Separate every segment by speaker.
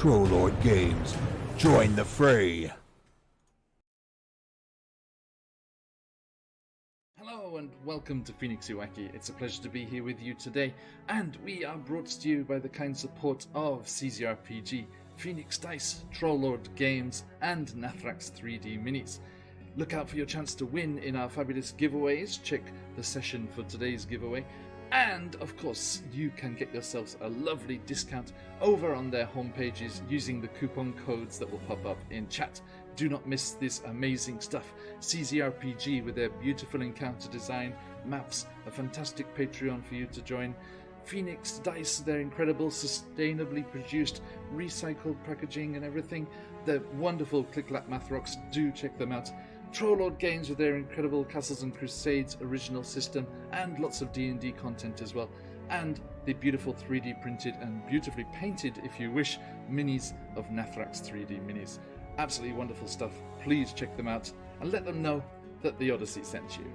Speaker 1: Trollord Games. Join the fray.
Speaker 2: Hello and welcome to Phoenix Iwaki. It's a pleasure to be here with you today, and we are brought to you by the kind support of CZRPG, Phoenix Dice, Trollord Games, and Nathrax 3D Minis. Look out for your chance to win in our fabulous giveaways. Check the session for today's giveaway. And, of course, you can get yourselves a lovely discount over on their homepages using the coupon codes that will pop up in chat. Do not miss this amazing stuff. CZRPG with their beautiful encounter design, maps, a fantastic Patreon for you to join. Phoenix Dice, their incredible, sustainably produced, recycled packaging and everything. The wonderful Click-Clap Math Rocks, do check them out. Trollord Games with their incredible Castles and Crusades original system and lots of D&D content as well. And the beautiful 3D printed and beautifully painted, if you wish, minis of Nathrax 3D Minis. Absolutely wonderful stuff. Please check them out and let them know that the Odyssey sent you.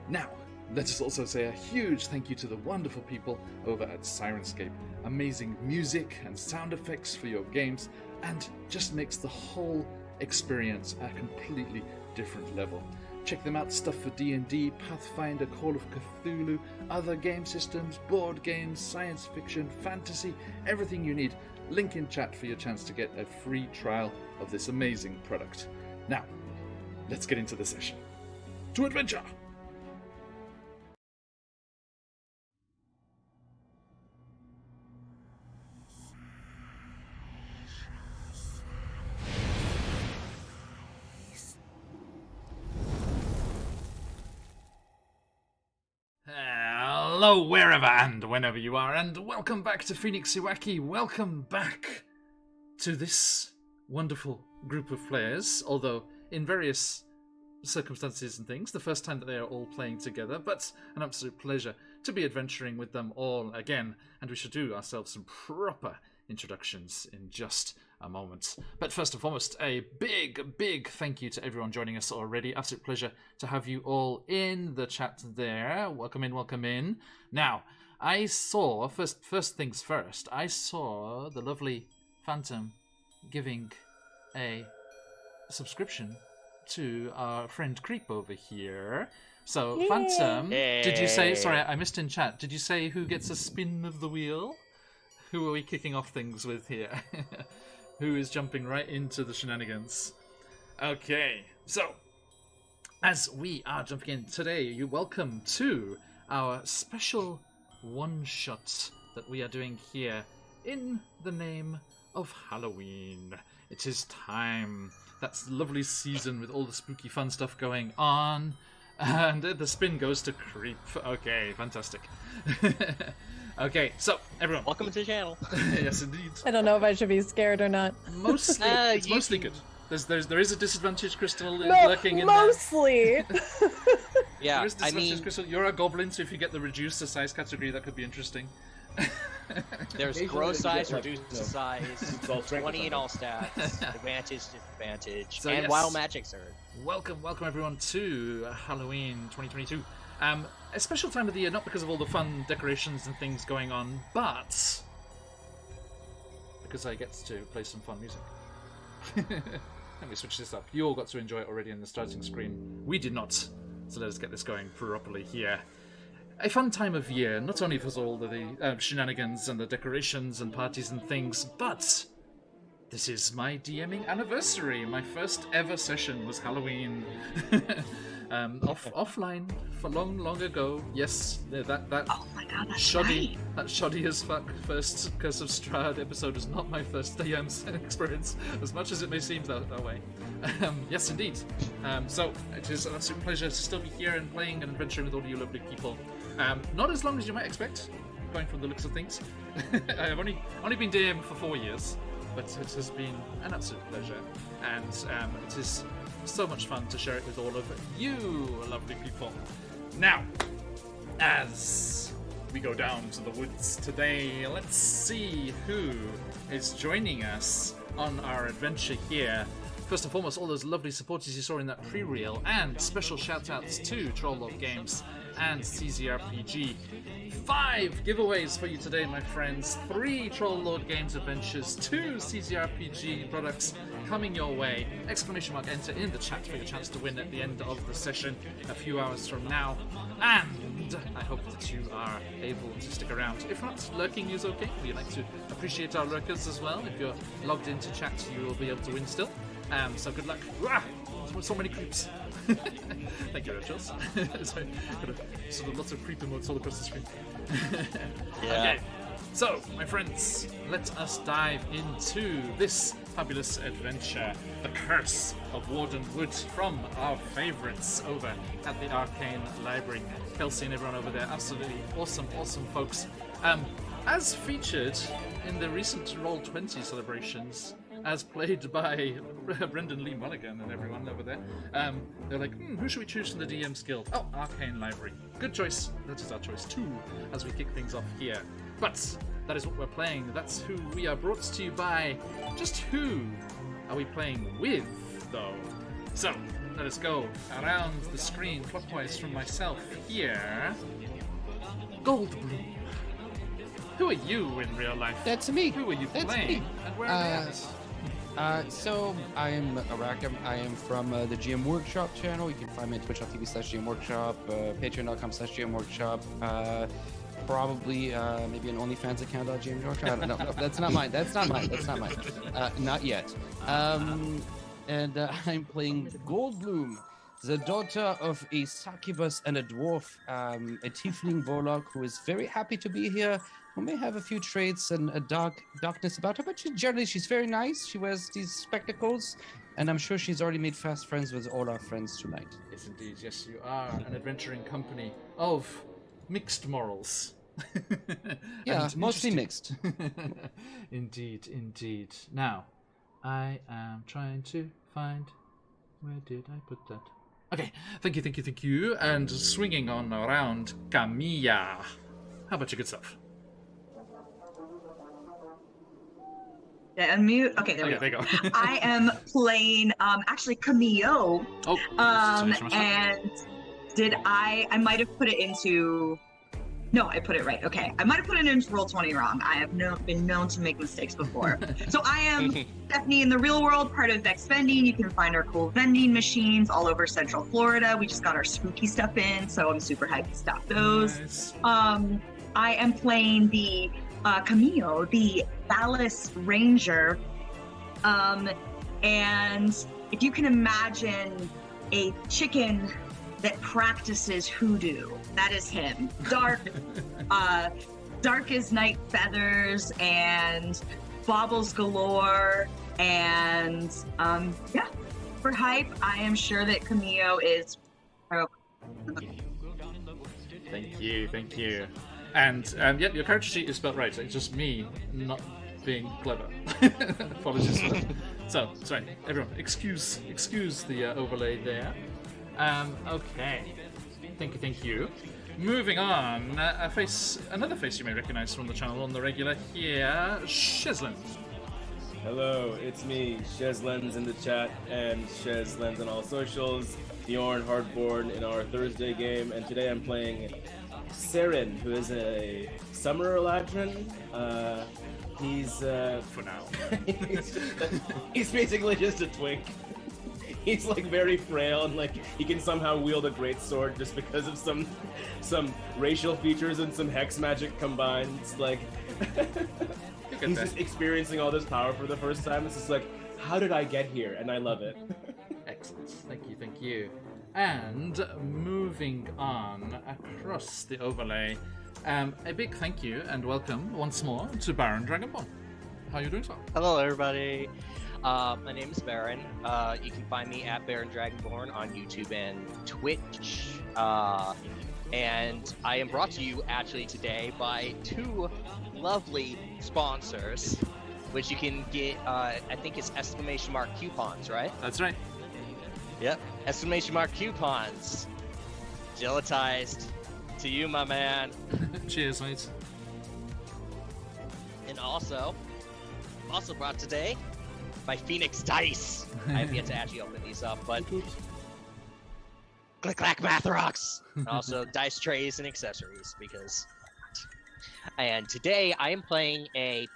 Speaker 2: Now, let us also say a huge thank you to the wonderful people over at Sirenscape. Amazing music and sound effects for your games, and just makes the whole experience a completely different level. Check them out, stuff for D&D, Pathfinder, Call of Cthulhu, other game systems, board games, science fiction, fantasy, everything you need. Link in chat for your chance to get a free trial of this amazing product. Now, let's get into the session. To adventure! Hello, wherever and whenever you are, and welcome back to Phoenix Iwaki. Welcome back to this wonderful group of players, although in various circumstances and things, the first time that they are all playing together, but an absolute pleasure to be adventuring with them all again, and we should do ourselves some proper introductions in just a moment. But first and foremost, a big thank you to everyone joining us already. Absolute pleasure to have you all in the chat there. Welcome in. Now, I saw, first things first, I saw the lovely Phantom giving a subscription to our friend Creep over here. So, yay. Phantom, Did you say, sorry, I missed in chat, did you say who gets a spin of the wheel? Who are we kicking off things with here? Who is jumping right into the shenanigans? Okay, so as we are jumping in today, you're welcome to our special one-shot that we are doing here in the name of Halloween. It is time. That's lovely season with all the spooky fun stuff going on. And the spin goes to Creep. Okay, fantastic. Okay, so everyone,
Speaker 3: welcome to the channel.
Speaker 2: Yes, indeed.
Speaker 4: I don't know if I should be scared or not.
Speaker 2: Mostly, it's mostly good. There is a disadvantage crystal lurking in
Speaker 4: mostly.
Speaker 2: there.
Speaker 3: Yeah,
Speaker 2: there is disadvantage crystal. You're a goblin, so if you get the reduced to size category, that could be interesting.
Speaker 3: There's grow size, reduced to size, 20 in all stats, advantage, disadvantage, so and yes. Wild magic, sir.
Speaker 2: Welcome everyone to Halloween 2022. A special time of the year, not because of all the fun decorations and things going on, but because I get to play some fun music. Let me switch this up. You all got to enjoy it already in the starting screen. We did not, so let us get this going properly here. A fun time of year, not only for all the shenanigans and the decorations and parties and things, but this is my DMing anniversary. My first ever session was Halloween. Offline for long ago. Yes, that
Speaker 4: oh my god, that's
Speaker 2: shoddy,
Speaker 4: right.
Speaker 2: That shoddy as fuck first Curse of Strahd episode is not my first DM experience, as much as it may seem that way. Yes, indeed. So it is an absolute pleasure to still be here and playing and adventuring with all you lovely people. Not as long as you might expect, going from the looks of things. I have only been DM for 4 years, but it has been an absolute pleasure, and it is so much fun to share it with all of you lovely people. Now, as we go down to the woods today, let's see who is joining us on our adventure here. first and foremost, all those lovely supporters you saw in that pre-reel, and special shout-outs to Trollord Games and CZRPG. 5 giveaways for you today, my friends. 3 Trollord Games adventures, 2 CZRPG products coming your way. Exclamation mark enter in the chat for your chance to win at the end of the session a few hours from now. And I hope that you are able to stick around. If not, lurking is okay. We like to appreciate our lurkers as well. If you're logged into chat, you will be able to win still. So good luck. So many creeps. Thank you, Rachels. Sorry, sort of lots of creep emotes all across the screen.
Speaker 3: Yeah.
Speaker 2: Okay, so my friends, let us dive into this fabulous adventure, The Curse of Warden Wood, from our favourites over at the Arcane Library. Kelsey and everyone over there, absolutely awesome folks. As featured in the recent Roll20 celebrations, as played by Brendan Lee Mulligan and everyone over there. They're like, who should we choose from the DM's Guild? Oh, Arcane Library. Good choice. That is our choice too, as we kick things off here. But that is what we're playing. That's who we are brought to you by. Just who are we playing with, though? So, let us go around the screen clockwise from myself here. Goldblum. Who are you in real life?
Speaker 5: That's me.
Speaker 2: Who are you
Speaker 5: That's
Speaker 2: playing?
Speaker 5: me.
Speaker 2: And where are they at?
Speaker 5: So I am Aracam. I am from the GM Workshop channel. You can find me at twitch.tv/GM Workshop, patreon.com/GM Workshop, probably maybe an OnlyFans account GM Workshop. I don't know. No, that's not mine. That's not mine. Not yet. And I'm playing Goldblum, the daughter of a succubus and a dwarf, a tiefling warlock who is very happy to be here, who may have a few traits and a darkness about her, but generally she's very nice. She wears these spectacles, and I'm sure she's already made fast friends with all our friends tonight.
Speaker 2: Yes, indeed. Yes, you are an adventuring company of mixed morals.
Speaker 5: Yeah, mostly mixed.
Speaker 2: Indeed. Now, I am trying to find... Where did I put that? Okay, thank you. And swinging on around, Camilla. How about your good stuff?
Speaker 6: Unmute. Okay, there we go. I am playing actually Camille.
Speaker 2: Oh.
Speaker 6: And did I might have put it into... No, I put it right. Okay. I might have put it into Roll20 wrong. I have been known to make mistakes before. So I am Stephanie in the real world, part of Vex Vending. You can find our cool vending machines all over Central Florida. We just got our spooky stuff in, so I'm super hyped to stop those.
Speaker 2: Nice.
Speaker 6: I am playing the Camille, the Phallus Ranger. And if you can imagine a chicken that practices hoodoo, that is him. Dark as night feathers and baubles galore. And for hype, I am sure that Camille is...
Speaker 2: Thank you. And yep, your character sheet is spelled right. It's just me not being clever. Apologies for that. So, sorry, everyone, excuse the overlay there. Okay. Thank you. Moving on, another face you may recognize from the channel on the regular here, Shezlin.
Speaker 7: Hello, it's me, Shezlens in the chat, and Shezlens on all socials, Bjorn Hardborn in our Thursday game, and today I'm playing Seren, who is a summer eladrin. He's
Speaker 2: For now.
Speaker 7: he's basically just a twink. He's like very frail and like he can somehow wield a great sword just because of some racial features and some hex magic combined. It's like he's just experiencing all this power for the first time. It's just like, how did I get here? And I love it.
Speaker 2: Excellent. Thank you. And moving on across the overlay, a big thank you and welcome once more to Baron Dragonborn. How are you doing, sir?
Speaker 3: Hello, everybody. My name is Baron. You can find me at Baron Dragonborn on YouTube and Twitch. And I am brought to you actually today by 2 lovely sponsors, which you can get, I think it's exclamation mark coupons, right?
Speaker 2: That's right.
Speaker 3: Yep, exclamation mark coupons. Gelatized to you, my man.
Speaker 2: Cheers, mate.
Speaker 3: And also brought today my Phoenix dice. I have yet to actually open these up, but click clack math rocks. And also dice trays and accessories because. And today I am playing a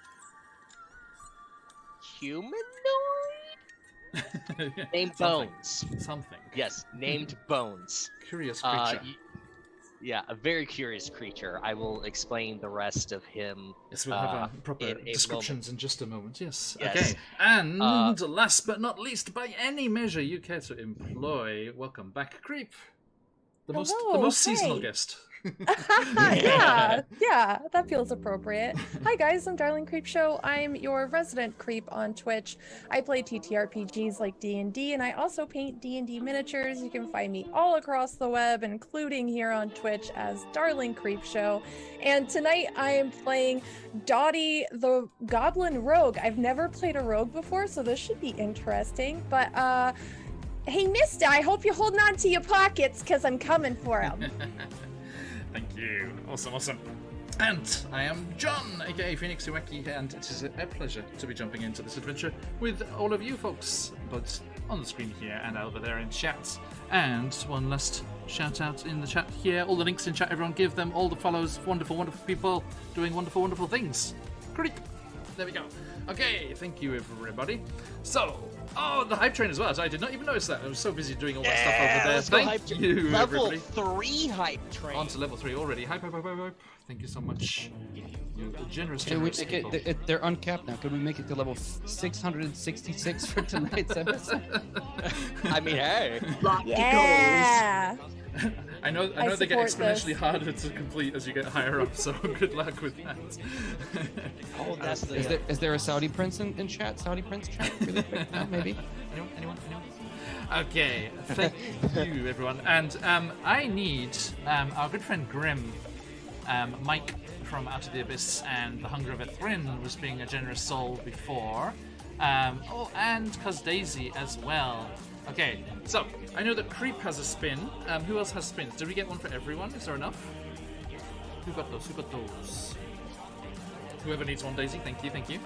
Speaker 3: humanoid named
Speaker 2: Something.
Speaker 3: Bones.
Speaker 2: Something.
Speaker 3: Yes, named Bones.
Speaker 2: Curious creature.
Speaker 3: Yeah, a very curious creature. I will explain the rest of him.
Speaker 2: Yes, we'll have proper
Speaker 3: in a
Speaker 2: descriptions in just a moment. Yes.
Speaker 3: Yes.
Speaker 2: Okay. And last but not least, by any measure you care to employ, welcome back, Creep. The most
Speaker 4: Hello,
Speaker 2: seasonal
Speaker 4: hi.
Speaker 2: guest.
Speaker 4: yeah, that feels appropriate. Hi guys, I'm Darling Creepshow. I'm your resident creep on Twitch. I play TTRPGs like D&D, and I also paint D&D miniatures. You can find me all across the web, including here on Twitch as Darling Creepshow. And tonight I am playing Dottie the Goblin Rogue. I've never played a rogue before, so this should be interesting. But hey mister, I hope you're holding on to your pockets, because I'm coming for him.
Speaker 2: Thank you. Awesome. And I am John, aka Phoenix Ueki, and it is a pleasure to be jumping into this adventure with all of you folks, both on the screen here and over there in chat. And one last shout out in the chat here. All the links in chat, everyone give them all the follows. Wonderful, wonderful people doing wonderful, wonderful things. Creep. There we go. Okay, thank you everybody. So, the hype train as well. So I did not even notice that. I was so busy doing all that stuff over there.
Speaker 3: Let's go
Speaker 2: Thank
Speaker 3: hype train.
Speaker 2: you,
Speaker 3: Level
Speaker 2: everybody.
Speaker 3: 3 hype train.
Speaker 2: On to level 3 already. Hype. Thank you so much. You generous,
Speaker 5: Can we
Speaker 2: generous
Speaker 5: make
Speaker 2: people.
Speaker 5: they're uncapped now. Can we make it to level 666 for tonight's episode?
Speaker 3: I mean, hey.
Speaker 4: Yeah.
Speaker 2: I know
Speaker 4: I
Speaker 2: they get
Speaker 4: support
Speaker 2: exponentially
Speaker 4: this.
Speaker 2: harder to complete as you get higher up, so good luck with that.
Speaker 3: Oh, that's the.
Speaker 5: Is there a Saudi prince in chat? Saudi prince chat? Really quick? No, maybe.
Speaker 2: Anyone? Okay, thank you everyone. And I need our good friend Grim, Mike from Out of the Abyss and The Hunger of Ithrin was being a generous soul before. And Cuz Daisy as well. Okay, so I know that Creep has a spin. Who else has spins? Did we get one for everyone? Is there enough? Who got those? Whoever needs one, Daisy, thank you.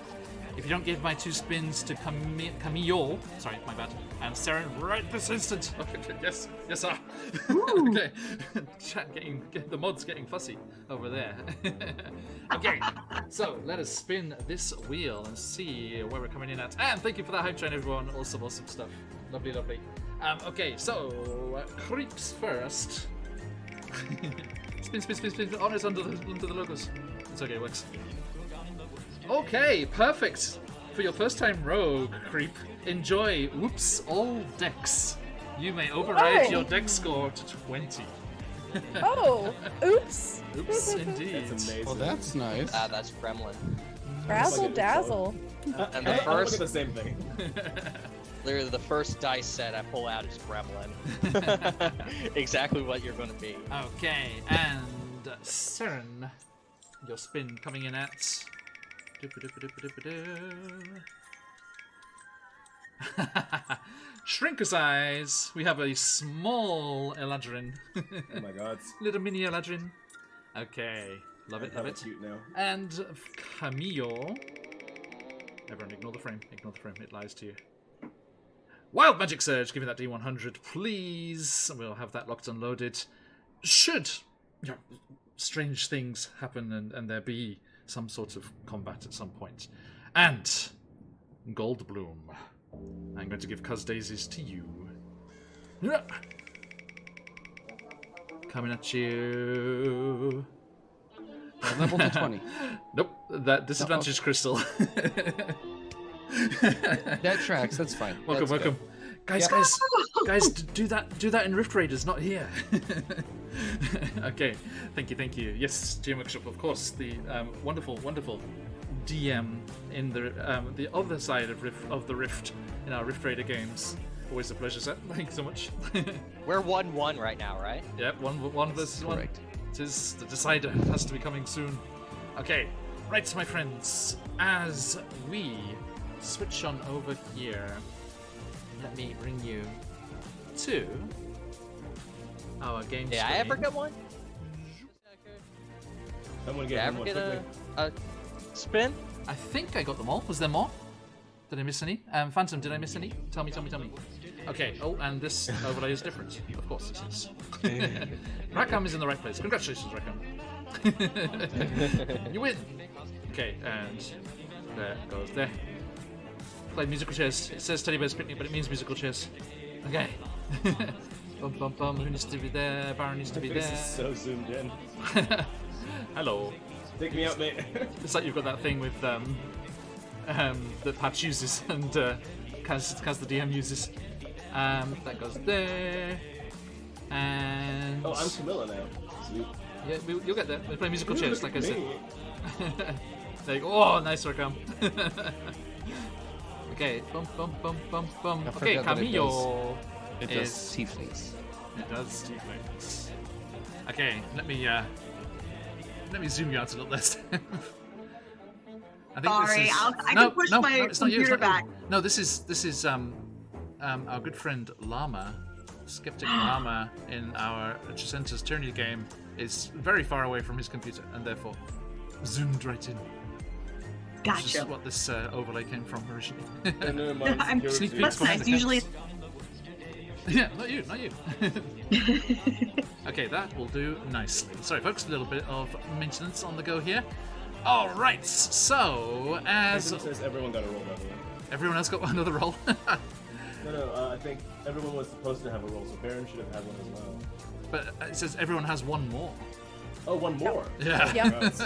Speaker 2: If you don't give my 2 spins to Camille, sorry, my bad, and Saren right this instant. Okay, yes, sir. Okay, the mod's getting fussy over there. Okay, so let us spin this wheel and see where we're coming in at. And thank you for that hype train, everyone. Awesome stuff. Lovely. Okay, so Creeps first. Spin. Oh, it's under the logos. It's okay, it works. Okay, perfect. For your first time rogue, Creep, enjoy Whoops all decks. You may override
Speaker 4: Oh.
Speaker 2: your deck score to 20.
Speaker 4: Oh, oops.
Speaker 2: Oops, indeed.
Speaker 7: That's amazing.
Speaker 5: Well, that's nice.
Speaker 3: That's Gremlin.
Speaker 4: Razzle dazzle.
Speaker 3: And
Speaker 7: I
Speaker 3: the
Speaker 7: look
Speaker 3: first,
Speaker 7: at the same thing.
Speaker 3: literally the first dice set I pull out is Gremlin. Exactly what you're going to be.
Speaker 2: Okay, and Saren, your spin coming in at. Shrinkers' we have a small Eladrin.
Speaker 7: Oh my god.
Speaker 2: Little mini Eladrin. Okay, love it.
Speaker 7: Cute now.
Speaker 2: And Camille. Everyone, ignore the frame. It lies to you. Wild Magic Surge, give me that D100, please. We'll have that locked and loaded. Should strange things happen and there be some sort of combat at some point. And Goldbloom. I'm going to give Cuz Daisies to you. Coming at you.
Speaker 5: Level to 20.
Speaker 2: Nope, that disadvantage crystal.
Speaker 5: That tracks. That's fine.
Speaker 2: Welcome.
Speaker 5: Yep.
Speaker 2: Guys, do that in Rift Raiders, not here. Okay, thank you. Yes, GM Workshop, of course, the wonderful DM in the other side of the Rift in our Rift Raider games. Always a pleasure, sir. Thank you so much.
Speaker 3: We're 1-1 right now, right?
Speaker 2: Yep, one versus one.
Speaker 5: Correct.
Speaker 2: It is the decider. Has to be coming soon. Okay, right, my friends. As we switch on over here, let me bring you to our game
Speaker 3: Did I
Speaker 2: screen.
Speaker 3: ever get one?
Speaker 7: I'm gonna
Speaker 3: Did I
Speaker 7: get
Speaker 3: ever
Speaker 7: one
Speaker 3: get
Speaker 7: quickly.
Speaker 3: a spin?
Speaker 2: I think I got them all. Was there more? Did I miss any? Phantom, did I miss any? Tell me. Okay. Oh, and this overlay is different. Of course it is. Rackham is in the right place. Congratulations, Rackham. You win. Okay, and there goes there. Play musical chairs. It says Teddy Bear's Picnic, but it means musical chairs. Okay. Bum. Who needs to be there? Baron needs to be there.
Speaker 7: This is so zoomed in.
Speaker 2: Hello.
Speaker 7: Take me out, mate.
Speaker 2: It's like you've got that thing with that Patch uses and Kaz the DM uses. That goes there. And
Speaker 7: Oh, I'm Camilla now. Sweet.
Speaker 2: yeah, you'll get there. We play musical chairs, like I said. There you go. Oh, nice Rackham. Okay, bum.
Speaker 5: I
Speaker 2: Okay,
Speaker 5: forgot that
Speaker 2: Camillo.
Speaker 5: It does tieflings.
Speaker 2: It does tieflings. Okay, let me zoom you out a little this time. I think
Speaker 6: Sorry,
Speaker 2: this is...
Speaker 6: I can push my
Speaker 2: it's not you, it's
Speaker 6: computer
Speaker 2: not you.
Speaker 6: back.
Speaker 2: No, this is our good friend Llama, Skeptic Llama in our Chisenza's Tyranny game is very far away from his computer and therefore zoomed right in. Which is
Speaker 6: Gotcha.
Speaker 2: what this overlay came from originally.
Speaker 7: No, mine's
Speaker 2: Sneak
Speaker 7: yours,
Speaker 2: peeks
Speaker 6: That's
Speaker 2: behind
Speaker 6: nice.
Speaker 2: the
Speaker 6: Usually,
Speaker 2: Yeah, not you. Okay, that will do nicely. Sorry, folks, a little bit of maintenance on the go here. All right, so as
Speaker 7: It says everyone got a roll, by the way.
Speaker 2: everyone else got another roll.
Speaker 7: No, I think everyone was supposed to have a roll, so Baron should have had one as well.
Speaker 2: But it says everyone has one more.
Speaker 7: Oh, one more.
Speaker 2: Yeah.
Speaker 4: Yep.
Speaker 7: Gross.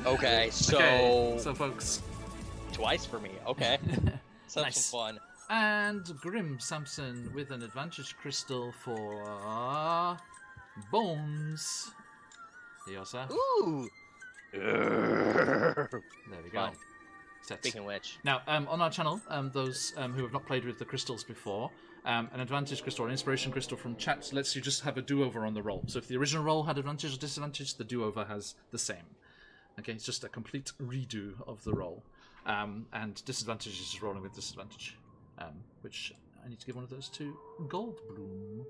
Speaker 3: Okay, so,
Speaker 2: Okay, so folks,
Speaker 3: twice for me. Okay. Sounds
Speaker 2: Nice.
Speaker 3: some fun.
Speaker 2: and Grim Samson with an advantage crystal for bones. Here you are, sir.
Speaker 3: Ooh.
Speaker 2: There we go.
Speaker 3: Fun.
Speaker 2: Set.
Speaker 3: Speaking of which,
Speaker 2: Now, on our channel, those who have not played with the crystals before, an advantage crystal or an inspiration crystal from chat lets you just have a do-over on the roll. So if the original roll had advantage or disadvantage, the do-over has the same. Okay, it's just a complete redo of the roll. And disadvantage is just rolling with disadvantage, which I need to give one of those to Goldbloom.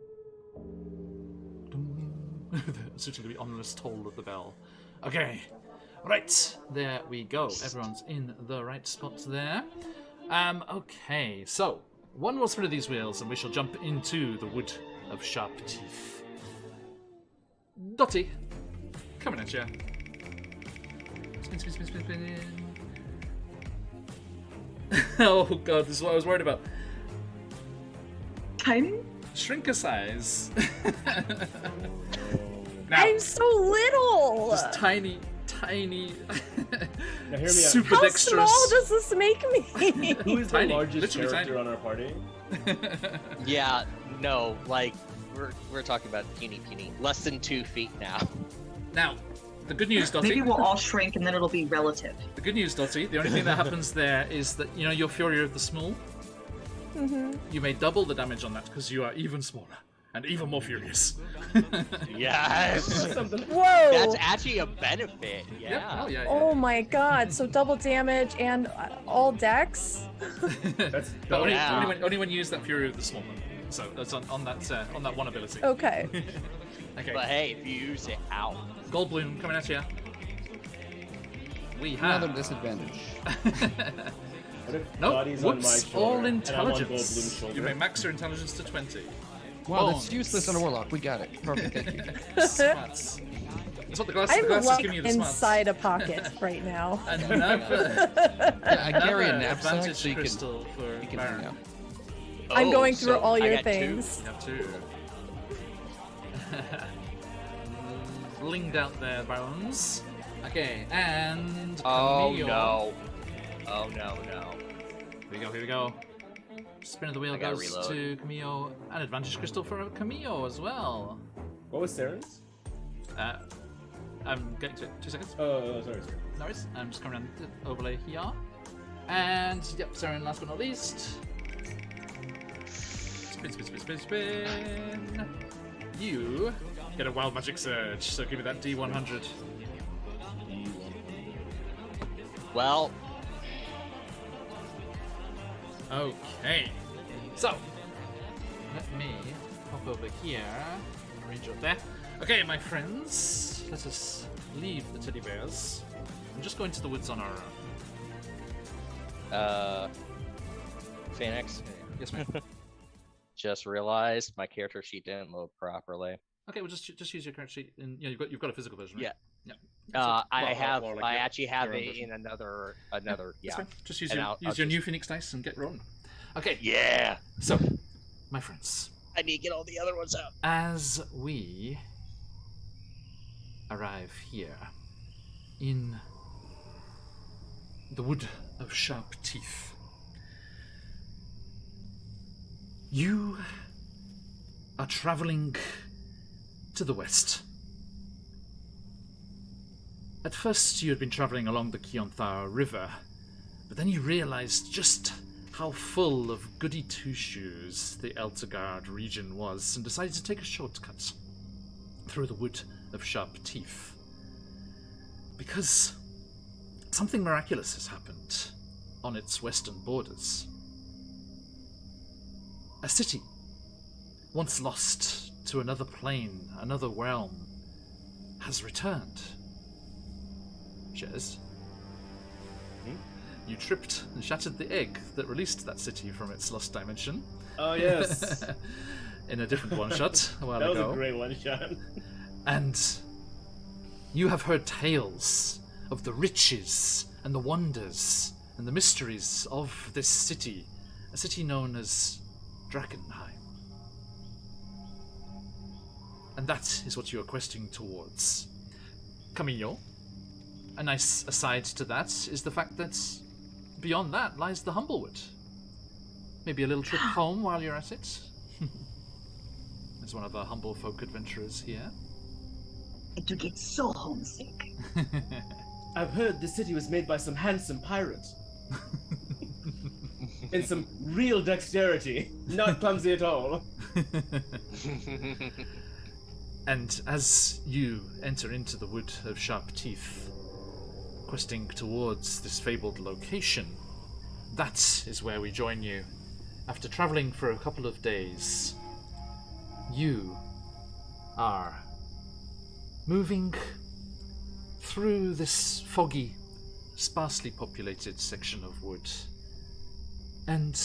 Speaker 2: It's going to be ominous toll of the bell. Okay. Right, there we go. Everyone's in the right spot there. Okay, so one more spin of these wheels and we shall jump into the wood of sharp teeth. Dotty, coming at you. Spin. Oh god, this is what I was worried about.
Speaker 6: tiny.
Speaker 2: Shrink a size. Now,
Speaker 4: I'm so little.
Speaker 2: just tiny.
Speaker 7: Now hear me out.
Speaker 2: Super
Speaker 4: How
Speaker 2: dexterous.
Speaker 4: small does this make me?
Speaker 7: Who is
Speaker 2: Tiny,
Speaker 7: the largest
Speaker 2: literally
Speaker 7: character
Speaker 2: tiny.
Speaker 7: on our party?
Speaker 3: yeah, no, like we're talking about puny, less than 2 feet now.
Speaker 2: Now, the good news, Dotty.
Speaker 6: Maybe we'll all shrink and then it'll be relative.
Speaker 2: The good news, Dotty. The only thing that happens there is that your Fury of the Small.
Speaker 4: Mm-hmm.
Speaker 2: You may double the damage on that because you are even smaller and even more furious.
Speaker 3: Yes,
Speaker 7: Something.
Speaker 4: Whoa!
Speaker 3: that's actually a benefit. Yeah.
Speaker 2: Yeah.
Speaker 4: Oh my god! So double damage and all dex.
Speaker 7: That's
Speaker 2: But only,
Speaker 3: Yeah.
Speaker 2: only when you use that Fury of the Small one. So that's on that one ability.
Speaker 4: Okay.
Speaker 2: Okay.
Speaker 3: But hey, if you use it, ow.
Speaker 2: Goldbloom coming at you. We have
Speaker 5: Another disadvantage.
Speaker 7: What if
Speaker 2: no.
Speaker 7: Dottie's on my
Speaker 2: Whoops!
Speaker 7: shoulder
Speaker 2: All
Speaker 7: and I'm on
Speaker 2: intelligence.
Speaker 7: Goldbloom's shoulder?
Speaker 2: You may max your intelligence to 20.
Speaker 5: Wow, that's
Speaker 2: Bones.
Speaker 5: useless on a warlock. We got it. Perfect. Thank you.
Speaker 2: Smarts. That's what the glass
Speaker 4: I'm
Speaker 2: is
Speaker 4: like
Speaker 2: giving you. The smarts.
Speaker 4: inside a pocket right now.
Speaker 2: Another
Speaker 5: Yeah, I carry a
Speaker 2: Another
Speaker 5: knapsack
Speaker 2: advantage
Speaker 5: so you can,
Speaker 2: crystal for
Speaker 5: you can
Speaker 2: Baron.
Speaker 5: hang out.
Speaker 4: I'm
Speaker 3: Oh,
Speaker 4: going through
Speaker 3: so
Speaker 4: all
Speaker 3: I
Speaker 4: your
Speaker 3: got 2.
Speaker 4: things.
Speaker 2: You have two. Blinged out there, Bones. Okay, and
Speaker 3: Oh
Speaker 2: Camille.
Speaker 3: no. Oh no.
Speaker 2: Here we go. Spin of the wheel
Speaker 3: I gotta
Speaker 2: goes
Speaker 3: reload.
Speaker 2: to Camille. An advantage crystal for Camille as well.
Speaker 7: What was Saren's?
Speaker 2: I'm getting to it. 2 seconds.
Speaker 7: Sorry.
Speaker 2: No worries. I'm just coming around the overlay here. And, yep, Saren, last but not least. Spin. You get a wild magic surge, so give me that D100.
Speaker 3: Well,
Speaker 2: Okay. So, let me hop over here. Arrange up there. Okay, my friends, let us leave the teddy bears and just go into the woods on our own.
Speaker 3: Phoenix.
Speaker 2: Yes, ma'am.
Speaker 3: Just realized my character sheet didn't load properly.
Speaker 2: Okay, well, just use your character sheet. And yeah, you've got a physical version, right?
Speaker 3: Yeah.
Speaker 2: Yeah.
Speaker 3: I actually have
Speaker 2: your own
Speaker 3: it
Speaker 2: version.
Speaker 3: in another.
Speaker 2: That's
Speaker 3: Yeah.
Speaker 2: fine. Just use
Speaker 3: And
Speaker 2: your
Speaker 3: I'll
Speaker 2: your
Speaker 3: just-
Speaker 2: new Phoenix dice and get rolling. Okay.
Speaker 3: Yeah.
Speaker 2: So, my friends,
Speaker 3: I need to get all the other ones out.
Speaker 2: as we arrive here in the Wood of Sharp Teeth, you are traveling to the west. At first, you had been traveling along the Kionthar River, but then you realized just how full of goody two-shoes the Eltergard region was and decided to take a shortcut through the Wood of Sharp Teeth. Because something miraculous has happened on its western borders. A city, once lost to another plane, another realm, has returned. Jez? You tripped and shattered the egg that released that city from its lost dimension.
Speaker 7: Oh yes,
Speaker 2: In a different one-shot a while
Speaker 7: that was
Speaker 2: ago.
Speaker 7: a great one shot.
Speaker 2: And you have heard tales of the riches and the wonders and the mysteries of this city, a city known as Drakenheim. And that is what you are questing towards. Camillo, a nice aside to that is the fact that beyond that lies the Humblewood. Maybe a little trip home while you're at it. As one of our humble folk adventurers here.
Speaker 6: I do get so homesick.
Speaker 7: I've heard the city was made by some handsome pirate. And some real dexterity, not clumsy at all.
Speaker 2: And as you enter into the Wood of Sharp Teeth, questing towards this fabled location, that is where we join you. After traveling for a couple of days, you are moving through this foggy, sparsely populated section of wood. And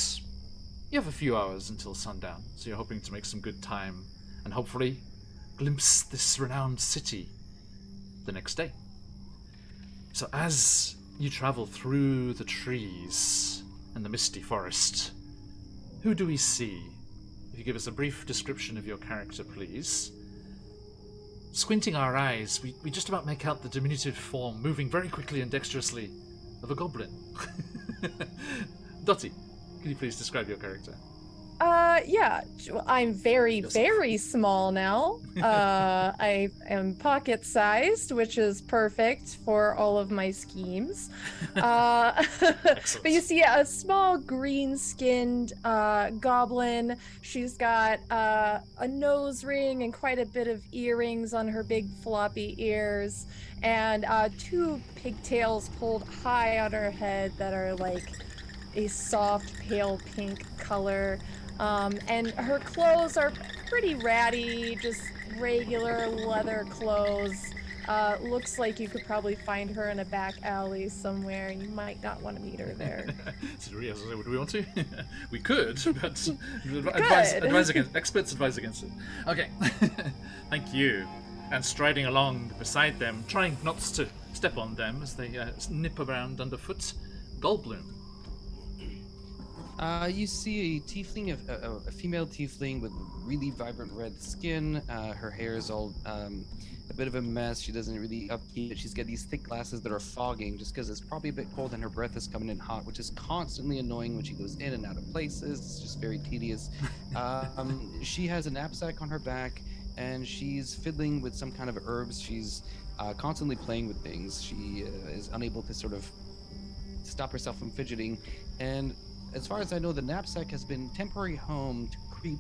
Speaker 2: you have a few hours until sundown, so you're hoping to make some good time and hopefully glimpse this renowned city the next day. So as you travel through the trees and the misty forest, who do we see? If you give us a brief description of your character, please. Squinting our eyes, we just about make out the diminutive form moving very quickly and dexterously of a goblin. Dottie, can you please describe your character?
Speaker 4: Yeah, I'm very small now. I am pocket-sized, which is perfect for all of my schemes. But you see a small green-skinned goblin. She's got a nose ring and quite a bit of earrings on her big floppy ears, and two pigtails pulled high on her head that are like a soft pale pink color. And her clothes are pretty ratty, just regular leather clothes. Looks like you could probably find her in a back alley somewhere. You might not want to meet her there.
Speaker 2: Would we want to? We could, but advise against. Experts advise against it. Okay, thank you. And striding along beside them, trying not to step on them as they nip around underfoot, Goldbloom.
Speaker 5: You see a tiefling, a female tiefling with really vibrant red skin. Her hair is all a bit of a mess. She doesn't really upkeep it. She's got these thick glasses that are fogging just because it's probably a bit cold and her breath is coming in hot, which is constantly annoying when she goes in and out of places. It's just very tedious. She has a knapsack on her back and she's fiddling with some kind of herbs. She's constantly playing with things. She is unable to sort of stop herself from fidgeting. And as far as I know, the knapsack has been temporary home to Creep,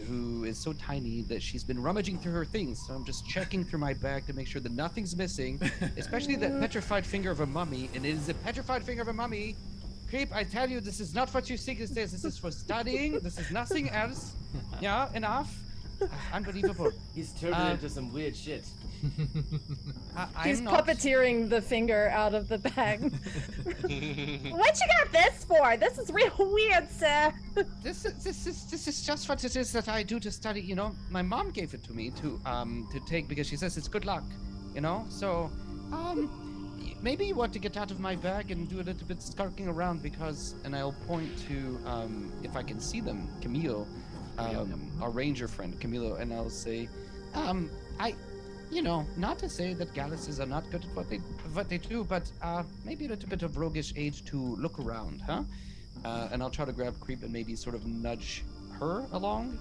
Speaker 5: who is so tiny that she's been rummaging through her things. So I'm just checking through my bag to make sure that nothing's missing, especially that petrified finger of a mummy. And it is a petrified finger of a mummy. Creep, I tell you, this is not what you think it is. This is for studying. This is nothing else. Yeah, enough. Unbelievable.
Speaker 7: He's turned into some weird shit.
Speaker 4: He's
Speaker 5: I'm not...
Speaker 4: puppeteering the finger out of the bag. What you got this for? This is real weird, sir.
Speaker 5: This is just what it is that I do to study. You know, my mom gave it to me to take because she says it's good luck. You know, so maybe you want to get out of my bag and do a little bit skulking around because, and I'll point to if I can see them, Camilo, our ranger friend Camilo, and I'll say, not to say that Galluses are not good at what they do, but maybe a little bit of roguish age to look around, huh? And I'll try to grab Creep and maybe sort of nudge her along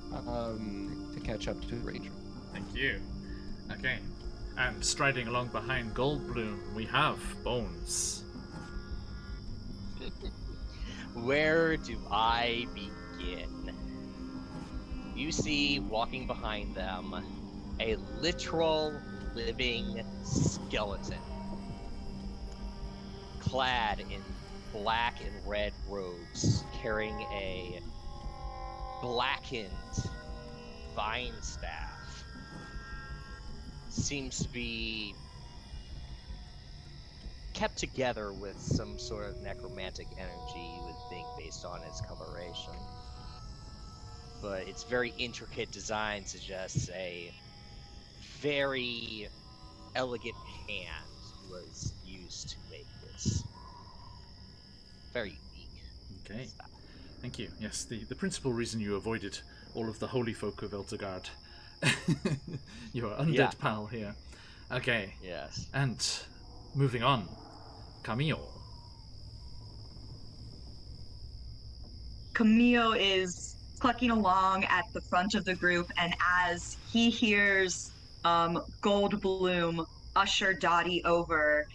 Speaker 5: to catch up to the ranger.
Speaker 2: Thank you. Okay. And striding along behind Goldbloom, we have Bones.
Speaker 3: Where do I begin? You see, walking behind them, a literal living skeleton, clad in black and red robes, carrying a blackened vine staff. Seems to be kept together with some sort of necromantic energy, you would think, based on its coloration. But its very intricate design suggests a very elegant hand was used to make this. Very unique.
Speaker 2: Okay.
Speaker 3: stuff.
Speaker 2: Thank you. Yes, the principal reason you avoided all of the holy folk of Eltegard. Your undead pal here. Okay.
Speaker 3: Yes.
Speaker 2: And moving on, Camille.
Speaker 6: Camille is clucking along at the front of the group, and as he hears Goldbloom usher Dottie over,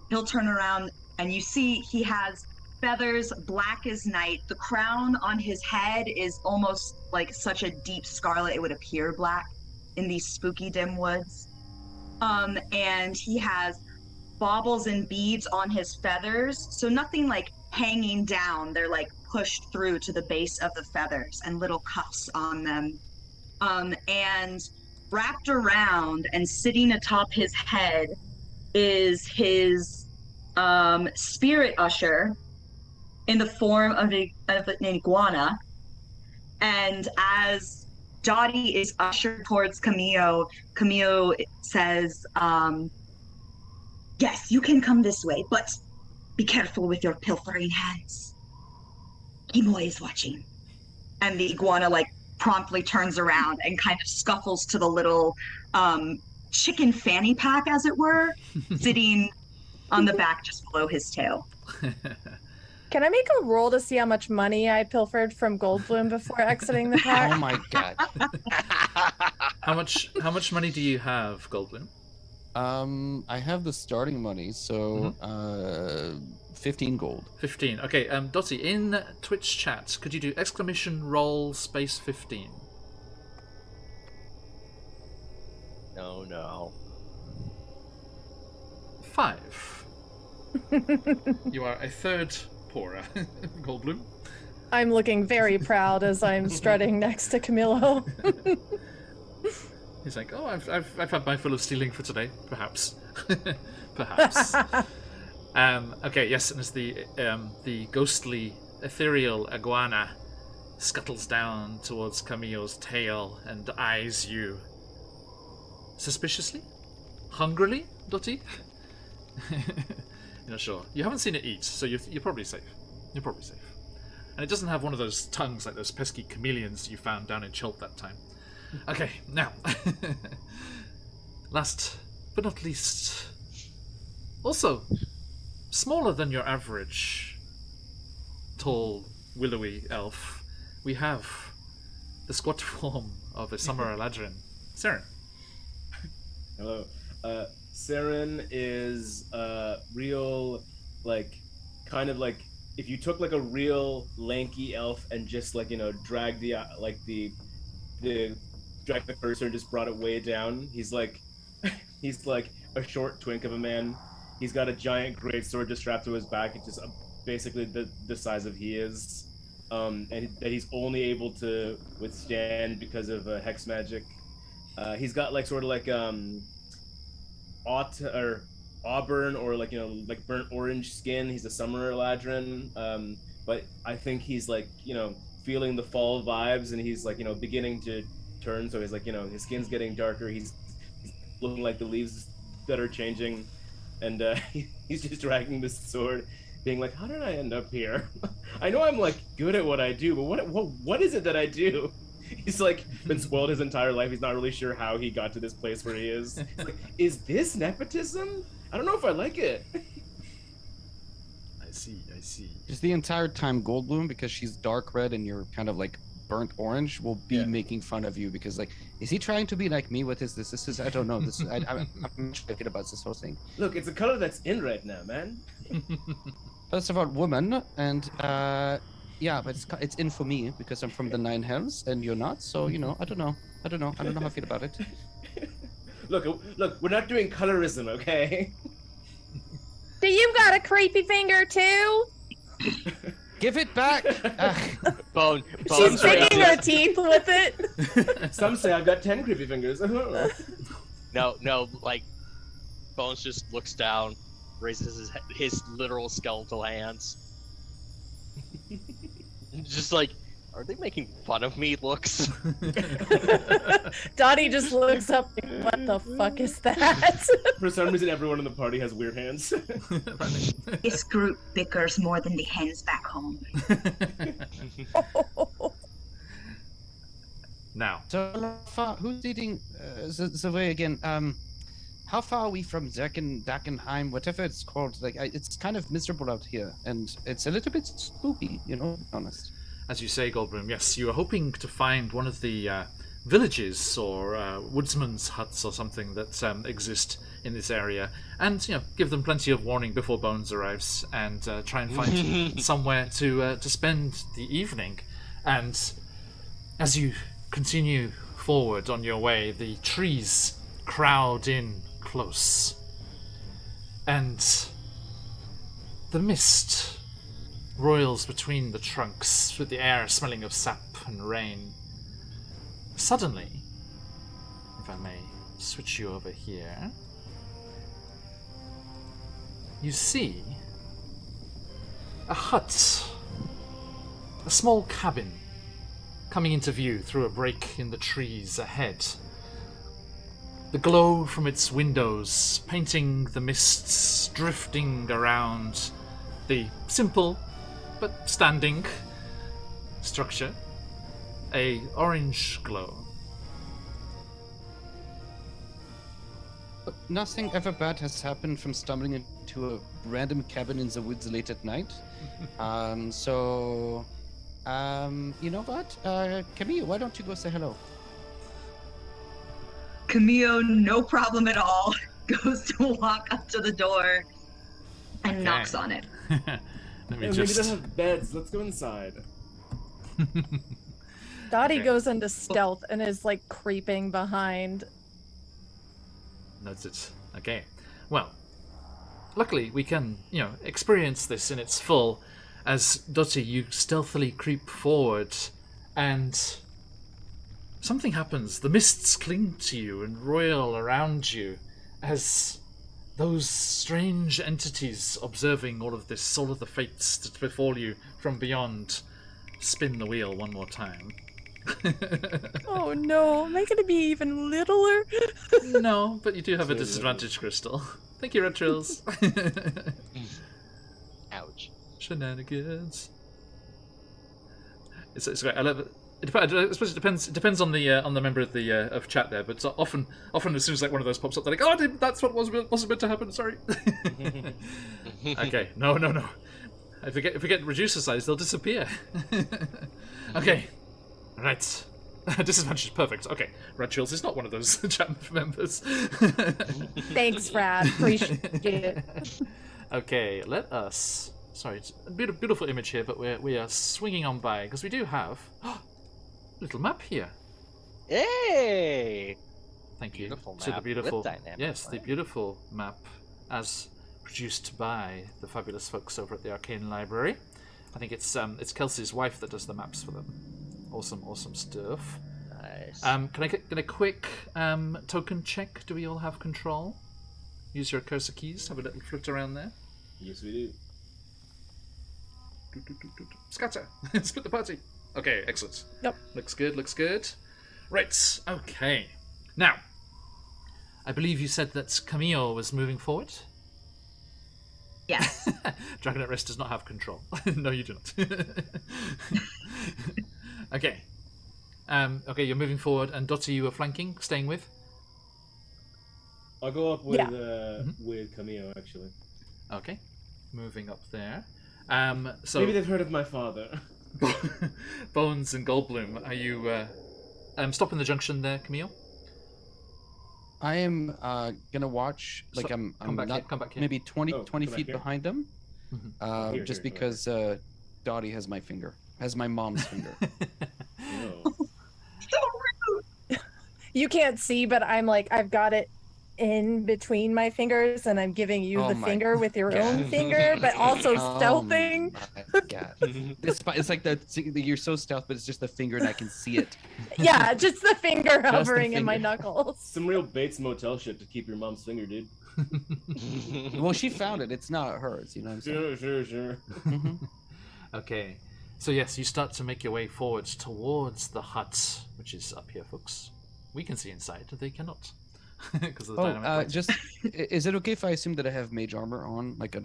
Speaker 6: he'll turn around and you see he has feathers black as night. The crown on his head is almost like such a deep scarlet it would appear black in these spooky dim woods. And he has baubles and beads on his feathers, so nothing like hanging down. They're like pushed through to the base of the feathers and little cuffs on them. And wrapped around and sitting atop his head is his spirit usher in the form of an iguana. And as Dottie is ushered towards Camille, Camille says, yes, you can come this way, but be careful with your pilfering hands. Kimoy is watching. And the iguana promptly turns around and kind of scuffles to the little chicken fanny pack, as it were, sitting on the back just below his tail.
Speaker 4: Can I make a roll to see how much money I pilfered from Goldbloom before exiting the pack?
Speaker 5: Oh my god.
Speaker 2: How much money do you have, Goldbloom?
Speaker 5: I have the starting money, so 15 gold.
Speaker 2: 15. Okay, Dottie, in Twitch chat, could you do !roll space 15?
Speaker 3: No.
Speaker 2: 5. You are a third poorer, Goldbloom.
Speaker 4: I'm looking very proud as I'm strutting next to Camilo.
Speaker 2: He's like, oh, I've had my fill of stealing for today, perhaps. Perhaps. Okay, yes, and as the ghostly, ethereal iguana scuttles down towards Camille's tail and eyes you suspiciously? Hungrily, Dottie? You're not sure. You haven't seen it eat, so you're probably safe. You're probably safe. And it doesn't have one of those tongues like those pesky chameleons you found down in Chult that time. Okay, now. Last but not least. Also, smaller than your average tall, willowy elf, we have the squat form of a summer Eladrin. Saren.
Speaker 7: Hello. Saren is real, kind of like if you took a real lanky elf and just dragged drag the cursor and just brought it way down. He's like a short twink of a man. He's got a giant greatsword just strapped to his back. It's just basically the size of he is, and that he's only able to withstand because of hex magic. He's got or auburn or like like burnt orange skin. He's a summer Eladrin, but I think he's like feeling the fall vibes, and he's like beginning to turn. So he's like his skin's getting darker. He's looking like the leaves that are changing, and he's just dragging this sword, being like, "How did I end up here? I know I'm like good at what I do, but what is it that I do?" He's like been spoiled his entire life. He's not really sure how he got to this place where he is. He's like, is this nepotism? I don't know if I like it.
Speaker 2: I see.
Speaker 5: Just the entire time Goldblum, because she's dark red and you're kind of like burnt orange, will be making fun of you because like, is he trying to be like me? What is this? This is, I don't know. This I'm thinking about this whole thing.
Speaker 7: Look, it's a color that's in right now, man.
Speaker 5: That's about woman, and yeah, but it's in for me because I'm from the Nine Hells and you're not. So I don't know how I feel about it.
Speaker 7: Look, we're not doing colorism, okay?
Speaker 4: Do you got a creepy finger too?
Speaker 5: Give it back.
Speaker 3: Bone.
Speaker 4: She's picking her teeth with it.
Speaker 7: Some say I've got 10 creepy fingers.
Speaker 3: No, like Bones just looks down, raises his literal skeletal hands. Just like, are they making fun of me? Looks.
Speaker 4: Dottie just looks up like, what the fuck is that?
Speaker 7: For some reason, everyone in the party has weird hands.
Speaker 6: This group bickers more than the hens back home.
Speaker 2: Now,
Speaker 5: So far, who's eating the way again? How far are we from Dagenheim, whatever it's called? Like, it's kind of miserable out here, and it's a little bit spooky, to be honest.
Speaker 2: as you say, Goldblum, yes, you are hoping to find one of the villages or woodsmen's huts or something that exist in this area, and give them plenty of warning before Bones arrives, and try and find somewhere to spend the evening. And as you continue forward on your way, the trees crowd in close, and the mist roils between the trunks, with the air smelling of sap and rain. Suddenly, if I may switch you over here, you see a hut, a small cabin, coming into view through a break in the trees ahead. The glow from its windows painting the mists drifting around the simple but standing structure, a orange glow.
Speaker 5: But nothing ever bad has happened from stumbling into a random cabin in the woods late at night. You know what? Camille, why don't you go say hello?
Speaker 6: Camille, no problem at all, goes to walk up to the door and knocks on it.
Speaker 2: Let me
Speaker 7: Maybe they
Speaker 2: just...
Speaker 7: don't have beds. Let's go inside.
Speaker 4: Dottie
Speaker 2: Okay.
Speaker 4: goes into stealth and is like creeping behind.
Speaker 2: Notes it. Okay. Well, luckily we can, experience this in its full, as Dottie, you stealthily creep forward, and something happens. The mists cling to you and roil around you as those strange entities observing all of this, all of the fates that befall you from beyond, spin the wheel one more time.
Speaker 4: Oh no, am I gonna be even littler?
Speaker 2: No, but you do have a disadvantage crystal. Thank you, Red Trills.
Speaker 3: Ouch.
Speaker 2: Shenanigans. It's great. I love it. I suppose it depends on the member of the of chat there, but often as soon as like one of those pops up, they're like, "Oh, that's what wasn't meant to happen." Sorry. Okay, no. If we get reducer size, they'll disappear. Okay, right. Disadvantage, perfect. Okay, Red Chills is not one of those chat members.
Speaker 4: Thanks, Brad. Appreciate it.
Speaker 2: Okay, let us. Sorry, it's a beautiful image here, but we are swinging on by because we do have little map here.
Speaker 3: Hey!
Speaker 2: Thank you
Speaker 3: Beautiful
Speaker 2: to the
Speaker 3: map
Speaker 2: beautiful,
Speaker 3: with dynamic
Speaker 2: yes, the
Speaker 3: light.
Speaker 2: beautiful map as produced by the fabulous folks over at the Arcane Library. I think it's Kelsey's wife that does the maps for them. Awesome stuff.
Speaker 3: Nice.
Speaker 2: Can I get a quick token check? Do we all have control? use your cursor keys. Have a little flit around there.
Speaker 7: Yes, we do.
Speaker 2: Scatter. Split the party. Okay, excellent.
Speaker 4: Yep.
Speaker 2: Looks good, looks good. Right, okay. Now, I believe you said that Camille was moving forward?
Speaker 6: Yes.
Speaker 2: Dragon at Rest does not have control. No, you do not. Okay. Okay, you're moving forward, and Dottie, you are flanking, staying with?
Speaker 7: I'll go up with
Speaker 4: Yeah.
Speaker 7: with Camille actually.
Speaker 2: Okay. Moving up there. So
Speaker 7: Maybe they've heard of my father.
Speaker 2: Bones and Goldbloom, are you stopping the junction there, Camille?
Speaker 5: I am gonna watch. Like
Speaker 2: So,
Speaker 5: I'm
Speaker 2: come back
Speaker 5: not
Speaker 2: here, come back here.
Speaker 5: maybe 20
Speaker 7: Oh,
Speaker 5: 20
Speaker 7: come back
Speaker 5: feet
Speaker 7: here?
Speaker 5: behind them.
Speaker 7: Here,
Speaker 5: Just
Speaker 7: here, come
Speaker 5: because Dottie has my finger, has my mom's finger.
Speaker 7: No.
Speaker 4: You can't see, but I'm like, I've got it in between my fingers, and I'm giving you
Speaker 5: Oh
Speaker 4: the
Speaker 5: my
Speaker 4: finger with your
Speaker 5: God.
Speaker 4: own finger, but also stealthing.
Speaker 5: My God. It's like you're so stealth, but it's just the finger, and I can see it.
Speaker 4: Yeah, just the finger
Speaker 5: the
Speaker 4: hovering in my
Speaker 5: finger.
Speaker 4: knuckles.
Speaker 7: Some real Bates Motel shit to keep your mom's finger, dude.
Speaker 5: Well, she found it. It's not hers. You know what I'm saying?
Speaker 7: Sure.
Speaker 5: Mhm.
Speaker 2: Okay. So yes, you start to make your way forward towards the hut, which is up here, folks. We can see inside, they cannot. Because of the dynamic lights.
Speaker 5: Just is it okay if I assume that I have mage armor on, like at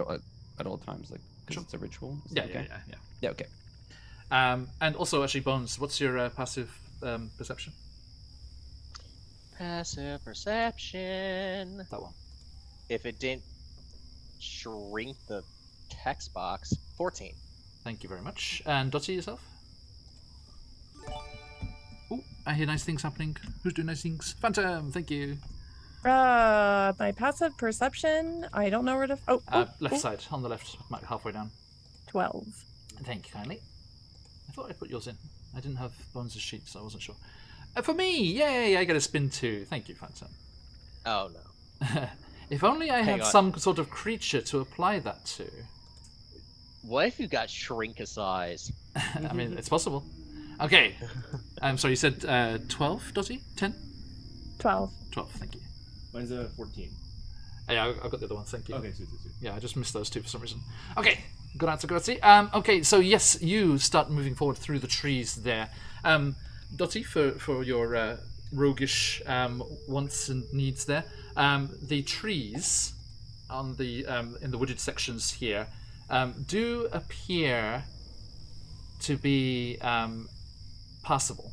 Speaker 5: all times, like because
Speaker 2: Sure.
Speaker 5: it's a ritual? Is
Speaker 2: Yeah,
Speaker 5: that okay?
Speaker 2: yeah.
Speaker 5: Yeah, okay.
Speaker 2: And also, actually, Bones, what's your passive perception?
Speaker 3: Passive perception.
Speaker 2: That one.
Speaker 3: If it didn't shrink the text box, 14.
Speaker 2: Thank you very much. And Dottie, yourself? Oh, I hear nice things happening. Who's doing nice things? Phantom, thank you.
Speaker 4: My passive perception, I don't know where to.
Speaker 2: Left side, on the left, about halfway down.
Speaker 4: 12.
Speaker 2: Thank you kindly. I thought I put yours in. I didn't have Bones' sheet, so I wasn't sure. For me, yay! I get a spin too. Thank you, Phantom.
Speaker 3: Oh no.
Speaker 2: If only I
Speaker 3: Hang
Speaker 2: had
Speaker 3: on.
Speaker 2: some sort of creature to apply that to.
Speaker 3: What if you got shrink a size?
Speaker 2: I mean, it's possible. Okay. So you said 12, Dottie? 10?
Speaker 4: 12.
Speaker 2: 12, thank you.
Speaker 7: Mine's a 14.
Speaker 2: Yeah, I've got the other one, thank you.
Speaker 7: Okay, sweet.
Speaker 2: Yeah, I just missed those two for some reason. Okay, good answer, Dottie. Okay, so yes, you start moving forward through the trees there. Dottie, for your roguish wants and needs there, the trees on the in the wooded sections here do appear to be passable.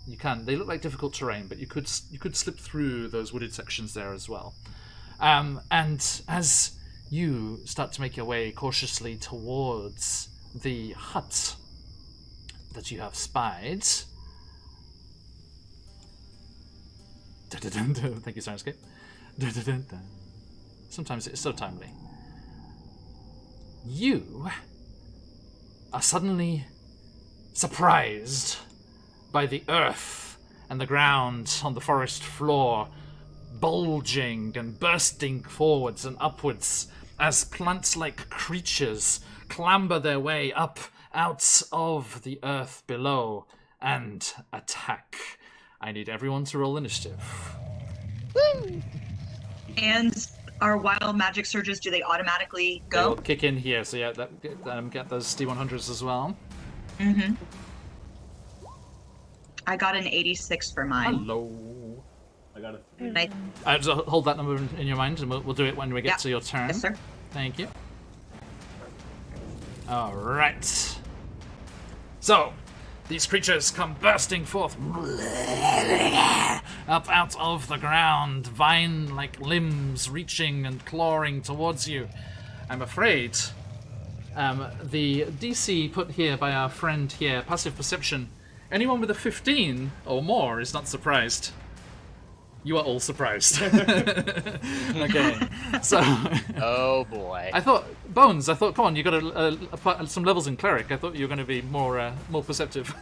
Speaker 2: You can. They look like difficult terrain, but you could slip through those wooded sections there as well. And as you start to make your way cautiously towards the hut that you have spied. Thank you, Sirenscape. Sometimes it's so timely. You are suddenly surprised by the earth and the ground on the forest floor bulging and bursting forwards and upwards as plant-like creatures clamber their way up out of the earth below and attack. I need everyone to roll initiative.
Speaker 6: And our wild magic surges, do they automatically
Speaker 2: They'll
Speaker 6: go?
Speaker 2: kick in here, so yeah, get those D100s as well.
Speaker 6: Mm-hmm. I got an 86 for mine.
Speaker 2: Hello.
Speaker 7: I got a
Speaker 6: Nice.
Speaker 2: Just hold that number in your mind, and we'll do it when we get
Speaker 6: Yeah.
Speaker 2: to your turn.
Speaker 6: Yes, sir.
Speaker 2: Thank you. All right. So, these creatures come bursting forth up out of the ground, vine-like limbs reaching and clawing towards you. I'm afraid the DC put here by our friend here, passive perception, anyone with a 15 or more is not surprised. You are all surprised. Okay, so
Speaker 3: Oh boy.
Speaker 2: I thought Bones. Come on, you got some levels in cleric. I thought you were going to be more perceptive.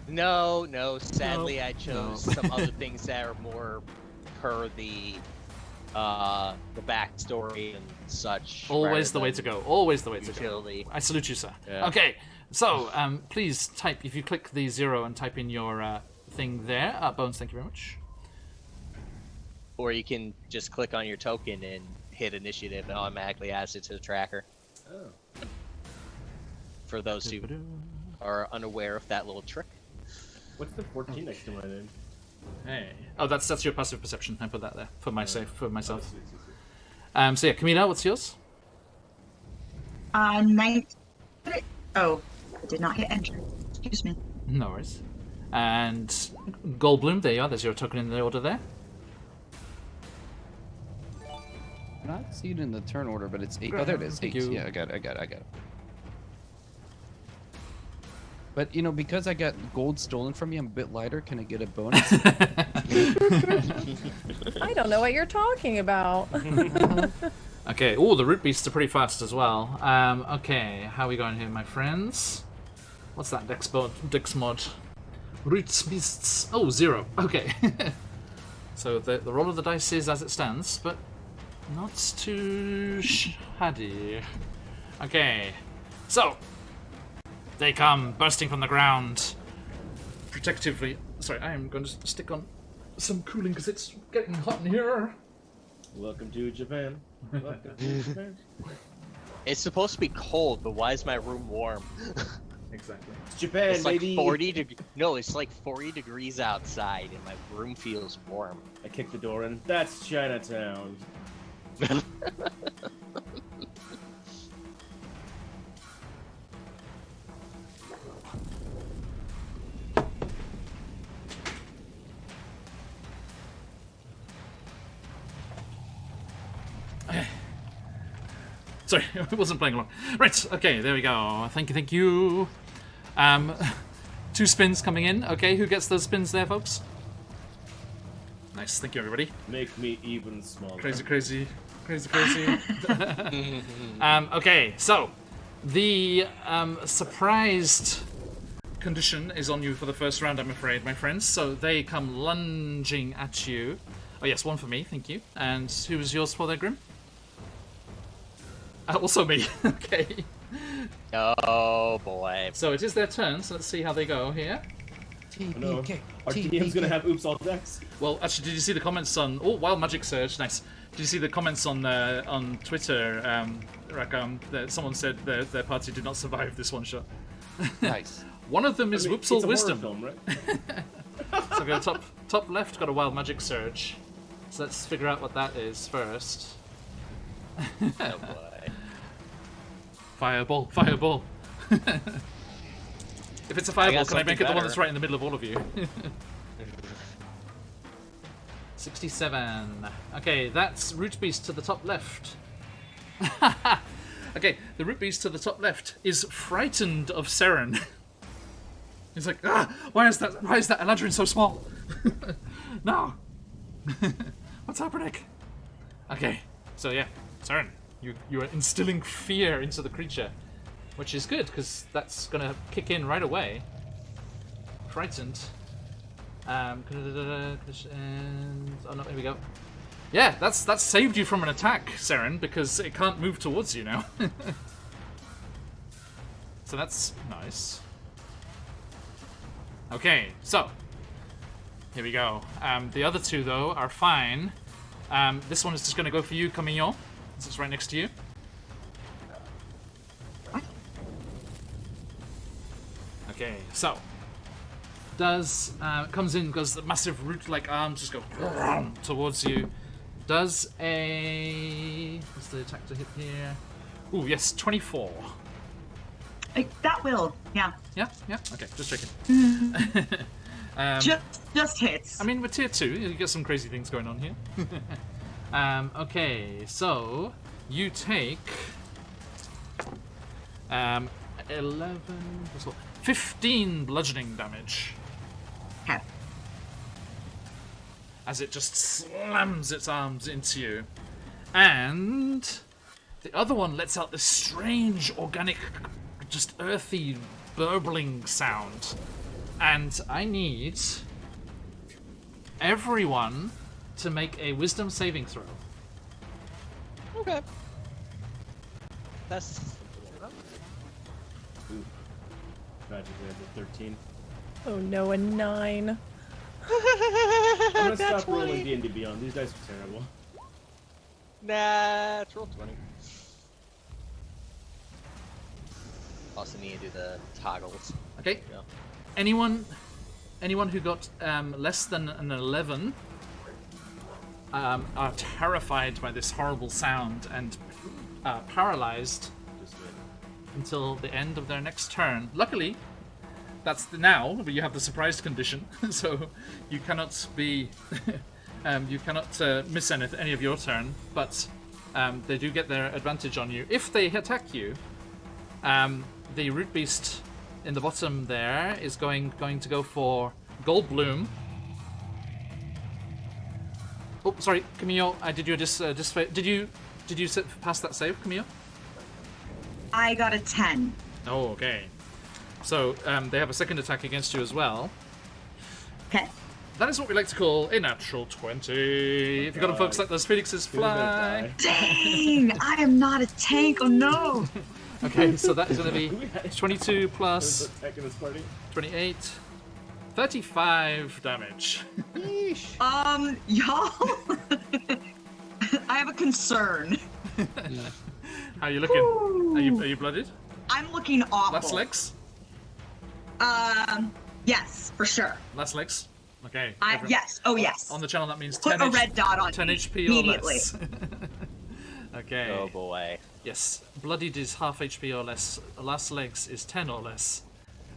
Speaker 3: No. Sadly,
Speaker 2: No.
Speaker 3: I chose some other things that are more per the backstory and such.
Speaker 2: Always the
Speaker 3: rather
Speaker 2: way
Speaker 3: than
Speaker 2: to go. Always the way to go.
Speaker 3: utility.
Speaker 2: I salute you, sir.
Speaker 3: Yeah.
Speaker 2: Okay, so please type if you click the 0 and type in your thing there. Bones, thank you very much.
Speaker 3: or you can just click on your token and hit initiative and automatically adds it to the tracker.
Speaker 7: Oh.
Speaker 3: For those who are unaware of that little trick.
Speaker 7: What's the 14 next to my name?
Speaker 2: Hey. Oh, that's your passive perception. I put that there for myself.
Speaker 7: Oh, sweet, sweet, sweet.
Speaker 2: So yeah, Camila, what's yours?
Speaker 6: 9. Oh, I did not hit enter. Excuse me.
Speaker 2: No worries. And Goldblum, there you are. There's your token in the order there.
Speaker 5: I not see it in the turn order, but it's 8.
Speaker 2: Great,
Speaker 5: Oh, there it is.
Speaker 2: thank
Speaker 5: 8.
Speaker 2: you.
Speaker 5: Yeah, I got it. But, you know, because I got gold stolen from me, I'm a bit lighter. Can I get a bonus?
Speaker 4: I don't know what you're talking about.
Speaker 2: Okay. Oh, the root beasts are pretty fast as well. Okay, how are we going here, my friends? What's that dex mod? Root beasts. Oh, 0. Okay. So the roll of the dice is as it stands, but not too shabby. Okay. So they come bursting from the ground, protectively. Sorry, I am going to stick on some cooling because it's getting hot in here.
Speaker 7: Welcome to Japan. Welcome to Japan.
Speaker 3: It's supposed to be cold, but why is my room warm?
Speaker 2: Exactly.
Speaker 7: It's Japan,
Speaker 3: It's like
Speaker 7: baby.
Speaker 3: 40 No, it's like 40 degrees outside, and my room feels warm.
Speaker 7: I kicked the door in. That's Chinatown.
Speaker 2: Sorry, I wasn't playing along. Right, okay, there we go. Thank you. 2 spins coming in. Okay, who gets those spins there, folks? Nice, thank you, everybody.
Speaker 7: Make me even smaller.
Speaker 2: Crazy. Okay, so the surprised condition is on you for the first round, I'm afraid, my friends. So they come lunging at you. Oh yes, 1 for me, thank you. And who was yours for there, Grim? Also me. Okay.
Speaker 3: Oh boy.
Speaker 2: So it is their turn, so let's see how they go here.
Speaker 7: Oh, no. Our DM's gonna have oops all decks.
Speaker 2: Well, actually, did you see the comments on... Oh, Wild Magic Surge, nice. Did you see the comments on Twitter, Rakam, that someone said their party did not survive this one shot?
Speaker 5: Nice.
Speaker 2: One of them is
Speaker 7: I mean,
Speaker 2: Whoopsal
Speaker 7: it's a horror
Speaker 2: Wisdom.
Speaker 7: film, right?
Speaker 2: So go top left, got a Wild Magic Surge. So let's figure out what that is first.
Speaker 3: Oh boy.
Speaker 2: Fireball. If it's a fireball, can I make it the one that's right in the middle of all of you? 67. Okay, that's Root Beast to the top left. Okay, the Root Beast to the top left is frightened of Seren. He's like, why is that Eladrin so small? No. What's happening? Okay, so yeah, Seren, you are instilling fear into the creature, which is good because that's gonna kick in right away. Frightened. And oh no, here we go. Yeah, that's saved you from an attack, Seren, because it can't move towards you now. So that's nice. Okay, so here we go. The other 2 though are fine. This one is just gonna go for you, Camillo. This is right next to you. Okay, so comes in because the massive root-like arms just go towards you. Does what's the attack to hit here? Ooh, yes, 24.
Speaker 6: That will, yeah.
Speaker 2: Yeah. Okay, just checking.
Speaker 6: Just hits.
Speaker 2: I mean, with tier 2, you get some crazy things going on here. Okay, so you take 11 plus what? 15 bludgeoning damage.
Speaker 6: Okay.
Speaker 2: As it just slams its arms into you. And the other one lets out this strange, organic, just earthy, burbling sound. And I need everyone to make a wisdom saving throw.
Speaker 3: Okay. That's
Speaker 7: Ooh. Magically, I did 13.
Speaker 4: Oh no, a 9.
Speaker 7: I'm gonna
Speaker 3: That's
Speaker 7: stop rolling
Speaker 3: funny.
Speaker 7: D&D Beyond. These dice are terrible.
Speaker 3: Natural 20. Also need to do the toggles.
Speaker 2: Okay.
Speaker 3: Yeah.
Speaker 2: Anyone who got less than an 11 are terrified by this horrible sound and paralyzed
Speaker 7: Just
Speaker 2: until the end of their next turn. Luckily, that's now, but you have the surprised condition, so you cannot be, you cannot miss any of your turn. But they do get their advantage on you if they attack you. The root beast in the bottom there is going to go for Goldbloom. Oh, sorry, Camille. I did you did you pass that save, Camille?
Speaker 6: I got a 10.
Speaker 2: Oh, okay. So they have a second attack against you as well.
Speaker 6: Okay.
Speaker 2: That is what we like to call a natural 20. If you got them, folks, let those phoenixes fly.
Speaker 6: Dang! I am not a tank. Oh no!
Speaker 2: Okay, so that is going to be 22
Speaker 7: There's
Speaker 2: plus
Speaker 7: a tech in this party.
Speaker 2: 28, 35 damage.
Speaker 6: Y'all. I have a concern.
Speaker 2: How are you looking? Are you blooded?
Speaker 6: I'm looking awful.
Speaker 2: Last legs?
Speaker 6: Yes, for sure.
Speaker 2: Last legs? Okay.
Speaker 6: Yes. Oh, yes.
Speaker 2: On the channel, that means
Speaker 6: Put
Speaker 2: 10
Speaker 6: a red dot on
Speaker 2: 10
Speaker 6: me
Speaker 2: HP
Speaker 6: immediately.
Speaker 2: or less. Okay.
Speaker 3: Oh boy.
Speaker 2: Yes, bloodied is half HP or less. Last legs is 10 or less.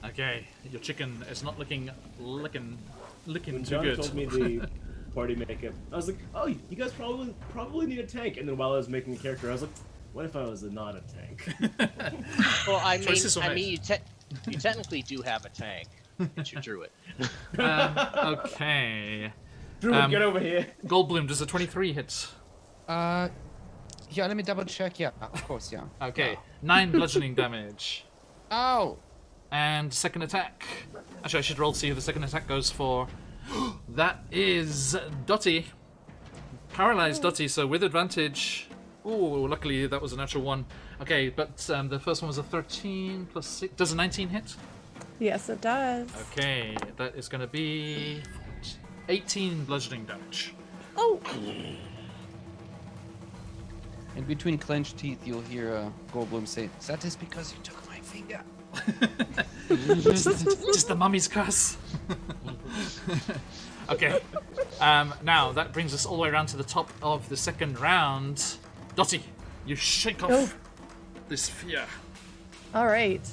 Speaker 2: Okay, your chicken is not looking
Speaker 7: When
Speaker 2: too
Speaker 7: John
Speaker 2: good.
Speaker 7: told me the party makeup, I was like, oh, you guys probably need a tank. And then while I was making the character, I was like, what if I was not a tank?
Speaker 3: Well,
Speaker 2: Choices were made.
Speaker 3: you technically do have a tank. It's your druid.
Speaker 2: Okay.
Speaker 7: Drew, get over here.
Speaker 2: Goldbloom, does a 23 hit?
Speaker 5: Yeah, let me double check. Yeah, of course, yeah.
Speaker 2: Okay, 9 bludgeoning damage.
Speaker 5: Oh!
Speaker 2: And second attack. Actually, I should roll to see who the second attack goes for. That is Dottie. Paralyzed Dottie, so with advantage. Ooh, luckily that was a natural 1. Okay, but the first one was a 13 plus 6. Does a 19 hit?
Speaker 4: Yes, it does.
Speaker 2: Okay, that is going to be 18 bludgeoning damage.
Speaker 4: Oh,
Speaker 5: In between clenched teeth, you'll hear Goldblum say, "Is that just because you took my finger?"
Speaker 2: Just the mummy's curse. Okay. Now that brings us all the way around to the top of the second round. Dottie, you shake off this fear.
Speaker 4: all right.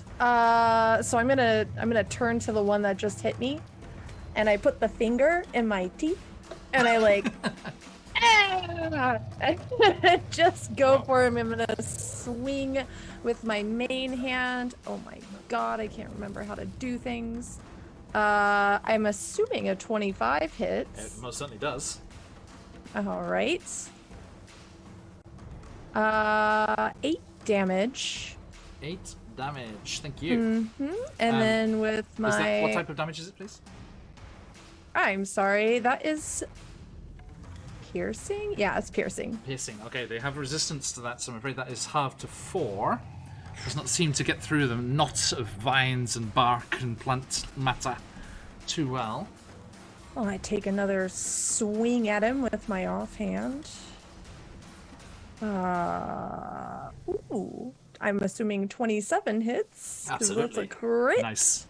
Speaker 4: So I'm gonna turn to the one that just hit me, and I put the finger in my teeth, and I like just go for him. I'm gonna swing with my main hand. Oh my god, I can't remember how to do things. I'm assuming a 25 hits.
Speaker 2: It most certainly does.
Speaker 4: All right. 8 damage.
Speaker 2: 8 damage. Thank you.
Speaker 4: And then with my...
Speaker 2: Is that, what type of damage is it, please?
Speaker 4: I'm sorry, that is piercing? Yeah, it's piercing.
Speaker 2: Piercing. Okay, they have resistance to that, so I'm afraid that is halved to 4. Does not seem to get through the knot of vines and bark and plant matter too well.
Speaker 4: Well, I take another swing at him with my offhand. Ooh, I'm assuming 27 hits. 'cause
Speaker 2: Absolutely.
Speaker 4: That's a crit.
Speaker 2: Nice.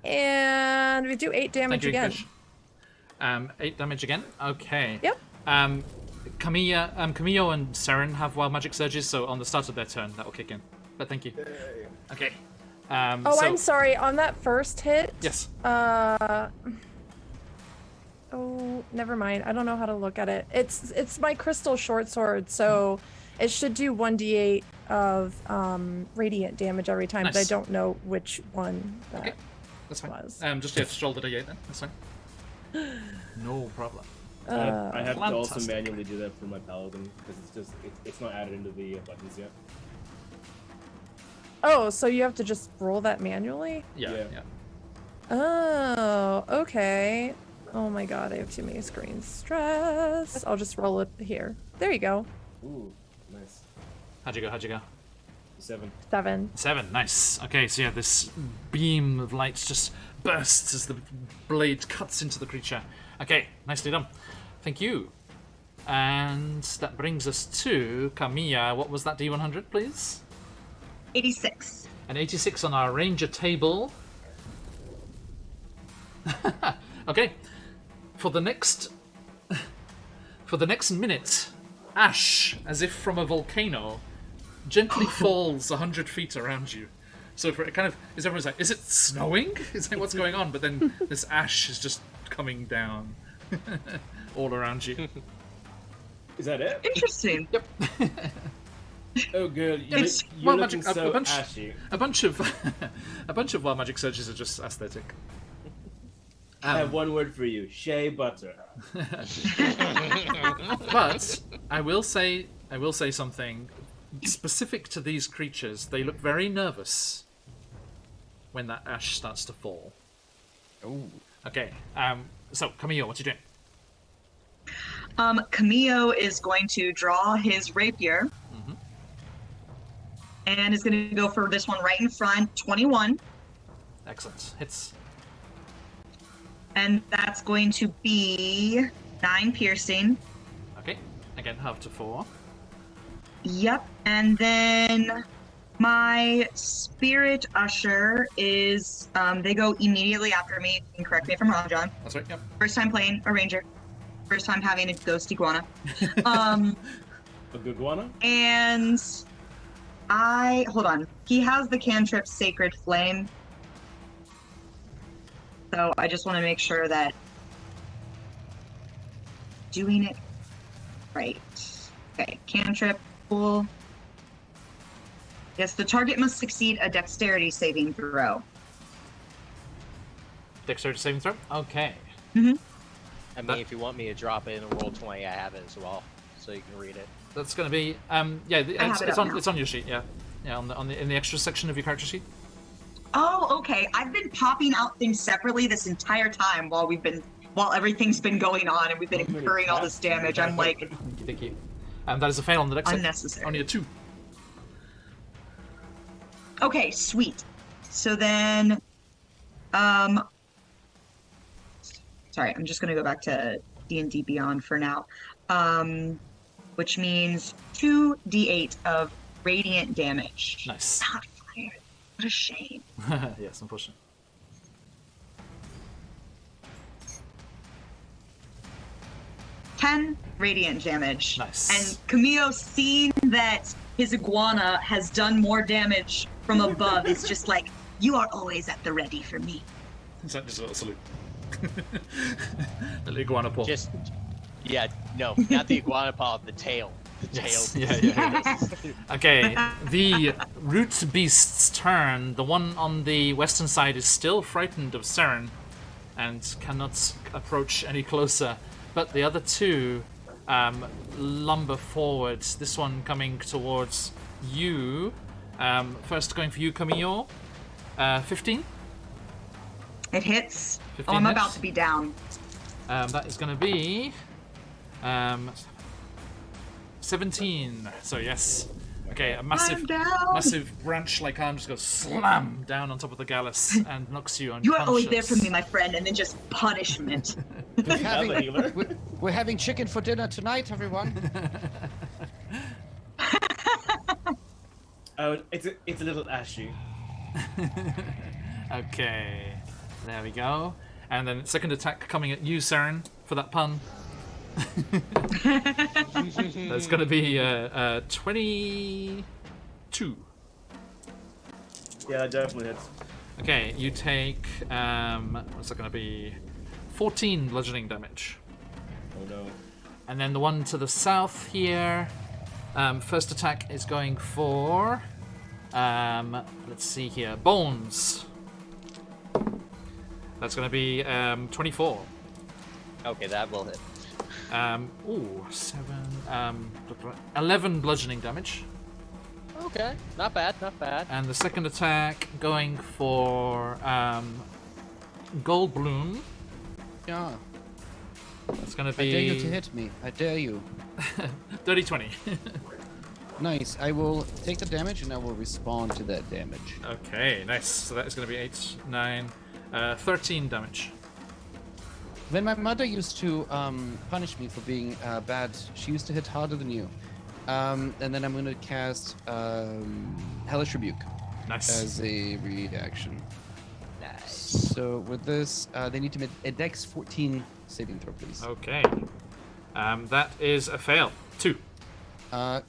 Speaker 4: And we do 8 damage
Speaker 2: Thank you,
Speaker 4: again.
Speaker 2: Fish. 8 damage again. Okay.
Speaker 4: Yep.
Speaker 2: Camillo and Seren have wild magic surges, so on the start of their turn, that will kick in. But thank you. Okay.
Speaker 4: Oh,
Speaker 2: so,
Speaker 4: I'm sorry. On that first hit.
Speaker 2: Yes.
Speaker 4: Oh, never mind. I don't know how to look at it. It's my crystal short sword, so it should do 1d8 of radiant damage every time, but I
Speaker 2: Nice.
Speaker 4: don't know which one that
Speaker 2: Okay. That's fine.
Speaker 4: was.
Speaker 2: Just roll the d8 then. That's fine. No problem.
Speaker 7: I have to also
Speaker 2: Fantastic.
Speaker 7: manually do that for my paladin because it's not added into the buttons yet.
Speaker 4: Oh, so you have to just roll that manually?
Speaker 2: Yeah.
Speaker 7: Yeah.
Speaker 2: Yeah.
Speaker 4: Oh, okay. Oh my god, I have too many screens. Stress. I'll just roll it here. There you go.
Speaker 7: Ooh, nice.
Speaker 2: How'd you go?
Speaker 7: 7.
Speaker 4: 7.
Speaker 2: 7, nice. Okay, so yeah, this beam of light just bursts as the blade cuts into the creature. Okay, nicely done. Thank you. And that brings us to Kamiya. What was that D100, please?
Speaker 6: 86.
Speaker 2: An 86 on our ranger table. Okay. For the next minute, ash, as if from a volcano, gently falls 100 feet around you. So for it kind of is everyone's like, is it snowing? Is like what's going on? But then this ash is just coming down all around you.
Speaker 7: Is that it?
Speaker 6: Interesting.
Speaker 2: Yep.
Speaker 7: Oh, good.
Speaker 2: It's
Speaker 7: You're
Speaker 2: wild
Speaker 7: looking
Speaker 2: magic.
Speaker 7: so
Speaker 2: A bunch
Speaker 7: ashy.
Speaker 2: of wild magic surges are just aesthetic.
Speaker 7: I have one word for you: shea butter.
Speaker 2: But I will say something specific to these creatures. They look very nervous when that ash starts to fall.
Speaker 5: Oh.
Speaker 2: Okay. So Camille, what you doing?
Speaker 6: Camillo is going to draw his rapier. And is going to go for this one right in front, 21.
Speaker 2: Excellent. Hits.
Speaker 6: And that's going to be 9 piercing.
Speaker 2: Okay. Again, half to 4.
Speaker 6: Yep. And then my spirit usher is, they go immediately after me. You can correct me if I'm wrong, John.
Speaker 2: That's right. Yep.
Speaker 6: First time playing a ranger. First time having a ghost iguana.
Speaker 7: A good guana?
Speaker 6: And hold on. He has the cantrip Sacred Flame. So I just want to make sure that doing it right. Okay, cantrip, cool. Yes, the target must succeed a dexterity saving throw.
Speaker 2: Dexterity saving throw. Okay.
Speaker 3: I mean, if you want me to drop it in roll 20, I have it as well, so you can read it.
Speaker 2: That's going to be it's on your sheet. Yeah. Yeah. In the extra section of your character sheet.
Speaker 6: Oh, okay. I've been popping out things separately this entire time while everything's been going on and we've been incurring all this damage. I'm like,
Speaker 2: Thank you. That is a fail on the dex.
Speaker 6: Unnecessary.
Speaker 2: Only a 2.
Speaker 6: okay, sweet. So then, sorry, I'm just gonna go back to D&D Beyond for now, which means 2d8 of radiant damage.
Speaker 2: Nice.
Speaker 6: Not fire. What a shame.
Speaker 2: Yes, unfortunately.
Speaker 6: Ten radiant damage.
Speaker 2: Nice.
Speaker 6: And Camillo, seeing that his iguana has done more damage from above, is just like, you are always at the ready for me.
Speaker 2: Is that just a little salute? The iguana paw.
Speaker 3: No, not the iguana paw, the tail. The
Speaker 2: Yes.
Speaker 3: tail.
Speaker 2: Yeah. Okay, the root beast's turn. The one on the western side is still frightened of Cern and cannot approach any closer. But the other two lumber forward. This one coming towards you. First going for you, Camillo. 15.
Speaker 6: It hits.
Speaker 2: 15
Speaker 6: I'm
Speaker 2: hits.
Speaker 6: about to be down.
Speaker 2: That is going to be 17. So yes. Okay, a massive branch-like arm just goes slam down on top of the Gallus and knocks you unconscious.
Speaker 6: You are always there for me, my friend, and then just punishment.
Speaker 7: Have a healer.
Speaker 5: We're having chicken for dinner tonight, everyone.
Speaker 7: Oh, it's a little ashy.
Speaker 2: Okay, there we go. And then second attack coming at you, Cern, for that pun. That's going to be 22.
Speaker 7: Yeah, that definitely hits.
Speaker 2: Okay, you take, what's that going to be? 14 bludgeoning damage.
Speaker 7: Oh no.
Speaker 2: And then the one to the south here, first attack is going for, let's see here, Bones. That's going to be 24.
Speaker 3: Okay, that will hit.
Speaker 2: 11 bludgeoning damage.
Speaker 3: Okay, not bad, not bad.
Speaker 2: And the second attack going for Goldbloom.
Speaker 5: Yeah.
Speaker 2: That's going to
Speaker 5: I dare you to
Speaker 2: be
Speaker 5: hit me. I dare you.
Speaker 2: dirty 20.
Speaker 5: Nice. I will take the damage and I will respond to that damage.
Speaker 2: Okay, nice. So that is going to be 8, 9, 13 damage.
Speaker 5: When my mother used to punish me for being bad, she used to hit harder than you. And then I'm going to cast Hellish Rebuke
Speaker 2: Nice.
Speaker 5: as a reaction.
Speaker 3: Nice.
Speaker 5: So with this, they need to make a Dex 14 saving throw, please.
Speaker 2: Okay. That is a fail. 2.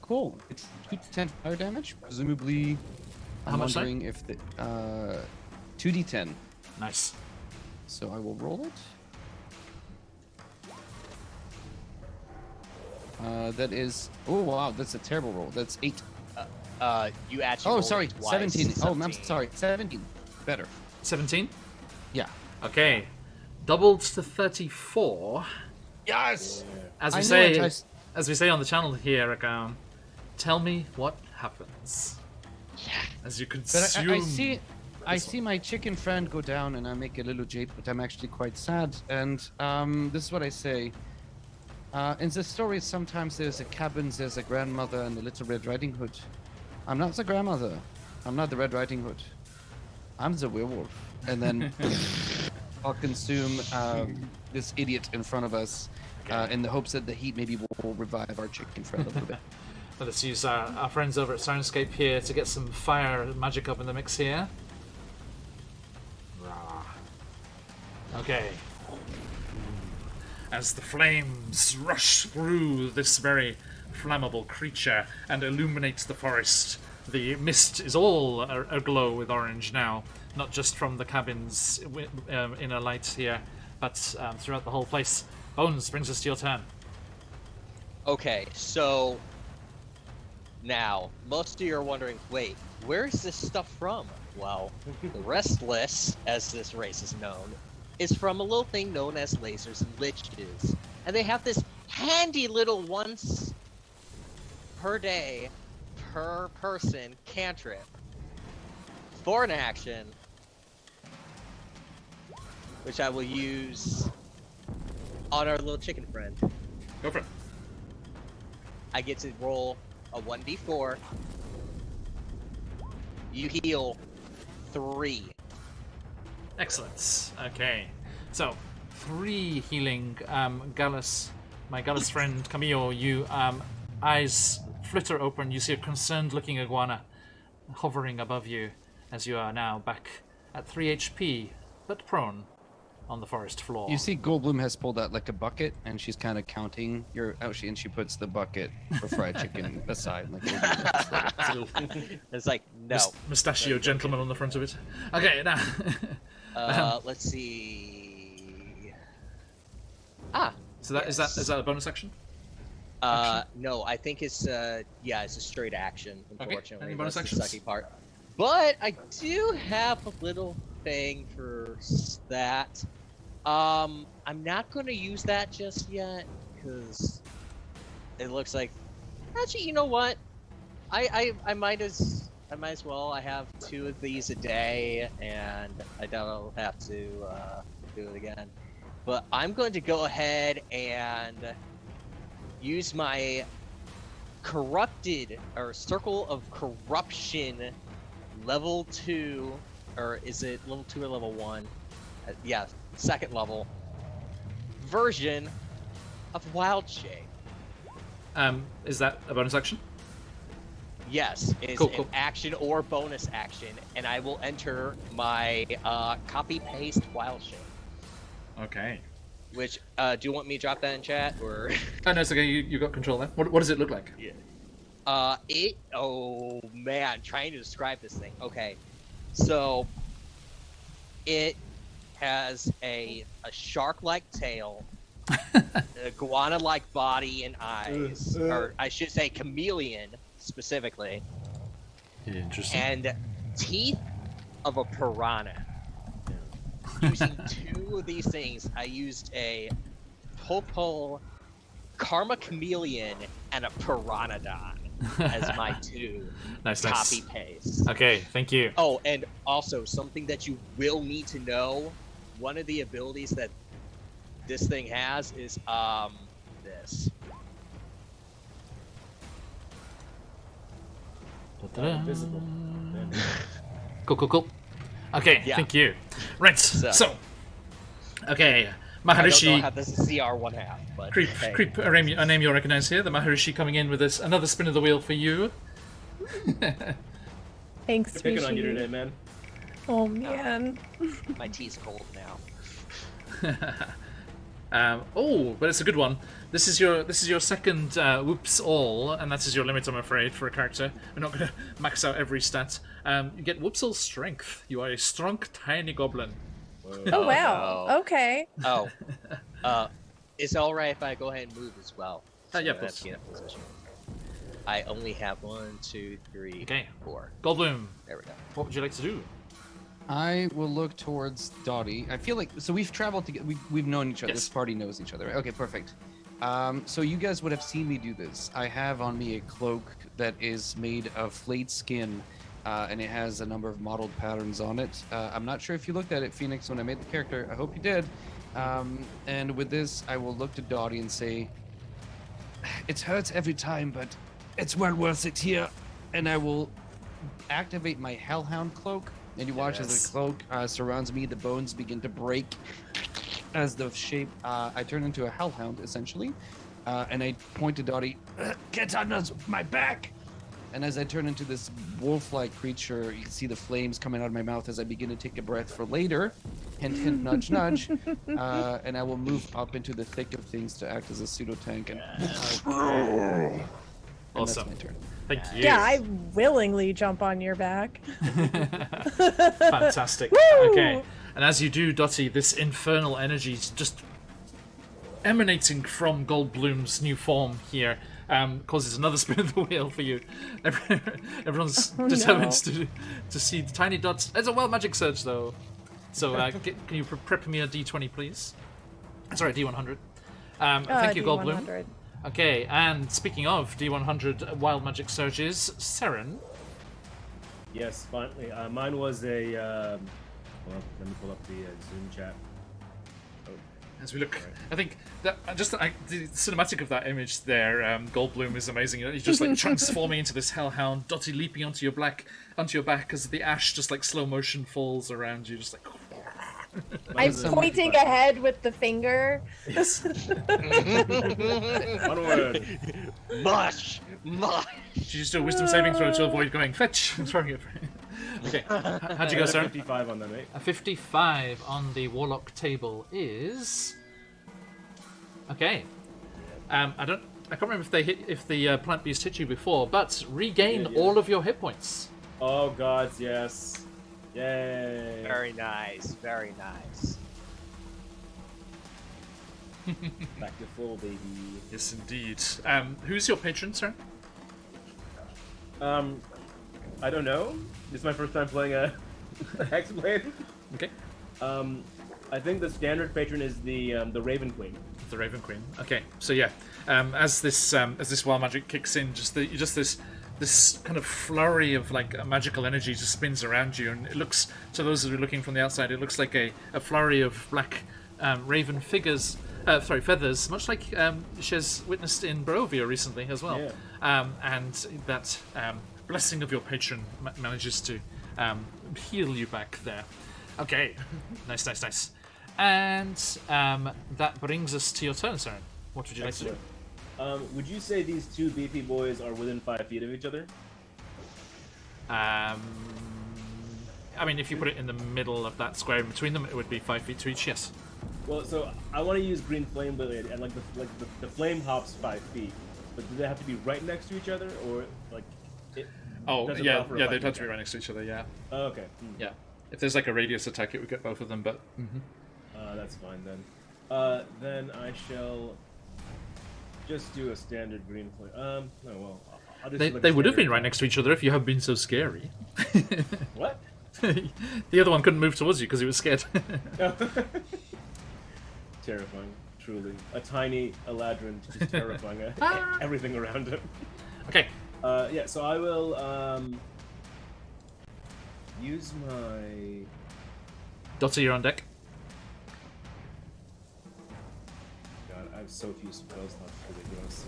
Speaker 5: Cool. It's 2d10 fire damage. Presumably,
Speaker 2: How
Speaker 5: I'm
Speaker 2: much, sorry?
Speaker 5: wondering if the 2d10.
Speaker 2: Nice.
Speaker 5: So I will roll it. That is. Oh wow, that's a terrible roll. That's 8.
Speaker 3: You actually.
Speaker 5: Oh,
Speaker 3: rolled
Speaker 5: sorry,
Speaker 3: it twice.
Speaker 5: 17. Oh, I'm sorry, 17. Better.
Speaker 2: 17?
Speaker 5: Yeah.
Speaker 2: Okay. Doubled to 34.
Speaker 5: Yes.
Speaker 2: As
Speaker 5: I
Speaker 2: we
Speaker 5: knew
Speaker 2: say,
Speaker 5: it,
Speaker 2: as we say on the channel here, tell me what happens. As you
Speaker 5: But
Speaker 2: consume.
Speaker 5: I see my chicken friend go down, and I make a little joke, but I'm actually quite sad. And this is what I say. In the story, sometimes there's a cabin, there's a grandmother, and a little Red Riding Hood. I'm not the grandmother. I'm not the Red Riding Hood. I'm the werewolf. And then I'll consume this idiot in front of us in the hopes that the heat maybe will revive our chicken friend a little bit.
Speaker 2: Let us use our friends over at Soundscape here to get some fire magic up in the mix here. Rah. Okay. As the flames rush through this very flammable creature and illuminate the forest, the mist is all aglow with orange now, not just from the cabin's inner light here, but throughout the whole place. Bones, brings us to your turn.
Speaker 3: Okay, so now most of you are wondering, wait, where's this stuff from? Well, the Restless, as this race is known, is from a little thing known as lasers and liches, and they have this handy little once per day per person cantrip for an action, which I will use on our little chicken friend.
Speaker 2: Go for it.
Speaker 3: I get to roll a 1d4. You heal 3.
Speaker 2: Excellent. Okay. So, 3 healing. Gallus, my Gallus friend Camillo, you eyes flitter open. You see a concerned-looking iguana hovering above you as you are now back at 3 HP, but prone on the forest floor.
Speaker 5: You see, Goldblum has pulled out like a bucket, and she's kind of counting your. Oh, and she puts the bucket for fried chicken aside. Like,
Speaker 3: It's like, no.
Speaker 2: Mustachio gentleman on the front of it. Okay, now.
Speaker 3: Let's see.
Speaker 2: So that is that a bonus action?
Speaker 3: No, I think it's it's a straight action. Unfortunately,
Speaker 2: any bonus
Speaker 3: that's
Speaker 2: actions?
Speaker 3: the sucky part. But I do have a little thing for that. I'm not going to use that just yet because it looks like. Actually, you know what? I might as well. I have 2 of these a day, and I don't have to do it again. But I'm going to go ahead and use my corrupted or circle of corruption level 2, or is it level 2 or level 1? Yeah, 2nd level version of Wild Shape.
Speaker 2: Is that a bonus action?
Speaker 3: Yes, it's
Speaker 2: Cool.
Speaker 3: an action or bonus action, and I will enter my copy-paste Wild Shape.
Speaker 2: Okay.
Speaker 3: Which, do you want me to drop that in chat, or?
Speaker 2: Oh, no, it's okay. You got control there. What does it look like?
Speaker 3: Oh man, trying to describe this thing. Okay, so it has a shark-like tail, iguana-like body and eyes, or I should say chameleon specifically,
Speaker 2: Interesting.
Speaker 3: and teeth of a piranha. Using 2 of these things, I used a Popo Karma Chameleon and a Piranodon as my 2
Speaker 2: Nice.
Speaker 3: copy paste.
Speaker 2: Okay, thank you.
Speaker 3: Oh, and also something that you will need to know, one of the abilities that this thing has is this.
Speaker 7: Invisible. Man.
Speaker 2: Cool. Okay,
Speaker 3: Yeah.
Speaker 2: thank you. Right, so okay,
Speaker 3: I don't know
Speaker 2: Maharishi.
Speaker 3: how this is CR 1/2, but
Speaker 2: Creep,
Speaker 3: hey.
Speaker 2: Creep, a name you'll recognize here. The Maharishi coming in with this another spin of the wheel for you.
Speaker 4: Thanks,
Speaker 7: Picking on you
Speaker 4: Sweetie.
Speaker 7: today, man.
Speaker 4: Oh man.
Speaker 3: My tea's cold now.
Speaker 2: Oh, but it's a good one. This is your second whoops all, and that is your limit, I'm afraid, for a character. We're not going to max out every stat. You get whoops all strength. You are a strong, tiny goblin.
Speaker 4: Oh wow.
Speaker 3: no.
Speaker 4: Okay.
Speaker 3: Oh, it's all right if I go ahead and move as well.
Speaker 2: Yeah, of
Speaker 3: I have
Speaker 2: course.
Speaker 3: to get in position. I only have 1, 2, 3,
Speaker 2: Okay.
Speaker 3: 4.
Speaker 2: Goldblum,
Speaker 3: There we go.
Speaker 2: what would you like to do?
Speaker 5: I will look towards Dottie. I feel like so we've traveled together. We've known each other.
Speaker 2: Yes.
Speaker 5: This party knows each other. Right? Okay, perfect. So you guys would have seen me do this. I have on me a cloak that is made of flayed skin, and it has a number of modeled patterns on it. I'm not sure if you looked at it, Phoenix, when I made the character. I hope you did. And with this, I will look to Dottie and say, "It hurts every time, but it's well worth it here." And I will activate my Hellhound cloak. And you watch as
Speaker 2: Yes.
Speaker 5: the cloak surrounds me, the bones begin to break as the shape. I turn into a hellhound, essentially. And I point to Dottie, "Get under my back!" And as I turn into this wolf-like creature, you can see the flames coming out of my mouth as I begin to take a breath for later. Hint, hint, nudge, nudge. And I will move up into the thick of things to act as a pseudo-tank. And that's
Speaker 2: Awesome.
Speaker 5: my turn.
Speaker 2: Thank you.
Speaker 4: Yeah, I willingly jump on your back.
Speaker 2: Fantastic.
Speaker 4: Woo!
Speaker 2: Okay. And as you do, Dottie, this infernal energy is just emanating from Goldblum's new form here. Causes another spin of the wheel for you. Everyone's determined to see the tiny dots. It's a wild magic surge, though. So can you prep me a D20, please? Sorry, D100. Thank you, Goldblum.
Speaker 4: D100.
Speaker 2: Okay, and speaking of D100 wild magic surges, Seren.
Speaker 7: Yes, finally. Mine was a. Well, let me pull up the Zoom chat.
Speaker 2: As we look, I think that the cinematic of that image there, Goldblum is amazing. You know, he's just like transforming into this hellhound, Dottie leaping onto your back as the ash just like slow motion falls around you, just like.
Speaker 4: I'm pointing ahead with the finger.
Speaker 7: One word.
Speaker 3: Mush!
Speaker 2: Should you just do a wisdom saving throw to avoid going fetch and throwing it? Okay, how'd you go, sir?
Speaker 7: 55 on that, mate.
Speaker 2: A 55 on the warlock table is okay. I can't remember if the plant beast hit you before, but regain
Speaker 7: Yeah.
Speaker 2: all of your hit points.
Speaker 7: Oh gods, yes. Yay.
Speaker 3: Very nice, very nice.
Speaker 7: Back to full, baby.
Speaker 2: Yes, indeed. Who's your patron, sir?
Speaker 7: I don't know. This is my first time playing a Hexblade.
Speaker 2: Okay,
Speaker 7: I think the standard patron is the Raven Queen.
Speaker 2: the Raven Queen. Okay, so yeah, as this wild magic kicks in, just this kind of flurry of like magical energy just spins around you, and it looks, to those who are looking from the outside, it looks like a flurry of black raven feathers, much like Shez witnessed in Barovia recently as well.
Speaker 7: Yeah.
Speaker 2: And that blessing of your patron manages to heal you back there. Okay, nice. And that brings us to your turn, Saren. What would you like to do?
Speaker 7: Would you say these two beefy boys are within 5 feet of each other?
Speaker 2: I mean, if you put it in the middle of that square in between them, it would be 5 feet to each. Yes.
Speaker 7: Well, so I want to use Green Flame Blade, and like the flame hops 5 feet, but do they have to be right next to each other, or like?
Speaker 2: Oh,
Speaker 7: does it
Speaker 2: yeah,
Speaker 7: allow for a
Speaker 2: yeah.
Speaker 7: 5
Speaker 2: They'd
Speaker 7: feet
Speaker 2: have to be
Speaker 7: gap?
Speaker 2: right next to each other. Yeah,
Speaker 7: Oh, okay.
Speaker 2: yeah. If there's like a radius attack, it would get both of them. But
Speaker 7: That's fine then. Then I shall just do a standard Green Flame. Oh well. I'll just do, like,
Speaker 2: they
Speaker 7: a
Speaker 2: would have been
Speaker 7: standard-
Speaker 2: right next to each other if you hadn't been so scary.
Speaker 7: What?
Speaker 2: The other one couldn't move towards you because he was scared.
Speaker 7: Terrifying, truly. A tiny Eladrin just terrifying everything around him.
Speaker 2: Okay.
Speaker 7: Yeah, so I will use my.
Speaker 2: Dottie, you're on deck.
Speaker 7: God, I have so few spells, that's ridiculous.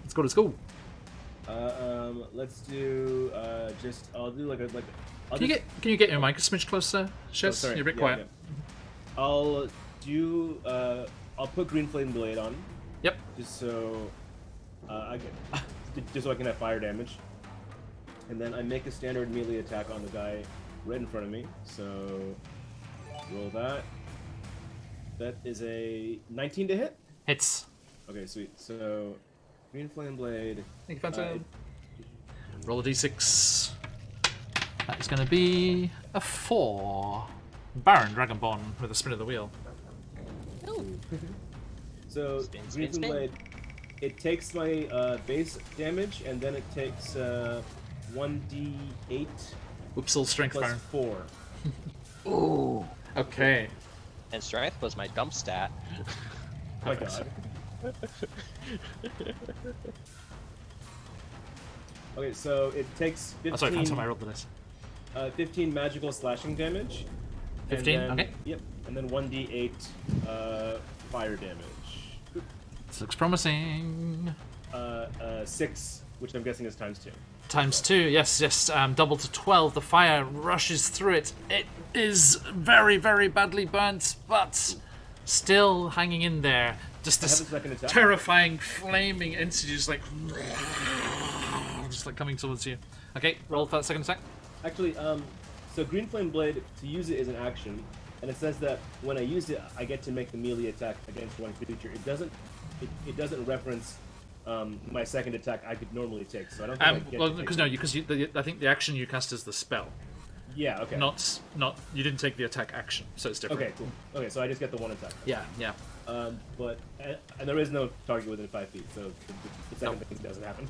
Speaker 2: Let's go.
Speaker 7: Let's do just. I'll do like.
Speaker 2: Can you get your mic a smidge closer, Shez?
Speaker 7: sorry.
Speaker 2: You're a bit
Speaker 7: Yeah,
Speaker 2: quiet.
Speaker 7: yeah. I'll do. I'll put Green Flame Blade on.
Speaker 2: Yep.
Speaker 7: Just so I get, just so I can have fire damage. And then I make a standard melee attack on the guy right in front of me. So roll that. That is a 19 to hit.
Speaker 2: Hits.
Speaker 7: Okay, sweet. So Green Flame Blade.
Speaker 2: Thank you, Phantom. Roll a d6. That is going to be a 4. Baron Dragonborn with a spin of the wheel.
Speaker 7: So
Speaker 3: Spin,
Speaker 7: Green
Speaker 3: spin,
Speaker 7: Flame Blade, it takes my base damage, and then it takes 1d8
Speaker 2: Oops, all strength,
Speaker 7: plus
Speaker 2: Baron.
Speaker 7: 4.
Speaker 2: Ooh. Okay.
Speaker 3: And strength was my dump stat.
Speaker 7: Oh my god. Okay, so it takes 15,
Speaker 2: Oh, sorry, Phantom, I rolled the dice.
Speaker 7: 15 magical slashing damage.
Speaker 2: 15?
Speaker 7: And then,
Speaker 2: Okay.
Speaker 7: Yep, and then 1d8 fire damage.
Speaker 2: This looks promising.
Speaker 7: 6, which I'm guessing is times 2.
Speaker 2: Times 2, yes, double to 12. The fire rushes through it. It is very, very badly burnt, but still hanging in there. Just
Speaker 7: I have
Speaker 2: this
Speaker 7: a second attack.
Speaker 2: terrifying, flaming entity just like coming towards you. Okay, roll for that second attack.
Speaker 7: Actually, so Green Flame Blade, to use it is an action, and it says that when I use it, I get to make the melee attack against one creature. It doesn't reference my second attack I could normally take, so I don't think I get
Speaker 2: Well,
Speaker 7: to take
Speaker 2: because I think the action you cast is the spell,
Speaker 7: Yeah, okay.
Speaker 2: not you didn't take the attack action, so it's different.
Speaker 7: Okay, cool. Okay, so I just get the one attack.
Speaker 2: Yeah, yeah.
Speaker 7: But and there is no target within 5 feet, so the second thing doesn't happen.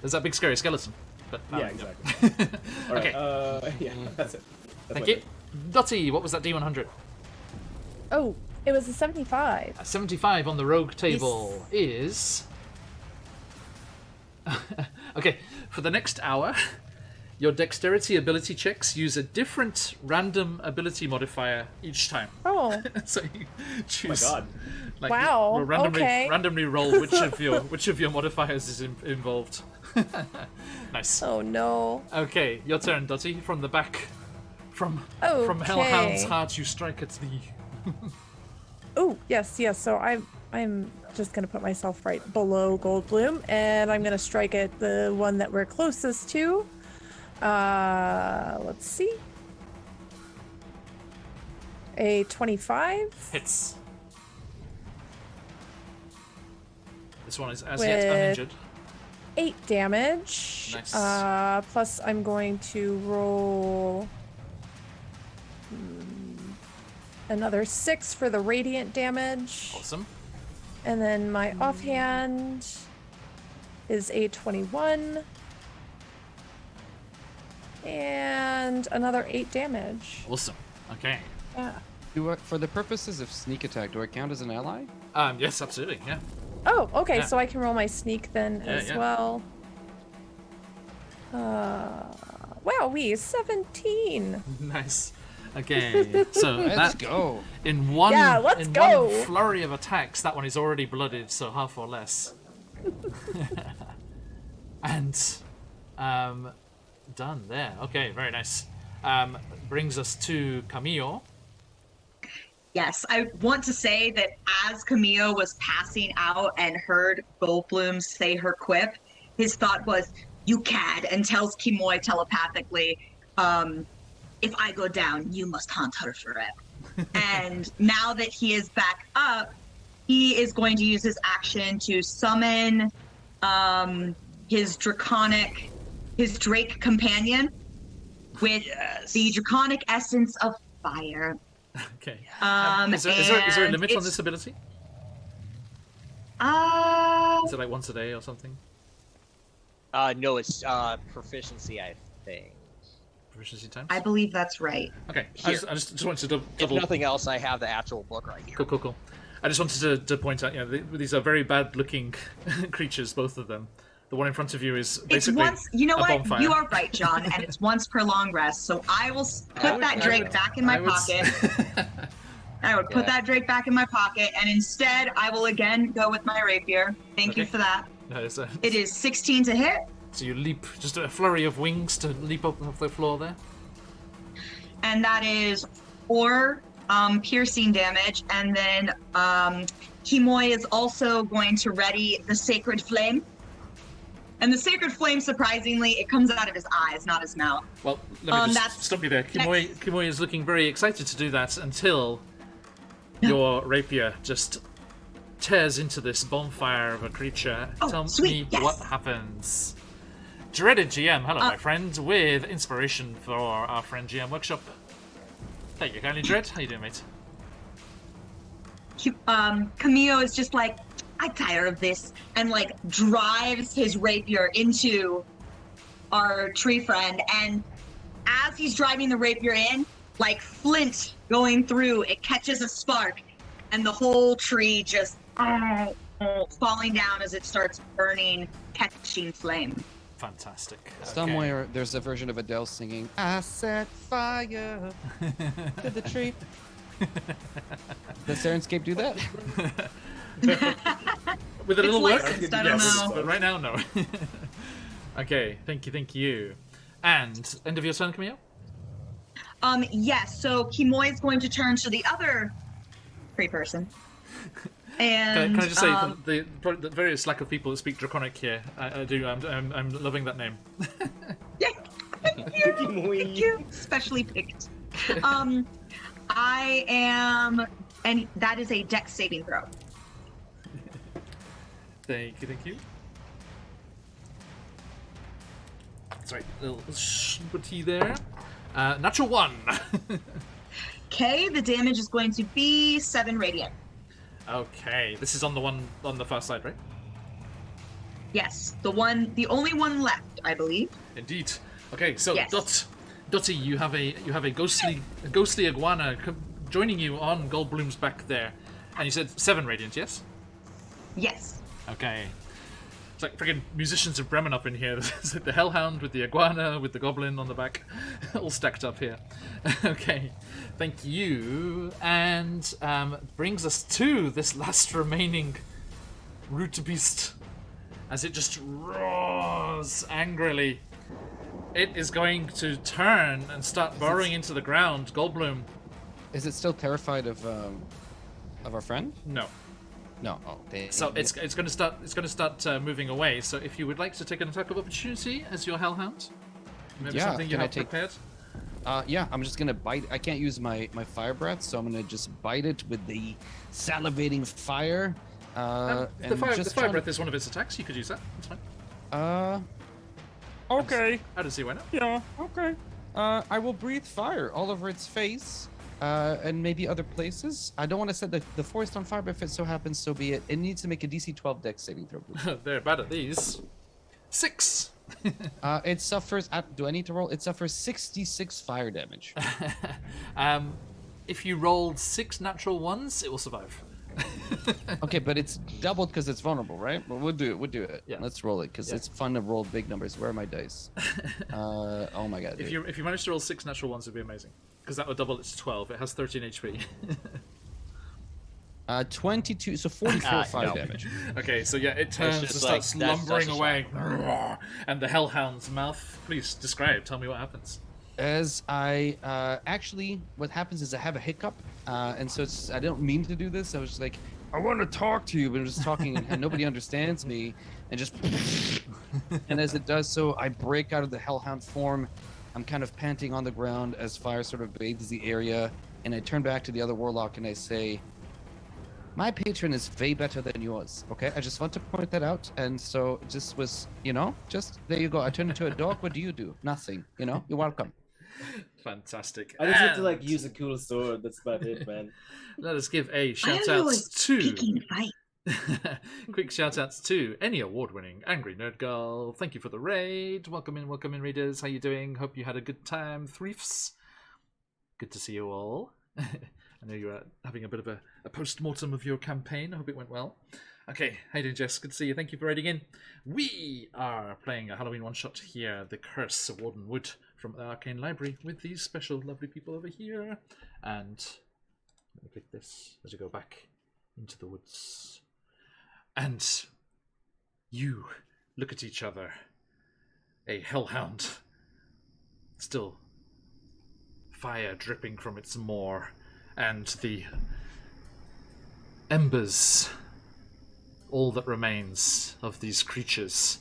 Speaker 2: There's that big scary skeleton. But
Speaker 7: Yeah, exactly. All right.
Speaker 2: Okay.
Speaker 7: Yeah, that's it. That's
Speaker 2: Thank
Speaker 7: my
Speaker 2: you.
Speaker 7: turn.
Speaker 2: Dottie, what was that D100?
Speaker 4: Oh, it was a 75.
Speaker 2: A 75 on the rogue table is... Okay, for the next hour, your dexterity ability checks use a different random ability modifier each time.
Speaker 4: Oh,
Speaker 2: So you
Speaker 7: Oh my
Speaker 2: choose...
Speaker 7: god.
Speaker 2: Like,
Speaker 4: Wow,
Speaker 2: you'll randomly,
Speaker 4: okay.
Speaker 2: randomly roll which of your modifiers is involved. Nice.
Speaker 4: oh no.
Speaker 2: Okay, your turn, Dottie. From the back, from
Speaker 4: Okay.
Speaker 2: Hellhound's heart, you strike at the...
Speaker 4: Oh, yes. So I'm just gonna put myself right below Goldblum, and I'm gonna strike at the one that we're closest to. Let's see. A 25
Speaker 2: Hits. This one is as yet
Speaker 4: With-
Speaker 2: uninjured.
Speaker 4: 8 damage.
Speaker 2: Nice.
Speaker 4: Plus I'm going to roll another 6 for the radiant damage.
Speaker 2: Awesome.
Speaker 4: And then my offhand is a 21. And another 8 damage.
Speaker 2: Awesome. Okay.
Speaker 4: Yeah.
Speaker 5: For the purposes of sneak attack, do I count as an ally?
Speaker 2: Yes, absolutely. Yeah.
Speaker 4: Oh, okay.
Speaker 2: Yeah.
Speaker 4: So I can roll my sneak then
Speaker 2: Yeah,
Speaker 4: as
Speaker 2: yeah.
Speaker 4: well. Wow, 17.
Speaker 2: Nice. Okay. So
Speaker 5: Let's
Speaker 2: that
Speaker 5: go.
Speaker 2: in one
Speaker 4: Yeah, let's
Speaker 2: in
Speaker 4: go.
Speaker 2: one flurry of attacks, that one is already blooded, so half or less. And done there. Okay, very nice. Brings us to Camille.
Speaker 6: Yes, I want to say that as Camille was passing out and heard Goldblum say her quip, his thought was, "You cad," and tells Kimoy telepathically, "If I go down, you must haunt her forever." And now that he is back up, he is going to use his action to summon his Drake companion with the draconic essence of fire.
Speaker 2: Okay. Is there a
Speaker 6: and
Speaker 2: limit on
Speaker 6: it's-
Speaker 2: this ability? Is it like once a day or something?
Speaker 3: No, it's proficiency, I think.
Speaker 2: Proficiency times?
Speaker 6: I believe that's right.
Speaker 2: Okay.
Speaker 3: Here.
Speaker 2: I just wanted to
Speaker 3: If
Speaker 2: double...
Speaker 3: nothing else, I have the actual book right here.
Speaker 2: Cool. I just wanted to point out, these are very bad-looking creatures, both of them. The one in front of you is
Speaker 6: It's
Speaker 2: basically
Speaker 6: once, you know
Speaker 2: a
Speaker 6: what?
Speaker 2: bonfire.
Speaker 6: You are right, John, and it's once per long rest. So I will put that Drake back in my pocket. I would put that Drake back in my pocket, and instead I will again go with my rapier. Thank you
Speaker 2: Okay.
Speaker 6: for that.
Speaker 2: No, so,
Speaker 6: It is 16 to hit,
Speaker 2: so you leap, just a flurry of wings to leap up off the floor there.
Speaker 6: and that is 4 piercing damage. And then Kimoy is also going to ready the Sacred Flame. And the Sacred Flame, surprisingly, it comes out of his eyes, not his mouth.
Speaker 2: Well, let me just
Speaker 6: that's-
Speaker 2: stop you there. Kimoy is looking very excited to do that until your rapier just tears into this bonfire of a creature.
Speaker 6: Oh,
Speaker 2: Tell
Speaker 6: sweet,
Speaker 2: me
Speaker 6: yes.
Speaker 2: what happens. Dreaded GM, hello my friend, with inspiration for our friend GM Workshop. Thank you kindly, Dread. How you doing, mate?
Speaker 6: Camillo is just like, I'm tired of this, and like drives his rapier into our tree friend. And as he's driving the rapier in, like flint going through, it catches a spark, and the whole tree just falling down as it starts burning, catching flame.
Speaker 2: Fantastic. Okay.
Speaker 5: Somewhere there's a version of Adele singing, I set fire to the tree. Does Sirenscape do that?
Speaker 2: With a little work?
Speaker 6: licensed, I don't
Speaker 2: Yes,
Speaker 6: know.
Speaker 2: but right now, no. Okay, thank you. And end of your turn, Camille?
Speaker 6: Yes, so Kimoy is going to turn to the other tree person. And
Speaker 2: Can I just say the various lack of people that speak Draconic here? I do. I'm loving that name.
Speaker 6: yeah, thank you. Specially picked. I am, and that is a Dex saving throw.
Speaker 2: Thank you. Sorry, little tea there. Natural 1.
Speaker 6: Okay, the damage is going to be 7 radiant.
Speaker 2: Okay, this is on the far side, right?
Speaker 6: Yes, the only one left, I believe.
Speaker 2: Indeed. Okay, so
Speaker 6: Yes.
Speaker 2: Dottie, you have a ghostly iguana joining you on Goldbloom's back there, and you said 7 radiant, yes?
Speaker 6: Yes.
Speaker 2: Okay. It's like freaking musicians of Bremen up in here. There's like the Hellhound with the iguana with the goblin on the back, all stacked up here. Okay, thank you, and brings us to this last remaining root beast as it just roars angrily. It is going to turn and start burrowing into the ground. Goldbloom.
Speaker 5: Is it still terrified of our friend?
Speaker 2: No.
Speaker 5: No. Oh, dang.
Speaker 2: So it's going to start moving away. So if you would like to take an attack of opportunity as your Hellhound, maybe
Speaker 5: Yeah,
Speaker 2: something you
Speaker 5: can I
Speaker 2: have
Speaker 5: take-
Speaker 2: prepared.
Speaker 5: Yeah, I'm just gonna bite. I can't use my fire breath, so I'm gonna just bite it with the salivating fire.
Speaker 2: The
Speaker 5: and
Speaker 2: fire
Speaker 5: just
Speaker 2: breath
Speaker 5: trying
Speaker 2: is one of its attacks. You could use that. That's fine.
Speaker 5: to- Okay.
Speaker 2: I don't see why not.
Speaker 5: Yeah. Okay. I will breathe fire all over its face, and maybe other places. I don't want to set the forest on fire, but if it so happens, so be it. It needs to make a DC 12 Dex saving throw. Please.
Speaker 2: They're bad at these. 6.
Speaker 5: It suffers. Do I need to roll? It suffers 66 fire damage.
Speaker 2: If you rolled 6 natural ones, it will survive.
Speaker 5: Okay, but it's doubled because it's vulnerable, right? Well, we'll do it. We'll do it.
Speaker 2: Yeah.
Speaker 5: Let's roll it because
Speaker 2: Yeah.
Speaker 5: it's fun to roll big numbers. Where are my dice? Oh my god.
Speaker 2: If you manage to roll 6 natural ones, it'd be amazing. Because that would double it to 12. It has 13 HP.
Speaker 5: 22, so 44 fire
Speaker 3: no.
Speaker 5: damage.
Speaker 2: Okay, so yeah, it turns and
Speaker 3: just
Speaker 2: starts
Speaker 3: like- that's
Speaker 2: lumbering
Speaker 3: a
Speaker 2: away. And the Hellhound's mouth. Please describe. Tell me what happens.
Speaker 5: As I actually, what happens is I have a hiccup, and so I don't mean to do this. I was just like, I want to talk to you, but I'm just talking, and nobody understands me, and just, and as it does so, I break out of the Hellhound form. I'm kind of panting on the ground as fire sort of bathes the area, and I turn back to the other warlock and I say, my patron is way better than yours. Okay, I just want to point that out, and so it just was, just there you go. I turned into a dog. What do you do? Nothing. You're welcome.
Speaker 2: Fantastic.
Speaker 7: I just have to
Speaker 2: And
Speaker 7: use a cool sword. That's about it, man.
Speaker 2: Let us give a
Speaker 6: I
Speaker 2: shout
Speaker 6: don't know
Speaker 2: out
Speaker 6: what's
Speaker 2: to
Speaker 6: picking a fight.
Speaker 2: quick shout outs to any award-winning Angry Nerd Girl. Thank you for the raid. Welcome in, readers. How you doing? Hope you had a good time, Threefs. Good to see you all. I know you were having a bit of a post-mortem of your campaign. I hope it went well. Okay, how you doing, Jess? Good to see you. Thank you for raiding in. We are playing a Halloween one-shot here, The Curse of Warden Wood from the Arcane Library with these special lovely people over here. And let me click this as we go back into the woods. And You look at each other. A hellhound. Still fire dripping from its maw, and the embers, all that remains of these creatures,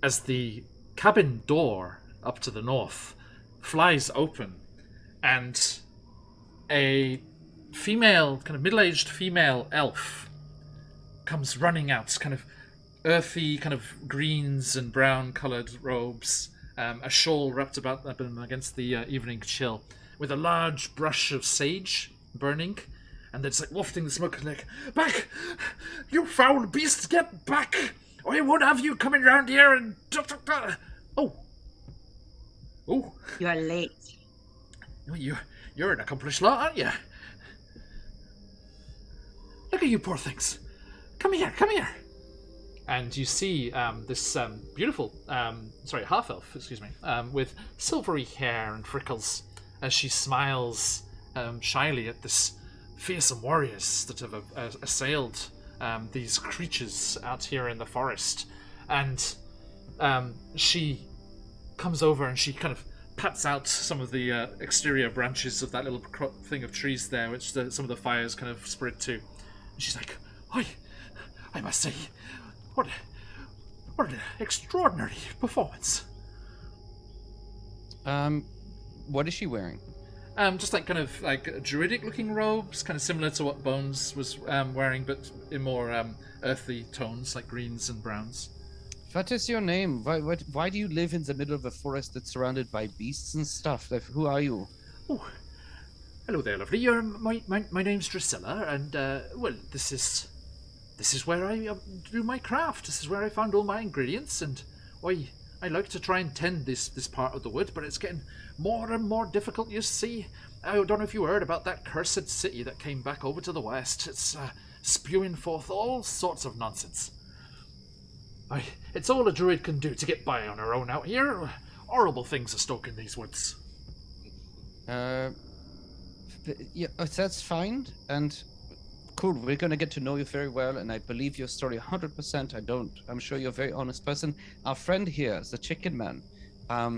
Speaker 2: as the cabin door up to the north flies open, and a female, kind of middle-aged female elf comes running out, kind of earthy, kind of greens and brown coloured robes, a shawl wrapped about them against the evening chill, with a large brush of sage burning, and it's like wafting the smoke, and like, back! You foul beasts, get back! Or I won't have you coming round here and... Oh! Oh!
Speaker 6: You're late.
Speaker 2: You're an accomplished lot, aren't you? Look at you poor things. Come here, come here. And you see this beautiful, half-elf, excuse me, with silvery hair and freckles, as she smiles shyly at this fearsome warriors that have assailed these creatures out here in the forest. And she comes over and she kind of pats out some of the exterior branches of that little thing of trees there, which some of the fires kind of spread to. And she's like, I must say, what an extraordinary performance.
Speaker 5: What is she wearing?
Speaker 2: Just like kind of like druidic looking robes, kind of similar to what Bones was wearing, but in more earthy tones, like greens and browns.
Speaker 5: What is your name? Why do you live in the middle of a forest that's surrounded by beasts and stuff? Who are you?
Speaker 2: Oh, hello there, lovely. My name's Drusilla, and well, this is where I do my craft. This is where I found all my ingredients, and I like to try and tend this part of the wood, but it's getting more and more difficult, you see. I don't know if you heard about that cursed city that came back over to the west. It's spewing forth all sorts of nonsense. It's all a druid can do to get by on her own out here. Horrible things are stalking these woods.
Speaker 5: Yeah, that's fine, and cool. We're gonna get to know you very well, and I believe your story 100%. I'm sure you're a very honest person. Our friend here, the Chicken Man,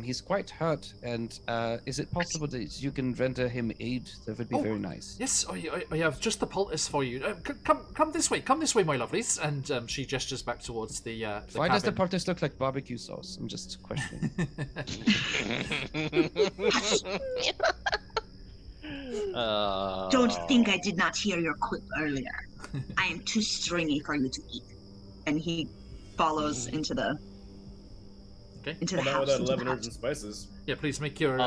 Speaker 5: he's quite hurt, and is it possible that you can render him aid? That would be very nice.
Speaker 2: Yes, I have just the poultice for you. Come this way, my lovelies. And she gestures back towards the
Speaker 5: Why
Speaker 2: cabin.
Speaker 5: does the poultice look like barbecue sauce? I'm just questioning.
Speaker 6: Don't think I did not hear your quip earlier. I am too stringy for you to eat. And he follows into the into the
Speaker 7: Now
Speaker 6: house.
Speaker 7: without
Speaker 6: into the
Speaker 7: 11
Speaker 6: house.
Speaker 7: herbs and spices.
Speaker 2: Yeah, please make your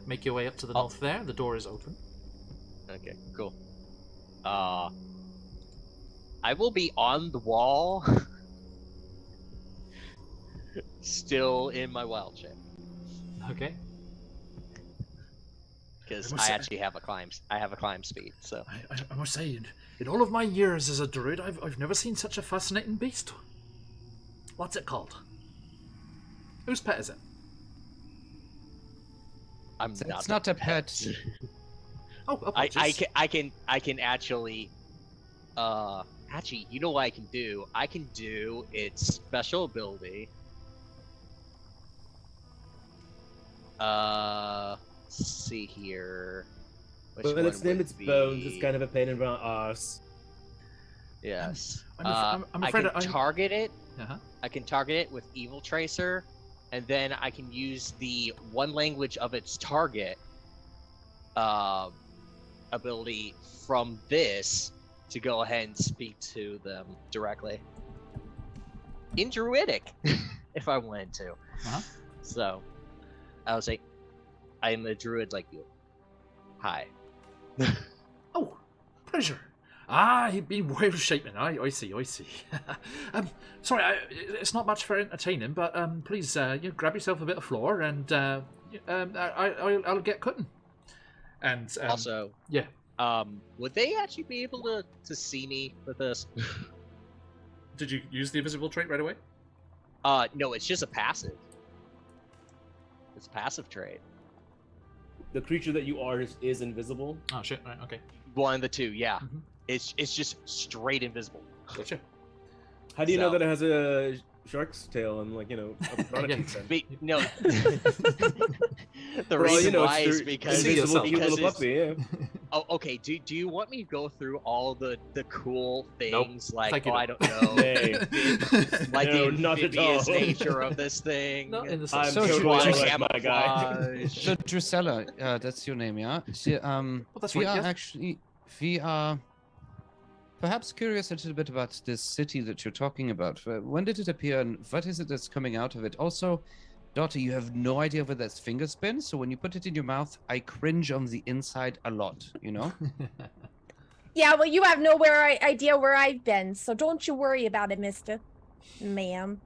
Speaker 2: make your way up to the north there. The door is open.
Speaker 3: Okay, cool. I will be on the wall, still in my wild shape,
Speaker 2: Okay.
Speaker 3: because
Speaker 2: I must
Speaker 3: I
Speaker 2: say-
Speaker 3: actually have a climb speed. So
Speaker 2: I must say, in all of my years as a druid, I've never seen such a fascinating beast. What's it called? Whose pet is it?
Speaker 5: It's not a pet.
Speaker 2: Oh, apologies.
Speaker 3: I can actually you know what I can do? I can do its special ability. Let's see here. Which
Speaker 7: But when
Speaker 3: one
Speaker 7: it's named
Speaker 3: would
Speaker 7: its bones, it's
Speaker 3: be-
Speaker 7: kind of a pain in the ass.
Speaker 3: Yes.
Speaker 2: I'm afraid
Speaker 3: I can target it.
Speaker 2: Uh-huh.
Speaker 3: I can target it with Evil Tracer, and then I can use the one language of its target ability from this to go ahead and speak to them directly. In Druidic, if I wanted to.
Speaker 2: Uh-huh.
Speaker 3: So, I would say, I am a druid like you. Hi.
Speaker 2: Oh, pleasure. Ah, he'd been well shapen. I see. Sorry, it's not much for entertaining, but please, grab yourself a bit of floor, and I'll get cutting. And
Speaker 3: Also,
Speaker 2: yeah.
Speaker 3: Would they actually be able to see me with this?
Speaker 2: Did you use the invisible trait right away?
Speaker 3: No, it's just a passive. It's a passive trait.
Speaker 7: The creature that you are is invisible.
Speaker 2: Oh shit! Right, okay.
Speaker 3: One of the two, yeah.
Speaker 2: Mhm.
Speaker 3: It's just straight invisible.
Speaker 2: Gotcha.
Speaker 7: How do you know
Speaker 3: So-
Speaker 7: that it has a shark's tail and like a piranha
Speaker 2: Yeah.
Speaker 7: teeth then?
Speaker 3: No. The
Speaker 7: For all you
Speaker 3: reason
Speaker 7: know,
Speaker 3: why
Speaker 7: it's
Speaker 3: is
Speaker 7: their
Speaker 3: because
Speaker 7: invisible cute little
Speaker 3: it's-
Speaker 7: puppy. Yeah.
Speaker 3: Oh, okay. Do you want me to go through all the cool things like
Speaker 2: Thank you,
Speaker 3: I
Speaker 2: no.
Speaker 3: don't know,
Speaker 7: Nay.
Speaker 3: like
Speaker 7: No,
Speaker 3: the
Speaker 7: not at
Speaker 3: amphibious
Speaker 7: all.
Speaker 3: nature of this thing?
Speaker 2: Not in the
Speaker 7: I'm
Speaker 2: sense.
Speaker 5: So
Speaker 7: totally
Speaker 5: Drusilla-
Speaker 7: alright, my guy.
Speaker 3: camouflage.
Speaker 5: So Drusilla, that's your name, yeah?
Speaker 2: that's
Speaker 5: We
Speaker 2: right,
Speaker 5: are
Speaker 2: yes.
Speaker 5: actually perhaps curious a little bit about this city that you're talking about. When did it appear, and what is it that's coming out of it? Also, daughter, you have no idea where that finger's been, so when you put it in your mouth, I cringe on the inside a lot, you know?
Speaker 4: Yeah, well, you have idea where I've been, so don't you worry about it, mister. Ma'am.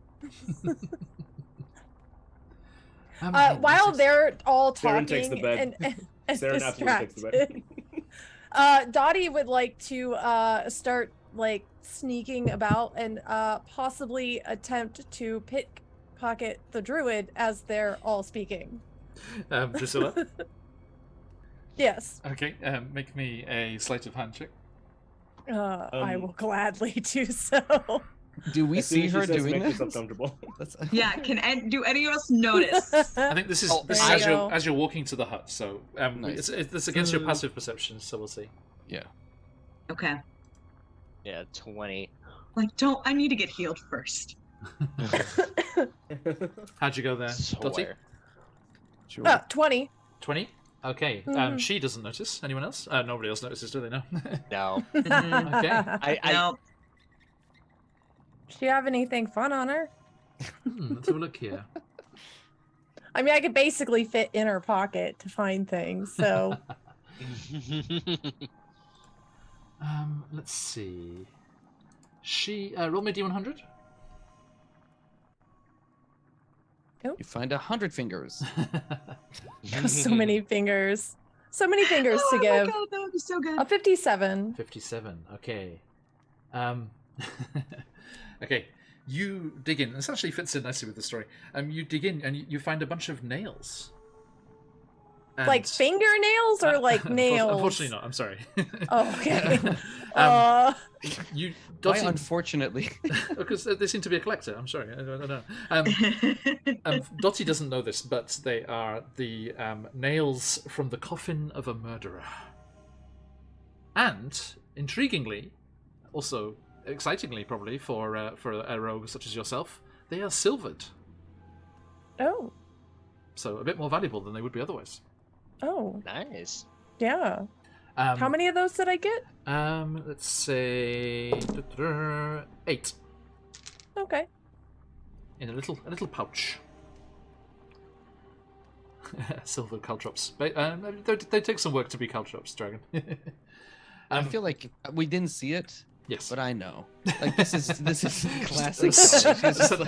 Speaker 4: While they're all
Speaker 7: Darren
Speaker 4: talking
Speaker 7: takes the bed.
Speaker 4: and
Speaker 7: Darren absolutely takes the bed.
Speaker 4: distracted, Dottie would like to start like sneaking about and possibly attempt to pickpocket the druid as they're all speaking.
Speaker 2: Drusilla.
Speaker 4: Yes,
Speaker 2: Okay. Make me a sleight of hand check.
Speaker 4: I will gladly do so.
Speaker 5: Do we
Speaker 7: As soon
Speaker 5: see
Speaker 7: as
Speaker 5: her
Speaker 7: she says,
Speaker 5: doing
Speaker 7: make
Speaker 5: this?
Speaker 7: yourself comfortable.
Speaker 5: That's-
Speaker 6: Yeah, do any of us notice?
Speaker 2: I think this is
Speaker 3: Oh,
Speaker 2: this
Speaker 4: there
Speaker 2: is
Speaker 4: you go.
Speaker 2: as you're walking to the hut. So
Speaker 5: Nice.
Speaker 2: it's against your passive perception. So we'll see.
Speaker 5: Yeah.
Speaker 6: Okay.
Speaker 3: Yeah, 20.
Speaker 6: Like, I need to get healed first.
Speaker 2: How'd you go there, Dottie?
Speaker 3: Swear.
Speaker 5: Sure.
Speaker 4: 20.
Speaker 2: 20. Okay.
Speaker 4: Mhm.
Speaker 2: She doesn't notice. Anyone else? Nobody else notices, do they? No.
Speaker 3: No.
Speaker 2: Okay.
Speaker 3: I
Speaker 6: No.
Speaker 4: Do you have anything fun on her?
Speaker 2: Let's have a look here.
Speaker 4: I mean, I could basically fit in her pocket to find things, so.
Speaker 2: Let's see. She roll me d100.
Speaker 5: You find 100 fingers.
Speaker 4: So many fingers. So many fingers to
Speaker 6: Oh
Speaker 4: give.
Speaker 6: my god, that would be so good.
Speaker 4: A 57.
Speaker 2: 57. Okay. Okay. You dig in. This actually fits in nicely with the story. You dig in and you find a bunch of nails. And-
Speaker 4: Like fingernails or like nails?
Speaker 2: Unfortunately not. I'm sorry.
Speaker 4: Oh, okay.
Speaker 2: You,
Speaker 5: Why,
Speaker 2: Dottie,
Speaker 5: unfortunately?
Speaker 2: because they seem to be a collector. I'm sorry. I don't know. Dottie doesn't know this, but they are the nails from the coffin of a murderer. And, intriguingly, also excitingly probably for a rogue such as yourself, they are silvered.
Speaker 4: Oh.
Speaker 2: So a bit more valuable than they would be otherwise.
Speaker 4: Oh.
Speaker 3: Nice.
Speaker 4: Yeah. How many of those did I get?
Speaker 2: Let's say 8
Speaker 4: Okay.
Speaker 2: in a little pouch. Silver caltrops. But, they take some work to be caltrops, Dragon.
Speaker 5: I feel like we didn't see it,
Speaker 2: Yes.
Speaker 5: but I know. Like this is classic.
Speaker 2: At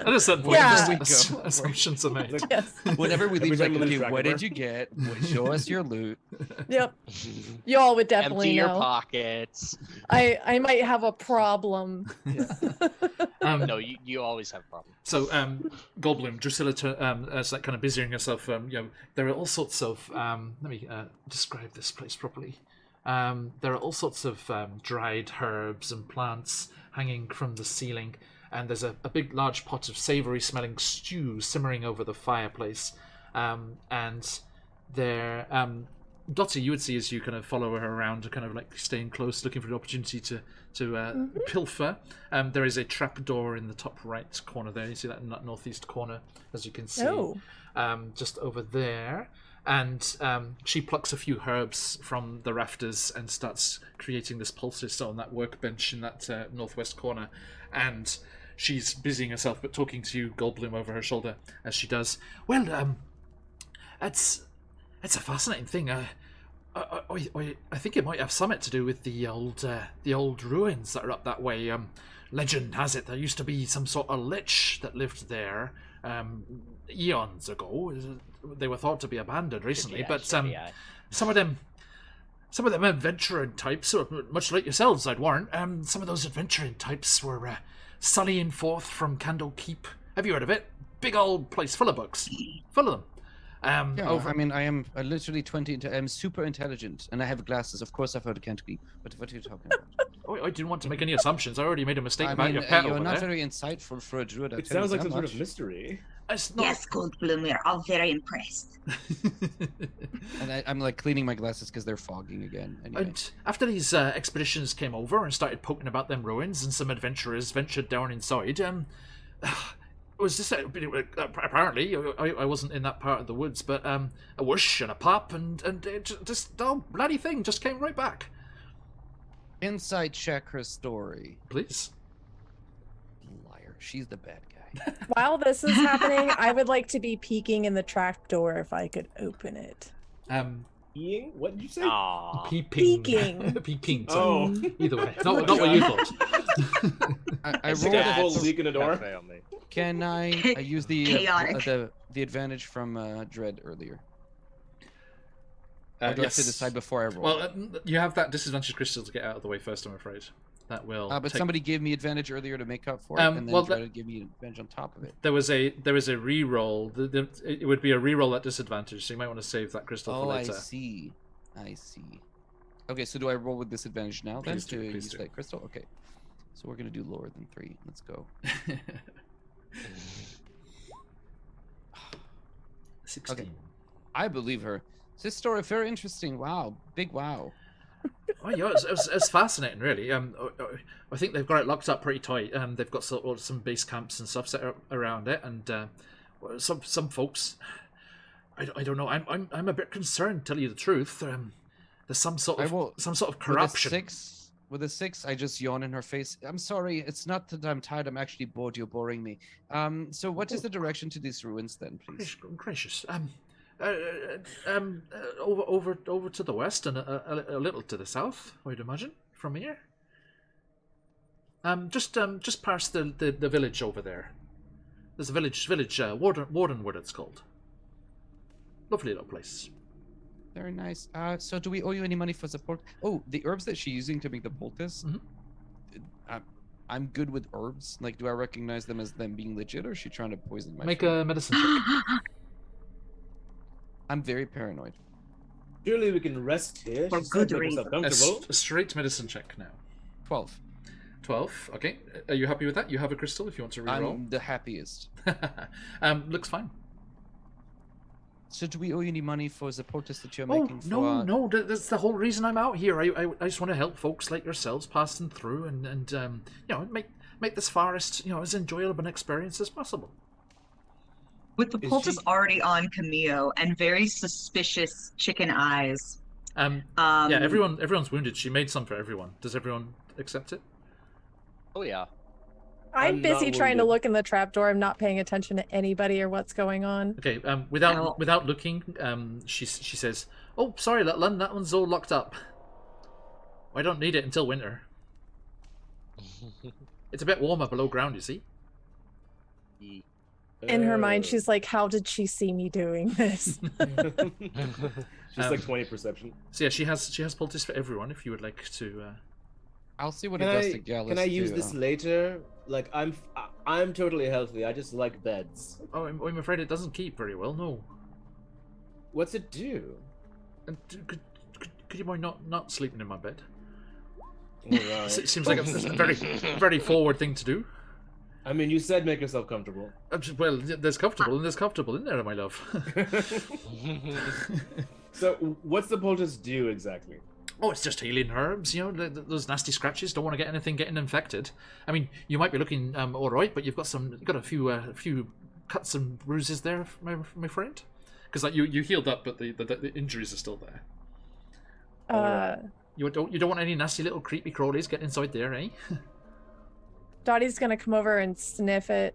Speaker 2: a certain point,
Speaker 4: Yeah.
Speaker 2: assumptions are made.
Speaker 4: Yes.
Speaker 5: Whenever we
Speaker 7: Every
Speaker 5: leave,
Speaker 7: time
Speaker 5: like,
Speaker 7: we lose
Speaker 5: okay,
Speaker 7: track
Speaker 5: what
Speaker 7: of
Speaker 5: did
Speaker 7: her.
Speaker 5: you get? Show us your loot.
Speaker 4: Yep. You all would
Speaker 3: Empty
Speaker 4: definitely
Speaker 3: your
Speaker 4: know.
Speaker 3: pockets.
Speaker 4: I might have a problem.
Speaker 3: No, you always have problems.
Speaker 2: So, Goldblum, Drusilla, as like kind of busying herself, there are all sorts of. Let me describe this place properly. There are all sorts of dried herbs and plants hanging from the ceiling, and there's a big, large pot of savoury-smelling stew simmering over the fireplace. And there, Dottie, you would see as you kind of follow her around, kind of like staying close, looking for an opportunity to pilfer. There is a trap door in the top right corner there. You see that in that northeast corner, as you can see,
Speaker 4: Oh.
Speaker 2: just over there. And she plucks a few herbs from the rafters and starts creating this poultice on that workbench in that northwest corner. And she's busying herself, but talking to you, Goldblum, over her shoulder as she does. Well, it's a fascinating thing. I think it might have something to do with the old ruins that are up that way. Legend has it there used to be some sort of lich that lived there eons ago. They were thought to be abandoned recently, but some of them adventuring types, much like yourselves, I'd warrant. Some of those adventuring types were sullying forth from Candle Keep. Have you heard of it? Big old place full of books, full of them.
Speaker 5: Yeah, I mean, I am literally 20. I'm super intelligent, and I have glasses. Of course, I've heard of Canterbury. But what are you talking about?
Speaker 2: I didn't want to make any assumptions. I already made a mistake
Speaker 5: I
Speaker 2: about
Speaker 5: mean,
Speaker 2: your pet
Speaker 5: you're
Speaker 2: over
Speaker 5: not
Speaker 2: there.
Speaker 5: very insightful for a druid.
Speaker 7: It sounds like some sort of mystery.
Speaker 2: It's not...
Speaker 6: Yes, Goldblum, we are all very impressed.
Speaker 5: And I'm like cleaning my glasses because they're fogging again. Anyway.
Speaker 2: And after these expeditions came over and started poking about them ruins, and some adventurers ventured down inside, it was just apparently I wasn't in that part of the woods, but a whoosh and a pop, and it just oh bloody thing just came right back.
Speaker 5: Insight check her story.
Speaker 2: Please.
Speaker 5: Liar. She's the bad guy.
Speaker 4: While this is happening, I would like to be peeking in the trapdoor if I could open it.
Speaker 7: Peeing? What did you say?
Speaker 3: Aww.
Speaker 4: Peeking.
Speaker 2: Peeking.
Speaker 7: Oh.
Speaker 2: Either way, not what you thought.
Speaker 5: I
Speaker 7: It's
Speaker 5: rolled
Speaker 7: like a full
Speaker 3: That's
Speaker 7: leak in the door.
Speaker 3: cafe on me.
Speaker 5: Can I use the
Speaker 6: Chaotic.
Speaker 5: the advantage from Dread earlier? Or do I have to decide before I roll?
Speaker 2: Well, you have that disadvantage crystal to get out of the way first, I'm afraid. That will.
Speaker 5: but
Speaker 2: take...
Speaker 5: somebody gave me advantage earlier to make up for it, and then
Speaker 2: well,
Speaker 5: Dread gave me advantage on top of it.
Speaker 2: There is a re-roll. It would be a re-roll at disadvantage, so you might want to save that crystal for
Speaker 5: Oh,
Speaker 2: later.
Speaker 5: I see. Okay, so do I roll with disadvantage now then
Speaker 2: Please do,
Speaker 5: to
Speaker 2: please
Speaker 5: use
Speaker 2: do.
Speaker 5: that crystal? Okay. So we're gonna do lower than 3. Let's go.
Speaker 2: 16.
Speaker 5: Okay. I believe her. This story very interesting. Wow, big wow.
Speaker 2: Oh yeah, it's fascinating, really. I think they've got it locked up pretty tight. They've got some base camps and stuff set up around it, and some folks. I don't know. I'm a bit concerned, to tell you the truth. There's some sort of corruption.
Speaker 5: With a 6, I just yawn in her face. I'm sorry, it's not that I'm tired. I'm actually bored. You're boring me. So what is the direction to these ruins then, please?
Speaker 2: Gracious. Over to the west and a little to the south, I'd imagine, from here. Just past the village over there. There's a village, Wardenwood it's called. Lovely little place.
Speaker 5: Very nice. So do we owe you any money for support? Oh, the herbs that she's using to make the poultice. I'm good with herbs. Like, do I recognize them as them being legit, or is she trying to poison my
Speaker 2: Make
Speaker 5: friend?
Speaker 2: a medicine check.
Speaker 5: I'm very paranoid.
Speaker 7: Surely we can rest here.
Speaker 6: For
Speaker 7: She said
Speaker 6: good
Speaker 7: make
Speaker 6: reason.
Speaker 7: herself comfortable.
Speaker 2: A straight medicine check now.
Speaker 5: 12.
Speaker 2: 12. Okay. Are you happy with that? You have a crystal if you want to reroll.
Speaker 5: I'm the happiest.
Speaker 2: Looks fine.
Speaker 5: So do we owe you any money for the poultice that you're
Speaker 2: Oh,
Speaker 5: making for...
Speaker 2: no. That's the whole reason I'm out here. I just want to help folks like yourselves passing through and make this forest, as enjoyable an experience as possible.
Speaker 6: With the
Speaker 7: Is
Speaker 6: poultice
Speaker 7: she-
Speaker 6: already on Camille and very suspicious chicken eyes.
Speaker 2: Yeah, everyone's wounded. She made some for everyone. Does everyone accept it?
Speaker 3: Oh yeah.
Speaker 4: I'm
Speaker 7: I'm
Speaker 4: busy
Speaker 7: not
Speaker 4: trying to
Speaker 7: wounded.
Speaker 4: look in the trapdoor. I'm not paying attention to anybody or what's going on.
Speaker 2: Okay.
Speaker 6: Ow.
Speaker 2: Without looking, she says, "Oh, sorry, that one's all locked up. I don't need it until winter. It's a bit warmer below ground, you see."
Speaker 4: In her mind, she's like, how did she see me doing this?
Speaker 7: She's like 20 perception.
Speaker 2: So yeah, she has poultice for everyone. If you would like to.
Speaker 5: I'll see what
Speaker 7: Can
Speaker 5: it does
Speaker 7: I,
Speaker 5: to Gallus.
Speaker 7: can I use
Speaker 5: too.
Speaker 7: this later? Like I'm totally healthy. I just like beds.
Speaker 2: Oh, I'm afraid it doesn't keep very well. No.
Speaker 7: What's it do?
Speaker 2: And could you mind not sleeping in my bed?
Speaker 7: Alright.
Speaker 2: It seems like a very very forward thing to do.
Speaker 7: I mean, you said make yourself comfortable.
Speaker 2: Well, there's comfortable and there's comfortable in there, my love.
Speaker 7: So, what's the poultice do exactly?
Speaker 2: Oh, it's just healing herbs, those nasty scratches. Don't want to get anything getting infected. I mean, you might be looking all right, but you've got a few cuts and bruises there, my friend. Because like you healed up, but the injuries are still there. You don't want any nasty little creepy crawlies getting inside there, eh?
Speaker 4: Dottie's gonna come over and sniff it,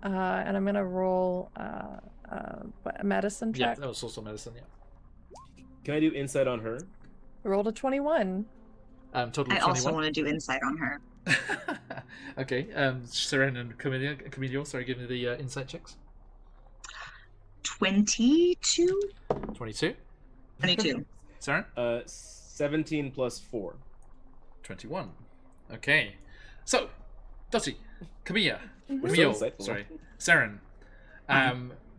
Speaker 4: and I'm gonna roll a medicine
Speaker 2: Yeah,
Speaker 4: check.
Speaker 2: that was also medicine. Yeah.
Speaker 7: Can I do insight on her?
Speaker 4: I rolled a 21.
Speaker 2: Total
Speaker 6: I
Speaker 2: 21.
Speaker 6: also want to do insight on her.
Speaker 2: Okay. Seren and Camilio, sorry, give me the insight checks.
Speaker 6: 22?
Speaker 2: 22.
Speaker 6: 22.
Speaker 2: Saren?
Speaker 7: 17 plus 4.
Speaker 2: 21. Okay. So, Dottie, Camilla,
Speaker 7: We're so
Speaker 2: Camille,
Speaker 7: insightful.
Speaker 2: sorry, Saren,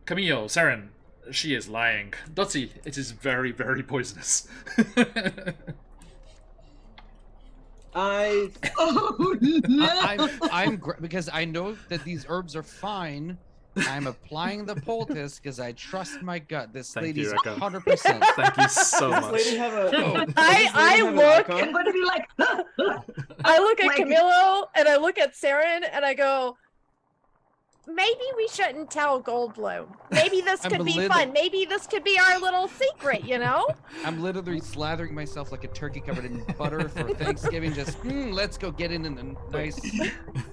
Speaker 2: Camille, Saren, she is lying. Dottie, it is very, very poisonous.
Speaker 6: Oh no!
Speaker 5: Because I know that these herbs are fine. I'm applying the poultice because I trust my gut. This
Speaker 2: Thank
Speaker 5: lady's
Speaker 2: you, Rekka.
Speaker 5: 100%.
Speaker 2: Thank you so
Speaker 7: Does
Speaker 2: much.
Speaker 7: this lady have a?
Speaker 5: No.
Speaker 7: does this
Speaker 4: I
Speaker 7: lady have an
Speaker 4: look-
Speaker 7: icon?
Speaker 6: I'm going to be like.
Speaker 4: I look at
Speaker 6: Like-
Speaker 4: Camilo and I look at Saren and I go, maybe we shouldn't tell Goldblum. Maybe this
Speaker 5: I'm
Speaker 4: could be
Speaker 5: little-
Speaker 4: fun. Maybe this could be our little secret, you know?
Speaker 5: I'm literally slathering myself like a turkey covered in butter for Thanksgiving. Just, let's go get in a nice.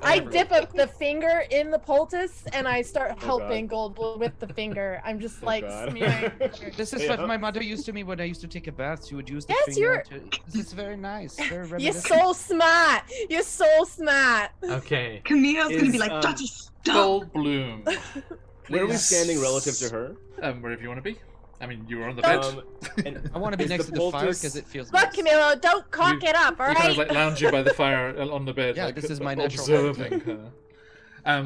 Speaker 4: I
Speaker 5: whatever.
Speaker 4: dip up the finger in the poultice and I start
Speaker 7: Oh,
Speaker 4: helping Goldblum with the finger. I'm just like
Speaker 7: God.
Speaker 4: smearing.
Speaker 5: This is
Speaker 7: Yeah.
Speaker 5: what my mother used to me when I used to take a bath. She would use the
Speaker 4: Yes,
Speaker 5: finger. This is very nice. Very
Speaker 4: You're
Speaker 5: reminiscent.
Speaker 4: so smart. You're so smart.
Speaker 2: Okay.
Speaker 6: Camille's going to be
Speaker 7: Is,
Speaker 6: like, Dottie, stop!
Speaker 2: Goldblum.
Speaker 7: Where are we
Speaker 2: Please.
Speaker 7: standing relative to her?
Speaker 2: Wherever you want to be. I mean, you were on the bed.
Speaker 7: And
Speaker 5: I want to be
Speaker 7: is
Speaker 5: next
Speaker 7: the
Speaker 5: to the fire
Speaker 7: poultice-
Speaker 5: because it feels
Speaker 4: Look,
Speaker 5: nice.
Speaker 4: Camilo, don't cock
Speaker 2: You-
Speaker 4: it up, all
Speaker 2: You kind
Speaker 4: right?
Speaker 2: of like lounging by the fire on the bed.
Speaker 5: Yeah,
Speaker 2: like,
Speaker 5: this is my natural
Speaker 2: observing her.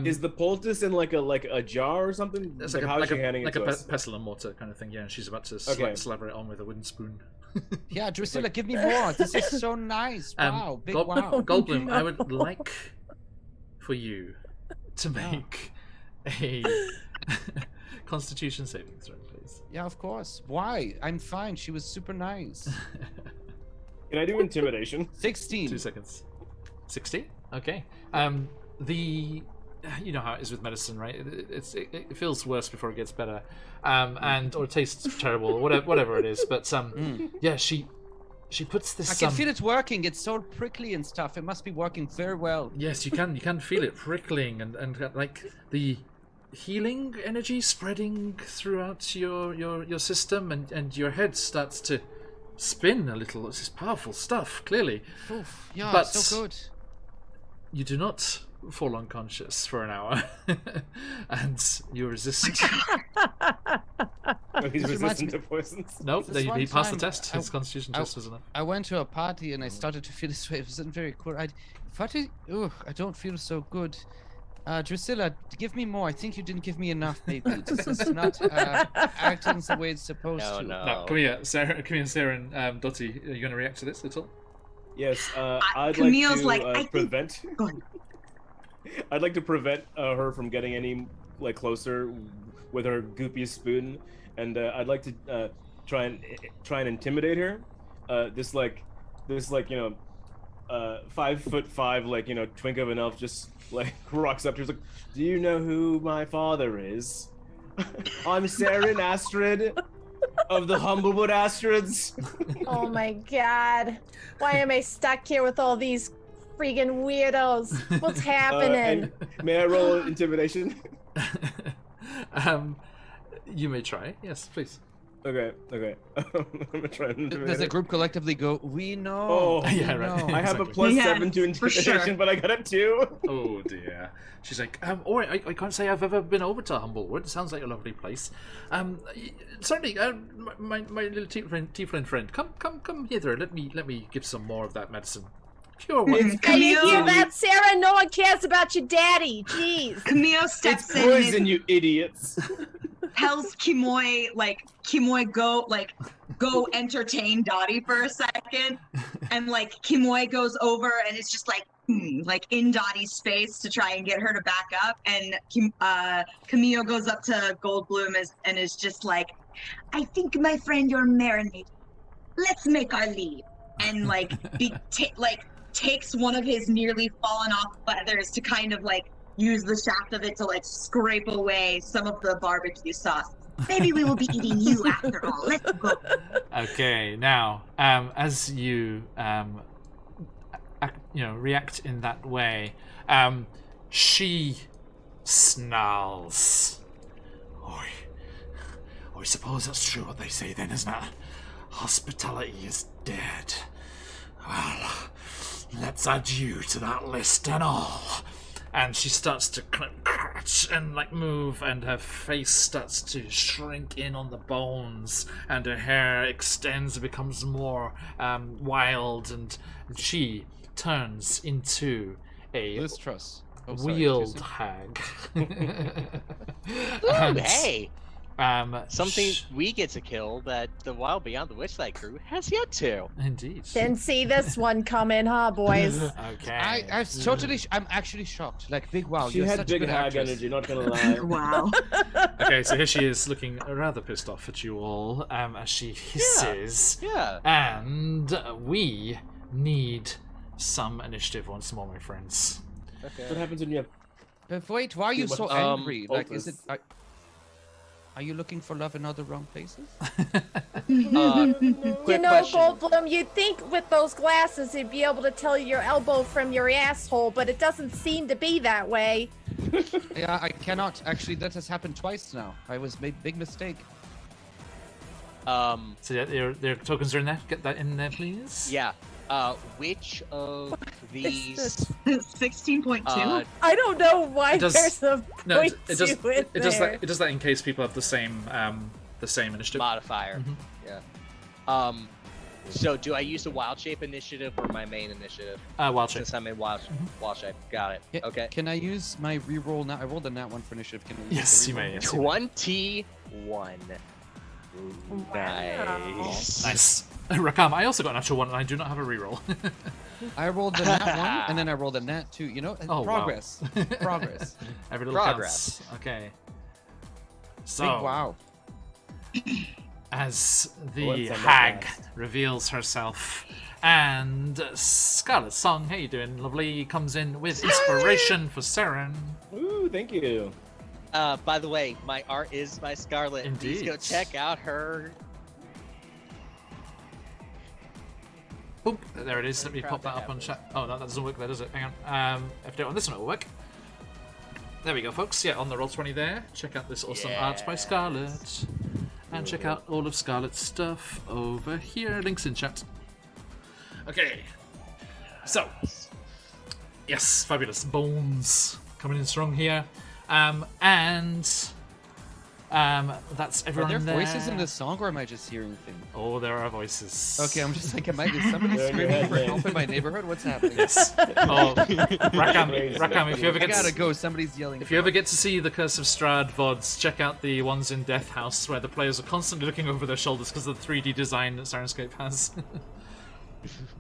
Speaker 7: Is the poultice in like a jar or something?
Speaker 2: It's
Speaker 7: Like,
Speaker 2: like,
Speaker 7: how is
Speaker 2: like
Speaker 7: she
Speaker 2: a,
Speaker 7: handing
Speaker 2: like
Speaker 7: it
Speaker 2: a
Speaker 7: to us?
Speaker 2: pestle and mortar kind of thing, yeah, and she's about to
Speaker 7: Okay.
Speaker 2: slabber it on with a wooden spoon.
Speaker 5: Yeah, Drusilla, give me more. This is so nice. Wow, big
Speaker 2: Gold-
Speaker 5: wow.
Speaker 2: Goldblum, I
Speaker 4: No.
Speaker 2: would like for you to make a Constitution saving throw, please.
Speaker 5: Yeah, of course. Why? I'm fine. She was super nice.
Speaker 7: Can I do intimidation?
Speaker 5: 16.
Speaker 2: 2 seconds. 60? Okay. The you know how it is with medicine, right? It feels worse before it gets better, and or it tastes terrible, whatever it is. But yeah, she puts this.
Speaker 5: I can feel it working. It's so prickly and stuff. It must be working very well.
Speaker 2: Yes, you can feel it prickling and like the healing energy spreading throughout your system, and your head starts to spin a little. This is powerful stuff, clearly.
Speaker 5: Oof, yeah,
Speaker 2: But-
Speaker 5: so good.
Speaker 2: You do not fall unconscious for an hour, and you resist.
Speaker 7: Oh, he's
Speaker 5: This reminds
Speaker 7: resistant
Speaker 5: me-
Speaker 7: to poisons.
Speaker 2: Nope,
Speaker 5: This
Speaker 2: he
Speaker 5: one
Speaker 2: passed the
Speaker 5: time
Speaker 2: test. His Constitution test was enough.
Speaker 5: I went to a party and I started to feel this way. It wasn't very cool. I don't feel so good. Drusilla, give me more. I think you didn't give me enough, maybe. This is not acting the way it's supposed
Speaker 3: No,
Speaker 5: to.
Speaker 3: no.
Speaker 2: Now, come here, Sarah, and Dottie. Are you going to react to this at all?
Speaker 7: Yes, I'd
Speaker 6: Camille's
Speaker 7: like to
Speaker 6: like, I think-
Speaker 7: prevent.
Speaker 6: Go ahead.
Speaker 7: I'd like to prevent her from getting any closer with her goopy spoon, and I'd like to try and intimidate her. This 5'5" twink of an elf just rocks up to her. She's like, "Do you know who my father is? I'm Saren Astrid of the Humblewood Astrids."
Speaker 4: Oh my god. Why am I stuck here with all these freaking weirdos? What's happening?
Speaker 7: And may I roll intimidation?
Speaker 2: You may try. Yes, please.
Speaker 7: Okay. I'm gonna try and intimidate
Speaker 5: Does the
Speaker 7: her.
Speaker 5: group collectively go, we know?
Speaker 7: Oh,
Speaker 5: we
Speaker 2: yeah, right.
Speaker 5: know."
Speaker 7: I have a
Speaker 2: Exactly.
Speaker 7: +7 to
Speaker 6: Yes, for
Speaker 7: intimidation,
Speaker 6: sure.
Speaker 7: but I got a 2.
Speaker 2: Oh dear. She's like, I can't say I've ever been over to Humblewood. It sounds like a lovely place. Certainly, my little tiefling friend, come hither. Let me give some more of that medicine. Pure one.
Speaker 4: I didn't
Speaker 6: Camille,
Speaker 4: hear that, Sarah. No one cares about your daddy. Jeez.
Speaker 6: Camille
Speaker 7: It's
Speaker 6: steps in
Speaker 7: poison,
Speaker 6: and
Speaker 7: you idiots.
Speaker 6: tells Kimoy, go entertain Dottie for a second. And Kimoy goes over and it's just in Dottie's space to try and get her to back up. And Camille goes up to Goldblum and is just like, I think, my friend, you're marinated. Let's make our leave. And takes one of his nearly fallen off feathers to kind of use the shaft of it to scrape away some of the barbecue sauce. Maybe we will be eating you after all. Let's go.
Speaker 2: Okay, now, as you react in that way, she snarls. I suppose that's true what they say then, isn't it? Hospitality is dead. Well, let's add you to that list and all. And she starts to crouch and move, and her face starts to shrink in on the bones, and her hair extends and becomes more wild, and she turns into a
Speaker 5: Liz Truss. Oh, sorry,
Speaker 2: wheeled
Speaker 5: too soon.
Speaker 2: hag.
Speaker 3: Ooh,
Speaker 2: And
Speaker 3: hey. Something we get to kill that the Wild Beyond the Witchlight crew has yet to.
Speaker 2: Indeed.
Speaker 4: Didn't see this one coming, huh, boys?
Speaker 2: Okay.
Speaker 5: I'm actually shocked. Like, big wow.
Speaker 7: She
Speaker 5: You're
Speaker 7: had
Speaker 5: such a
Speaker 7: big
Speaker 5: good
Speaker 7: hag
Speaker 5: actress.
Speaker 7: energy, not gonna lie.
Speaker 6: Wow.
Speaker 2: Okay, so here she is looking rather pissed off at you all as she hisses.
Speaker 3: Yeah.
Speaker 2: And we need some initiative once more, my friends.
Speaker 3: Okay.
Speaker 7: What happens when you have
Speaker 5: But wait, why are you so
Speaker 3: Um,
Speaker 5: angry? Like, is it?
Speaker 7: focus.
Speaker 5: Are you looking for love in all the wrong places?
Speaker 4: You
Speaker 3: Quick
Speaker 4: know,
Speaker 3: question.
Speaker 4: Goldblum, you'd think with those glasses you'd be able to tell your elbow from your asshole, but it doesn't seem to be that way.
Speaker 5: Yeah, I cannot. Actually, that has happened twice now. I was made big mistake.
Speaker 2: So yeah, their tokens are in there. Get that in there, please.
Speaker 3: Yeah. Which of these?
Speaker 6: 16.2.
Speaker 4: I don't know why
Speaker 2: It does-
Speaker 4: there's a
Speaker 2: No,
Speaker 4: point
Speaker 2: it does.
Speaker 4: to it
Speaker 2: It does
Speaker 4: there.
Speaker 2: that. It does that in case people have the same initiative.
Speaker 3: Modifier.
Speaker 2: Mhm.
Speaker 3: Yeah. So do I use the wild shape initiative or my main initiative?
Speaker 2: Wild shape.
Speaker 3: Since I'm in wild shape. Got it.
Speaker 5: Yeah,
Speaker 3: Okay.
Speaker 5: Can I use my reroll now? I rolled a nat 1 for initiative. Can I use
Speaker 2: Yes,
Speaker 5: the
Speaker 2: you
Speaker 5: reroll?
Speaker 2: may. Yes, you may.
Speaker 3: 21. Ooh, nice.
Speaker 2: Nice. Rakam, I also got an natural one, and I do not have a reroll.
Speaker 5: I rolled the nat 1, and then I rolled a nat 2. You know,
Speaker 2: Oh, wow.
Speaker 5: progress. Progress.
Speaker 2: Every little
Speaker 3: Progress.
Speaker 2: counts. Okay. So,
Speaker 5: Big wow.
Speaker 2: as the
Speaker 7: What's on that
Speaker 2: hag
Speaker 7: last?
Speaker 2: reveals herself, and Scarlet Song, how you doing, lovely, comes in with inspiration for Saren.
Speaker 7: Ooh, thank you.
Speaker 3: By the way, my art is by Scarlet. Please go
Speaker 2: Indeed.
Speaker 3: check out her.
Speaker 2: Boop, there it is. Let me
Speaker 3: Proud
Speaker 2: pop
Speaker 3: to
Speaker 2: that up
Speaker 3: have
Speaker 2: on
Speaker 3: this.
Speaker 2: chat. Oh, no, that doesn't work there, does it? Hang on. If I do it on this one, it'll work. There we go, folks. Yeah, on the Roll20 there. Check out this awesome art by Scarlet. And check out all of Scarlet's stuff over here. Links in chat. Okay. So. Yes, fabulous. Bones coming in strong here. That's
Speaker 5: Are
Speaker 2: everyone
Speaker 5: there
Speaker 2: in there.
Speaker 5: voices in this song, or am I just hearing things?
Speaker 2: Oh, there are voices.
Speaker 5: Okay, I'm just like, am I, is somebody
Speaker 7: They're in your
Speaker 5: screaming
Speaker 7: head,
Speaker 5: for
Speaker 7: man.
Speaker 5: help in my neighborhood? What's happening?
Speaker 2: Yes. Oh, Rakam, if you ever
Speaker 5: I
Speaker 2: get
Speaker 5: gotta go. Somebody's yelling.
Speaker 2: If you ever get to see the Curse of Strahd VODs, check out the ones in Death House where the players are constantly looking over their shoulders because of the 3D design that Sirenscape has.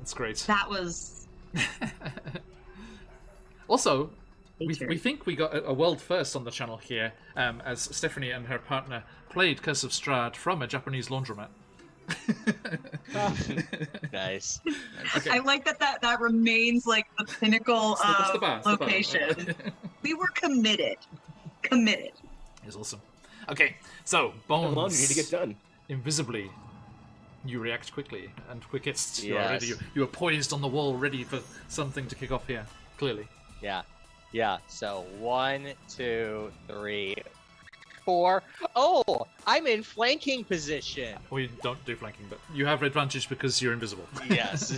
Speaker 2: It's great.
Speaker 6: That was
Speaker 2: Also, we
Speaker 6: Hatred.
Speaker 2: think we got a world first on the channel here, as Stephanie and her partner played Curse of Strahd from a Japanese laundromat.
Speaker 3: Nice.
Speaker 6: I like that remains like the pinnacle
Speaker 2: It's the
Speaker 6: of
Speaker 2: bar, it's the bar.
Speaker 6: location. We were committed. Committed.
Speaker 2: It's awesome. Okay, so
Speaker 7: How long do
Speaker 2: Bones.
Speaker 7: you need to get done?
Speaker 2: Invisibly, you react quickly and quickest. You're
Speaker 3: Yes.
Speaker 2: ready. You are poised on the wall, ready for something to kick off here. Clearly.
Speaker 3: Yeah. Yeah. So 1, 2, 3, 4. Oh, I'm in flanking position.
Speaker 2: We don't do flanking, but you have advantage because you're invisible.
Speaker 3: Yes.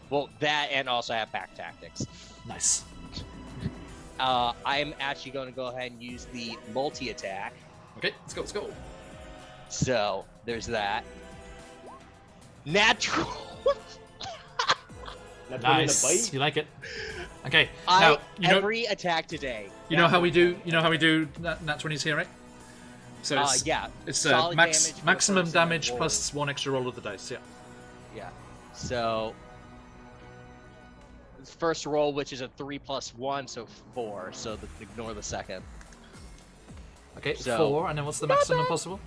Speaker 3: Well, that and also have back tactics.
Speaker 2: Nice.
Speaker 3: I'm actually going to go ahead and use the multi attack.
Speaker 2: Okay, let's go. Let's go.
Speaker 3: So there's that. Natural.
Speaker 7: Not putting in a
Speaker 2: Nice.
Speaker 7: bite?
Speaker 2: You like it? Okay. Now
Speaker 3: Every attack today.
Speaker 2: you know how we do. You know how we do nat 20s here, right? So it's
Speaker 3: Yeah.
Speaker 2: it's
Speaker 3: solid damage for the
Speaker 2: maximum
Speaker 3: first
Speaker 2: damage
Speaker 3: roll.
Speaker 2: plus 1 extra roll of the dice. Yeah.
Speaker 3: Yeah. So first roll, which is a 3 + 1, so 4. So ignore the second.
Speaker 2: Okay.
Speaker 3: So-
Speaker 2: 4, and then what's the maximum possible?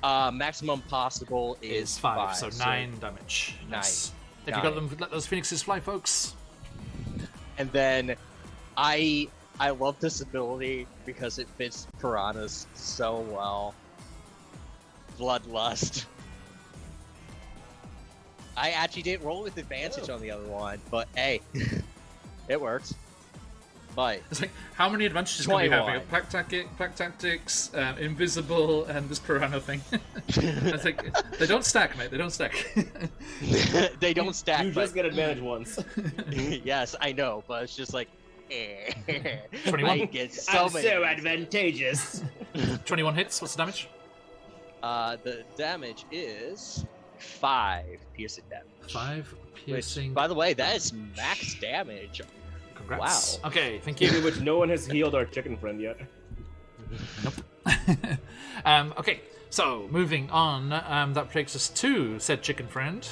Speaker 3: Maximum possible is
Speaker 2: 5. So 9 damage.
Speaker 3: 9.
Speaker 2: Nice. If
Speaker 3: Got
Speaker 2: you got
Speaker 3: it.
Speaker 2: them, let those phoenixes fly, folks.
Speaker 3: And then I love this ability because it fits piranhas so well. Bloodlust. I actually didn't roll with advantage on the other one, but hey, it works. But
Speaker 2: It's like, how many advantages can we have? We
Speaker 3: 21.
Speaker 2: got pack tactics, invisible, and this piranha thing. I think they don't stack, mate. They don't stack.
Speaker 3: they don't stack.
Speaker 7: You
Speaker 3: but
Speaker 7: just get advantage once.
Speaker 3: yes, I know, but it's just like.
Speaker 2: 21?
Speaker 3: I get so many.
Speaker 7: advantageous.
Speaker 2: 21 hits. What's the damage?
Speaker 3: The damage is 5 piercing damage.
Speaker 2: 5
Speaker 3: Which,
Speaker 2: piercing.
Speaker 3: by the way, that is max damage.
Speaker 2: Congrats.
Speaker 3: wow.
Speaker 2: Okay, thank
Speaker 7: Speaking
Speaker 2: you.
Speaker 7: of which, no one has healed our chicken friend yet.
Speaker 2: Okay, so moving on, that takes us to said chicken friend.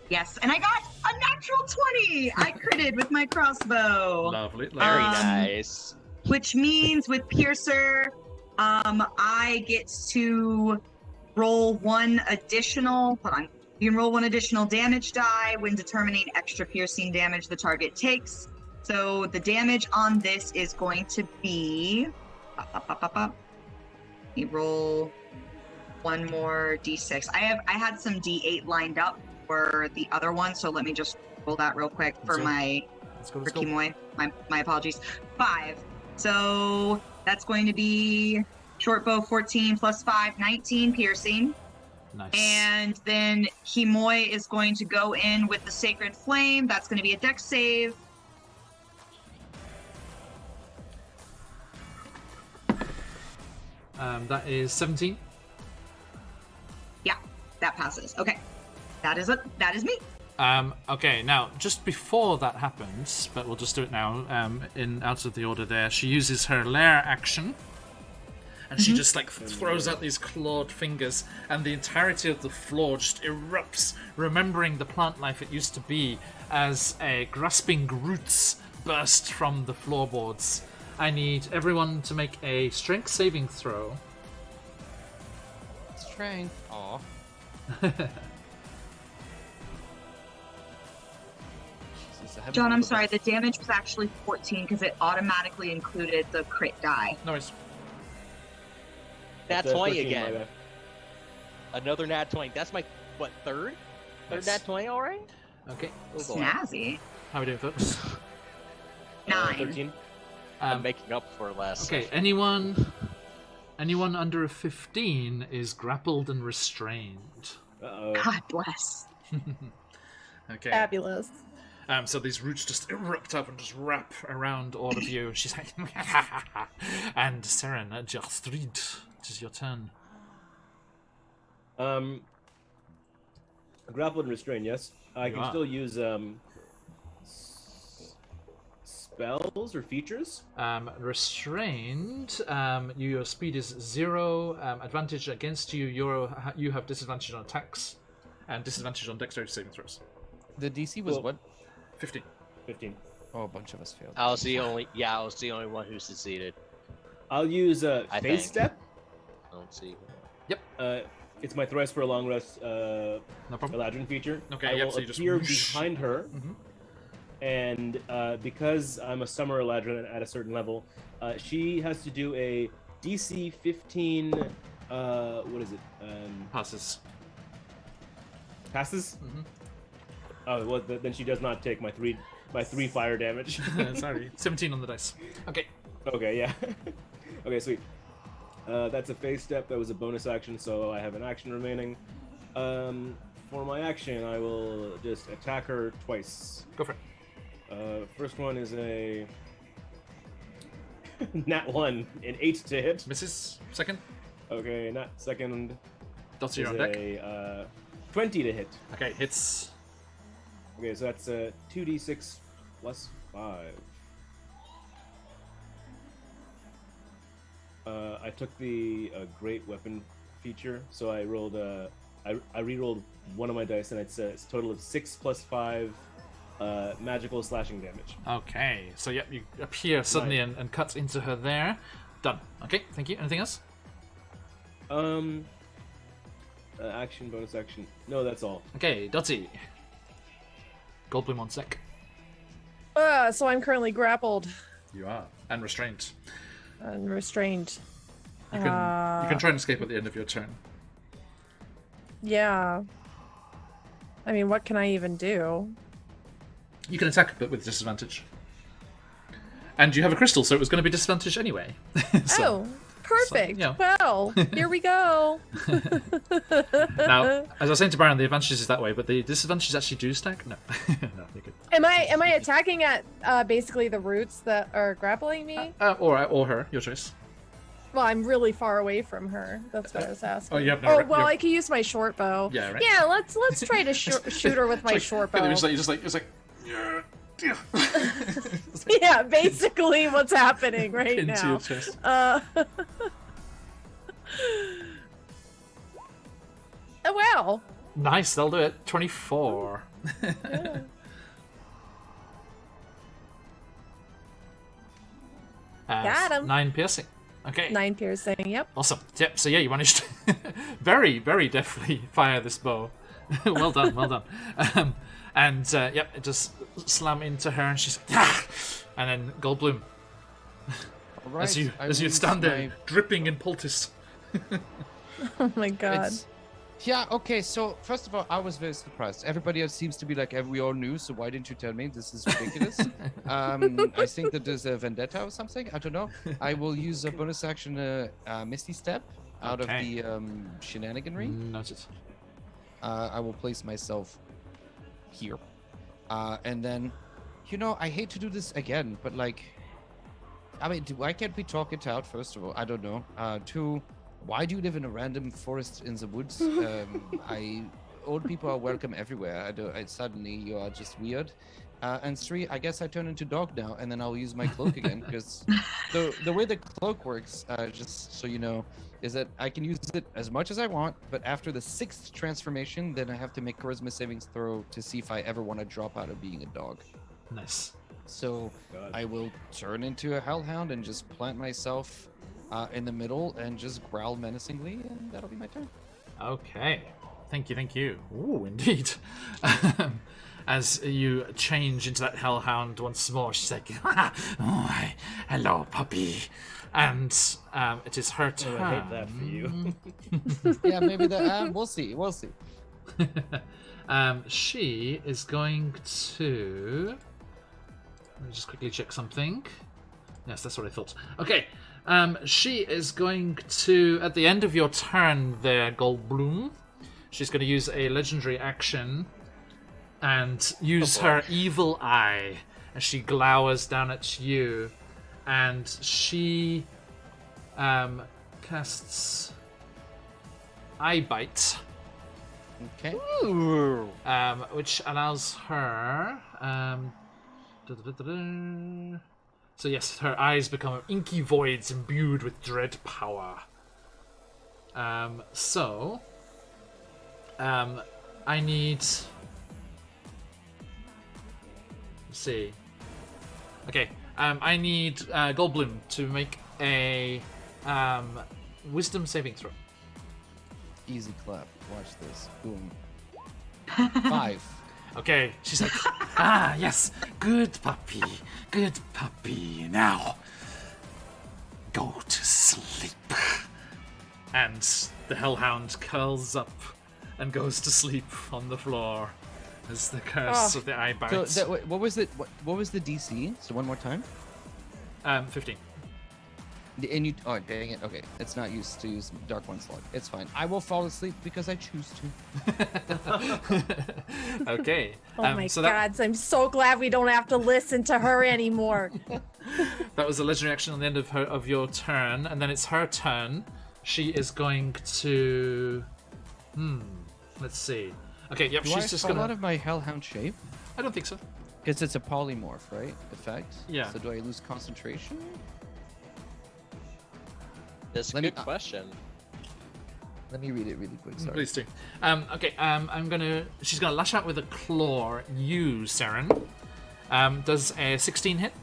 Speaker 6: Yes, and I got a natural 20. I critted with my crossbow.
Speaker 2: Lovely.
Speaker 3: Very
Speaker 6: Um,
Speaker 3: nice.
Speaker 6: Which means with Piercer, I get to roll one additional. Hold on. You can roll one additional damage die when determining extra piercing damage the target takes. So the damage on this is going to be. You roll one more d6. I had some d8 lined up for the other one, so let me just roll that real quick for
Speaker 2: Let's go.
Speaker 6: Kimoy. My apologies. 5. So that's going to be short bow 14 plus 5, 19 piercing.
Speaker 2: Nice.
Speaker 6: And then Kimoy is going to go in with the Sacred Flame. That's going to be a dex save.
Speaker 2: That is 17.
Speaker 6: Yeah, that passes. Okay. That is me.
Speaker 2: Okay, now, just before that happens, but we'll just do it now, out of the order there, she uses her lair action, and she just, like, throws out these clawed fingers, and the entirety of the floor just erupts, remembering the plant life it used to be, as a grasping roots burst from the floorboards. I need everyone to make a strength saving throw.
Speaker 5: Strength. Aw.
Speaker 6: John, I'm sorry. The damage was actually 14 because it automatically included the crit die.
Speaker 2: No worries.
Speaker 3: Nat
Speaker 7: It's,
Speaker 3: 20
Speaker 7: 13,
Speaker 3: again.
Speaker 7: my bad.
Speaker 3: Another nat 20. That's my, what, third? Third
Speaker 2: Yes.
Speaker 3: nat 20, all right?
Speaker 2: Okay,
Speaker 3: Oh, boy.
Speaker 6: Snazzy.
Speaker 2: how are we doing, folks?
Speaker 6: 9.
Speaker 7: 13.
Speaker 3: I'm making up for last.
Speaker 2: Okay, anyone under a 15 is grappled and restrained.
Speaker 7: Uh-oh.
Speaker 6: God bless.
Speaker 2: Okay.
Speaker 4: Fabulous.
Speaker 2: So these roots just erupt up and just wrap around all of you. She's like, and Seren, Gertrude, it is your turn.
Speaker 7: Grappled and restrained, yes. I
Speaker 2: You
Speaker 7: can
Speaker 2: are.
Speaker 7: still use spells or features.
Speaker 2: Restrained, your speed is 0, advantage against you, you have disadvantage on attacks, and disadvantage on dexterity saving throws.
Speaker 5: The DC was
Speaker 7: Cool.
Speaker 5: what?
Speaker 2: 15.
Speaker 7: 15.
Speaker 5: Oh, a bunch of us failed.
Speaker 3: I was the only one who succeeded.
Speaker 7: I'll use
Speaker 3: I
Speaker 7: phase
Speaker 3: think.
Speaker 7: step.
Speaker 3: I don't see.
Speaker 7: It's my thrice for a long rest
Speaker 2: No problem.
Speaker 7: Eladrin feature.
Speaker 2: Okay,
Speaker 7: I
Speaker 2: yep,
Speaker 7: will
Speaker 2: so you just
Speaker 7: appear
Speaker 2: whoosh.
Speaker 7: behind her,
Speaker 2: Mhm.
Speaker 7: and because I'm a summer Eladrin at a certain level, she has to do a DC 15. What is it?
Speaker 2: Passes.
Speaker 7: Passes.
Speaker 2: Mhm.
Speaker 7: Oh, well, then she does not take my three fire damage.
Speaker 2: Sorry, 17 on the dice. Okay.
Speaker 7: Okay, yeah. Okay, sweet. That's a phase step. That was a bonus action, so I have an action remaining. For my action, I will just attack her twice.
Speaker 2: Go for it.
Speaker 7: First one is a nat 1, an 8 to hit.
Speaker 2: Misses. Second.
Speaker 7: Okay, nat second
Speaker 2: Dotty,
Speaker 7: is
Speaker 2: you're on deck.
Speaker 7: a 20 to hit.
Speaker 2: Okay, hits.
Speaker 7: Okay, so that's 2d6 plus 5. I took the great weapon feature, so I rolled I re-rolled one of my dice, and it's a total of 6 plus 5 magical slashing damage.
Speaker 2: Okay, so yep, you appear suddenly and cut into her there. Done. Okay, thank you. Anything else?
Speaker 7: Action, bonus action. No, that's all.
Speaker 2: Okay, Dotty. Goldblum on sec.
Speaker 4: So I'm currently grappled
Speaker 2: You are. And restrained.
Speaker 4: and restrained.
Speaker 2: You can try and escape at the end of your turn.
Speaker 4: Yeah. I mean, what can I even do?
Speaker 2: You can attack, but with disadvantage. And you have a crystal, so it was going to be disadvantage anyway.
Speaker 4: Oh, perfect.
Speaker 2: yeah.
Speaker 4: Well, here we go.
Speaker 2: Now, as I was saying to Baron, the advantages is that way, but the disadvantages actually do stack? No. No, you're good.
Speaker 4: Am I attacking at basically the roots that are grappling me?
Speaker 2: Or her, your choice.
Speaker 4: Well, I'm really far away from her. That's what I was asking.
Speaker 2: Oh, you have no.
Speaker 4: Oh well, I could use my short bow.
Speaker 2: Yeah, right.
Speaker 4: Yeah, let's try to shoot her with my short bow.
Speaker 2: It's like.
Speaker 4: Yeah, basically what's happening right
Speaker 2: into
Speaker 4: now.
Speaker 2: your chest.
Speaker 4: Oh, wow.
Speaker 2: Nice, they'll do it. 24.
Speaker 4: Yeah. Got him.
Speaker 2: 9 piercing. Okay.
Speaker 4: 9 piercing, yep.
Speaker 2: Awesome. Yep, so yeah, you managed to very, very deftly fire this bow. Well done, well done. Yep, it just slam into her and she's like, ah! And then Goldblum,
Speaker 5: All right,
Speaker 2: as you stand there, dripping in poultice.
Speaker 4: Oh my god.
Speaker 5: Yeah, okay, so first of all, I was very surprised. Everybody else seems to be like, we all knew, so why didn't you tell me? This is ridiculous. I think that there's a vendetta or something. I don't know. I will use a bonus action Misty Step out of the shenaniganry.
Speaker 2: Noted.
Speaker 5: I will place myself here. And then, I hate to do this again, but like, I mean, why can't we talk it out, first of all? I don't know. Two, why do you live in a random forest in the woods? Old people are welcome everywhere. Suddenly you are just weird. And 3, I guess I turn into dog now, and then I'll use my cloak again, because the way the cloak works, just so you know, is that I can use it as much as I want, but after the 6th transformation, then I have to make charisma savings throw to see if I ever want to drop out of being a dog.
Speaker 2: Nice.
Speaker 5: So I will turn into a hellhound and just plant myself in the middle and just growl menacingly, and that'll be my turn.
Speaker 2: Okay. Thank you. Ooh, indeed. As you change into that hellhound once more, she's like, hello, puppy. And it is her turn.
Speaker 7: I hate that for you.
Speaker 5: Yeah, maybe that. We'll see.
Speaker 2: She is going to... Let me just quickly check something. Yes, that's what I thought. Okay. She is going to, at the end of your turn there, Goldblum, she's going to use a legendary action and use her evil eye as she glowers down at you, and she casts Eye Bite,
Speaker 5: Okay.
Speaker 2: which allows her. So yes, her eyes become inky voids imbued with dread power. I need... Let's see. Okay, I need Goldblum to make a wisdom saving throw.
Speaker 5: Easy clap. Watch this. Boom. 5.
Speaker 2: Okay, she's like, yes, good puppy. Now, go to sleep. And the hellhound curls up and goes to sleep on the floor as the curse of the eye bites.
Speaker 5: So what was it? What was the DC? So one more time.
Speaker 2: 15.
Speaker 5: And you, oh dang it, okay. It's not used to use Dark One Slug. It's fine. I will fall asleep because I choose to.
Speaker 2: Okay.
Speaker 4: Oh my
Speaker 2: so
Speaker 4: god, I'm so glad we don't have to listen to her anymore.
Speaker 2: That was a legendary action on the end of your turn, and then it's her turn. She is going to... let's see. Okay, yep,
Speaker 5: Do
Speaker 2: she's
Speaker 5: I
Speaker 2: just
Speaker 5: fall
Speaker 2: gonna...
Speaker 5: out of my Hellhound shape?
Speaker 2: I don't think so.
Speaker 5: Because it's a polymorph, right? Effect?
Speaker 2: Yeah.
Speaker 5: So do I lose concentration?
Speaker 3: That's a
Speaker 5: Let me-
Speaker 3: good question.
Speaker 5: Let me read it really quick, sorry.
Speaker 2: Please do. Okay, she's gonna lash out with a claw at you, Saren. Does a 16 hit?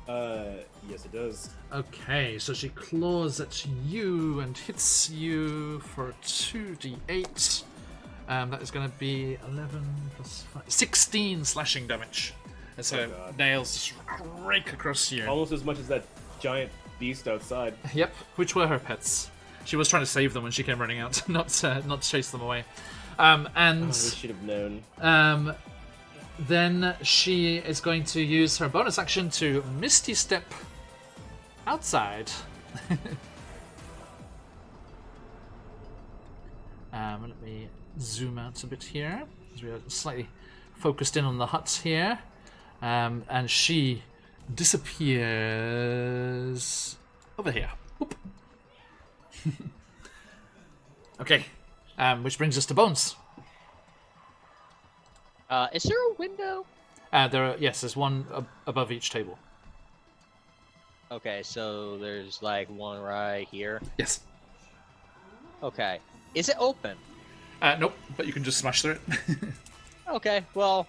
Speaker 7: Yes, it does.
Speaker 2: Okay, so she claws at you and hits you for 2d8. That is going to be 11 plus 5, 16 slashing damage. As her
Speaker 7: God.
Speaker 2: nails just rake across you.
Speaker 7: Almost as much as that giant beast outside.
Speaker 2: Yep, which were her pets. She was trying to save them when she came running out, not chase them away.
Speaker 7: We should have known.
Speaker 2: Then she is going to use her bonus action to Misty Step outside. Let me zoom out a bit here, as we are slightly focused in on the huts here. And she disappears over here. Whoop. Okay, which brings us to Bones.
Speaker 3: Is there a window?
Speaker 2: There's one above each table.
Speaker 3: Okay, so there's like one right here.
Speaker 2: Yes.
Speaker 3: Okay. Is it open?
Speaker 2: Nope, but you can just smash through it.
Speaker 3: Okay, well,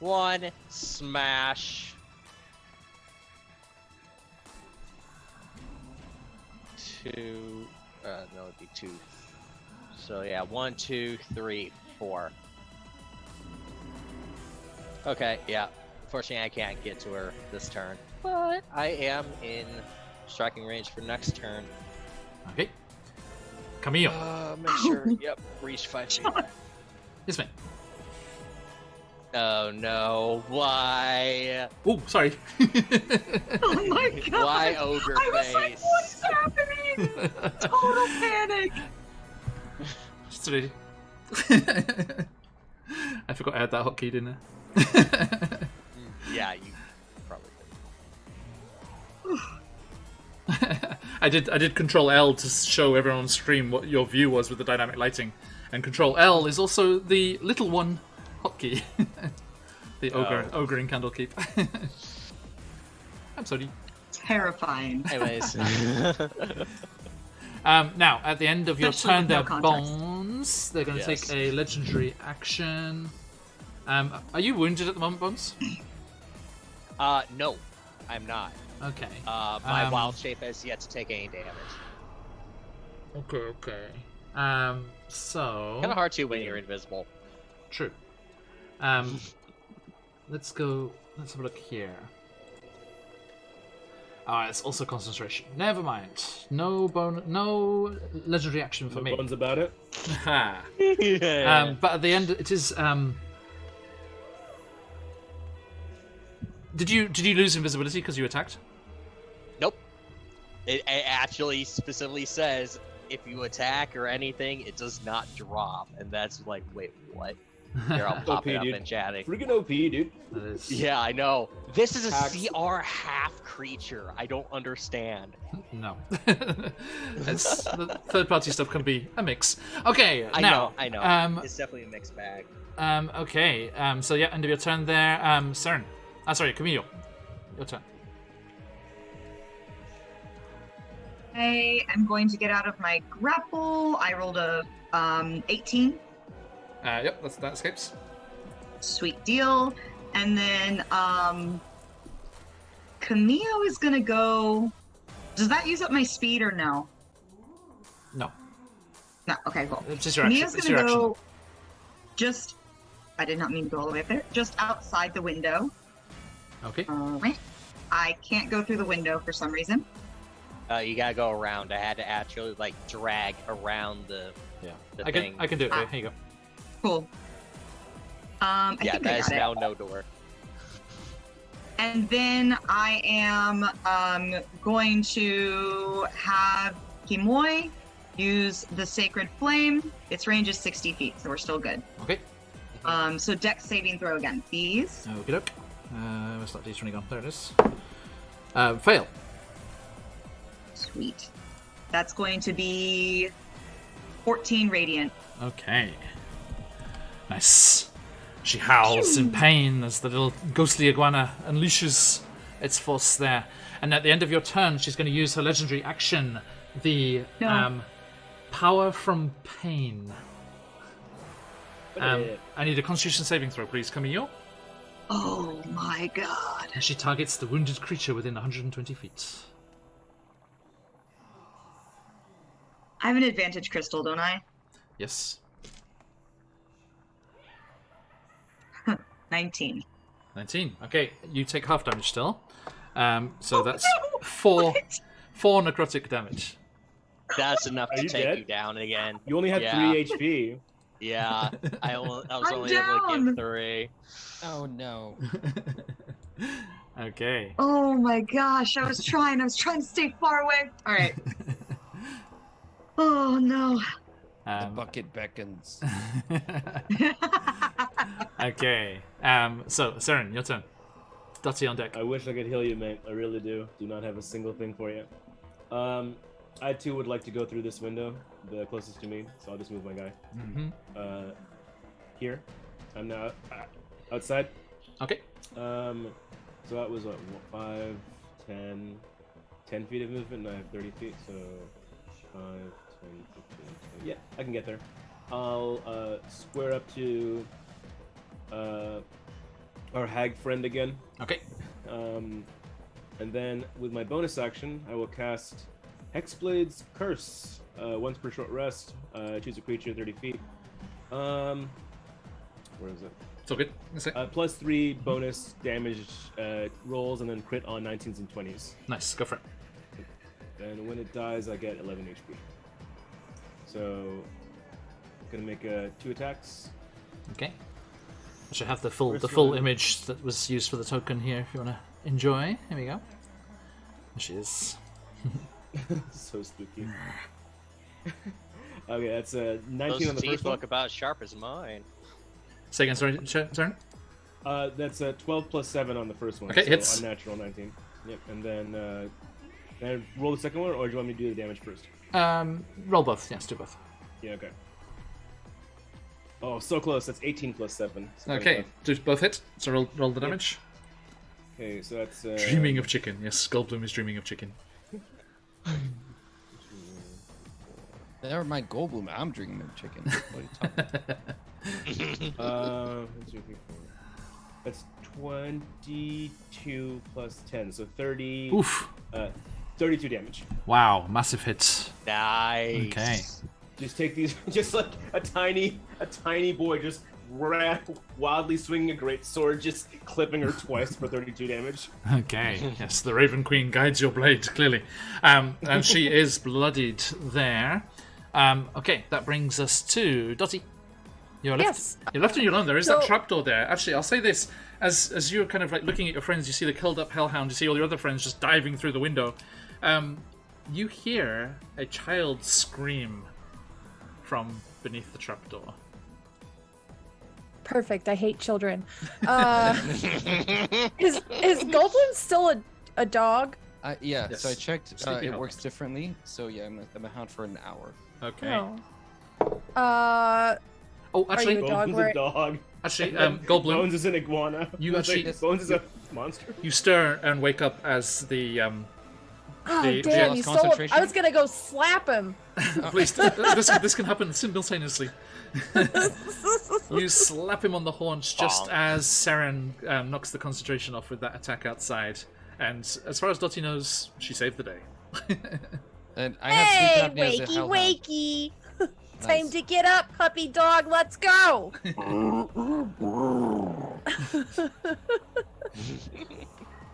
Speaker 3: 1 smash. 2. No, it'd be 2. So yeah, 1, 2, 3, 4. Okay, yeah. Unfortunately, I can't get to her this turn, but I am in striking range for next turn.
Speaker 2: Okay. Camille.
Speaker 3: Make sure. Yep, reach 5 feet.
Speaker 2: Yes, mate.
Speaker 3: Oh no! Why?
Speaker 2: Oh, sorry.
Speaker 6: Oh my god!
Speaker 3: Why ogre
Speaker 6: I was like,
Speaker 3: face?
Speaker 6: what's happening? Total panic.
Speaker 2: Sorry. I forgot I had that hotkey, didn't I?
Speaker 3: Yeah, you probably did.
Speaker 2: I did Control L to show everyone on stream what your view was with the dynamic lighting, and Control L is also the little one hotkey. The ogre in Candlekeep. I'm sorry.
Speaker 6: Terrifying.
Speaker 3: Anyways.
Speaker 2: Now, at the end of your
Speaker 6: Especially
Speaker 2: turn,
Speaker 6: with no
Speaker 2: their
Speaker 6: context.
Speaker 2: Bones, they're going to
Speaker 3: Yes.
Speaker 2: take a legendary action. Are you wounded at the moment, Bones?
Speaker 3: No, I'm not.
Speaker 2: Okay.
Speaker 3: My wild shape has yet to take any damage.
Speaker 2: Okay. So...
Speaker 3: Kind of hard to when you're invisible.
Speaker 2: True. Let's have a look here. It's also concentration. Never mind. No legendary action for
Speaker 7: No
Speaker 2: me.
Speaker 7: bones about it.
Speaker 2: Ha. But at the end, it is. Did you lose invisibility because you attacked?
Speaker 3: Nope. It actually specifically says if you attack or anything, it does not drop, and that's like, wait, what? Here, I'll pop it up
Speaker 7: dude.
Speaker 3: in chatting.
Speaker 7: Freaking OP, dude.
Speaker 2: That is...
Speaker 3: Yeah, I know. This is a
Speaker 7: Hacks.
Speaker 3: CR half creature. I don't understand.
Speaker 2: No. It's, the third-party stuff can be a mix. Okay.
Speaker 3: I
Speaker 2: now,
Speaker 3: know. It's definitely a mixed bag.
Speaker 2: Okay. So yeah, end of your turn there. Cern. Sorry, Camille. Your turn.
Speaker 6: I am going to get out of my grapple. I rolled a 18.
Speaker 2: Yep, that escapes.
Speaker 6: Sweet deal. And then Camille is gonna go. Does that use up my speed or no?
Speaker 2: No.
Speaker 6: No. Okay, cool.
Speaker 2: It's just your action.
Speaker 6: Camilla's
Speaker 2: It's
Speaker 6: gonna
Speaker 2: your action.
Speaker 6: go. Just. I did not mean to go all the way up there. Just outside the window.
Speaker 2: Okay.
Speaker 6: I can't go through the window for some reason.
Speaker 3: You gotta go around. I had to actually like drag around the
Speaker 2: I
Speaker 3: thing.
Speaker 2: can do it. Here you go.
Speaker 6: Cool. I
Speaker 3: Yeah,
Speaker 6: think I
Speaker 3: that is
Speaker 6: got it.
Speaker 3: now no door.
Speaker 6: And then I am going to have Kimoy use the Sacred Flame. Its range is 60 feet, so we're still good.
Speaker 2: Okay.
Speaker 6: So Dex saving throw again, please.
Speaker 2: Okie doke. Where's that d20 gone? There it is. Fail.
Speaker 6: Sweet. That's going to be 14 radiant.
Speaker 2: Okay. Nice. She howls in pain as the little ghostly iguana unleashes its force there. And at the end of your turn, she's going to use her legendary action, the
Speaker 6: No.
Speaker 2: Power from Pain. I need a Constitution saving throw, please, Camille.
Speaker 6: Oh my god.
Speaker 2: And she targets the wounded creature within 120 feet.
Speaker 6: I have an advantage crystal, don't I?
Speaker 2: Yes.
Speaker 6: 19.
Speaker 2: 19. Okay, you take half damage still. So that's
Speaker 6: no!
Speaker 2: four
Speaker 6: What?
Speaker 2: necrotic damage.
Speaker 3: That's enough
Speaker 7: Are
Speaker 3: to
Speaker 7: you
Speaker 3: take
Speaker 7: dead?
Speaker 3: you down again.
Speaker 7: You only had
Speaker 3: Yeah.
Speaker 7: 3 HP.
Speaker 3: Yeah, I was
Speaker 6: I'm
Speaker 3: only able to
Speaker 6: down.
Speaker 3: give 3.
Speaker 5: Oh no.
Speaker 2: Okay.
Speaker 6: Oh my gosh, I was trying to stay far away. All right. Oh no.
Speaker 5: The bucket beckons.
Speaker 2: Okay. So, Saren, your turn. Dotty on deck.
Speaker 7: I wish I could heal you, mate. I really do. Do not have a single thing for you. I too would like to go through this window, the closest to me. So I'll just move my guy.
Speaker 2: Mm-hmm.
Speaker 7: Here. I'm now outside.
Speaker 2: Okay.
Speaker 7: So that was what, 5, 10 feet of movement, and I have 30 feet, so 5, Yeah, I can get there. I'll square up to our hag friend again.
Speaker 2: Okay.
Speaker 7: And then with my bonus action, I will cast Hexblade's Curse. Once per short rest, choose a creature 30 feet. Where is it?
Speaker 2: It's all good. That's it.
Speaker 7: +3 bonus damage rolls, and then crit on 19s and 20s.
Speaker 2: Nice. Go for it.
Speaker 7: And when it dies, I get 11 HP. So, gonna make 2 attacks.
Speaker 2: Okay. I should have the full
Speaker 7: First
Speaker 2: full
Speaker 7: one.
Speaker 2: image that was used for the token here. If you want to enjoy, here we go. There she is.
Speaker 7: So spooky. Okay, that's 19
Speaker 3: Those
Speaker 7: on the
Speaker 3: teeth
Speaker 7: first one.
Speaker 3: look about as sharp as mine.
Speaker 2: Say again, sorry, Sharon?
Speaker 7: That's 12 plus 7 on the first one.
Speaker 2: Okay,
Speaker 7: so
Speaker 2: hits.
Speaker 7: Unnatural 19. Yep, and then can I roll the second one, or do you want me to do the damage first?
Speaker 2: Roll both. Yes, do both.
Speaker 7: Yeah, okay. Oh, so close. That's 18 plus 7. So
Speaker 2: Okay, do both hit. So roll the damage.
Speaker 7: Okay, so that's...
Speaker 2: Dreaming of chicken. Yes, Goldblum is dreaming of chicken.
Speaker 5: Never mind Goldblum. I'm drinking milk chicken. What are you talking about?
Speaker 7: 1, 2, 3, 4. That's 22 plus 10, so 30...
Speaker 2: Oof.
Speaker 7: 32 damage.
Speaker 2: Wow, massive hits.
Speaker 3: Nice.
Speaker 2: Okay.
Speaker 7: Just take these, just like a tiny boy just ran wildly swinging a great sword, just clipping her twice for 32 damage.
Speaker 2: Okay. Yes, the Raven Queen guides your blade clearly, and she is bloodied there. Okay, that brings us to Dottie. You're left.
Speaker 4: Yes.
Speaker 2: You're left on your own. There is that
Speaker 4: So-
Speaker 2: trapdoor there. Actually, I'll say this: as you're kind of like looking at your friends, you see the curled up hellhound. You see all your other friends just diving through the window. You hear a child scream from beneath the trapdoor.
Speaker 4: Perfect. I hate children. Is Goldblum still a dog?
Speaker 5: Yeah,
Speaker 2: Yes.
Speaker 5: so I checked.
Speaker 2: Sleepy
Speaker 5: It
Speaker 2: Hollow.
Speaker 5: works differently. So yeah, I'm a hound for an hour.
Speaker 2: Okay.
Speaker 4: No.
Speaker 2: Oh, actually,
Speaker 4: you a dog
Speaker 7: Bones is
Speaker 4: where-
Speaker 7: a dog.
Speaker 2: actually, Goldblum,
Speaker 7: Bones is an iguana.
Speaker 2: You
Speaker 7: It's like,
Speaker 2: actually-
Speaker 7: Bones is a monster.
Speaker 2: you stir and wake up as the
Speaker 4: Oh,
Speaker 2: The-
Speaker 4: damn,
Speaker 5: lost
Speaker 4: you stole him.
Speaker 5: concentration?
Speaker 4: I was gonna go slap him.
Speaker 2: Please, this can happen simultaneously. You slap him on the haunch just
Speaker 3: Bonk.
Speaker 2: as Saren knocks the concentration off with that attack outside. And as far as Dottie knows, she saved the day.
Speaker 5: And I have sleep apnea as a
Speaker 4: wakey,
Speaker 5: hellhound.
Speaker 4: wakey. Time
Speaker 5: Nice.
Speaker 4: to get up, puppy dog. Let's go.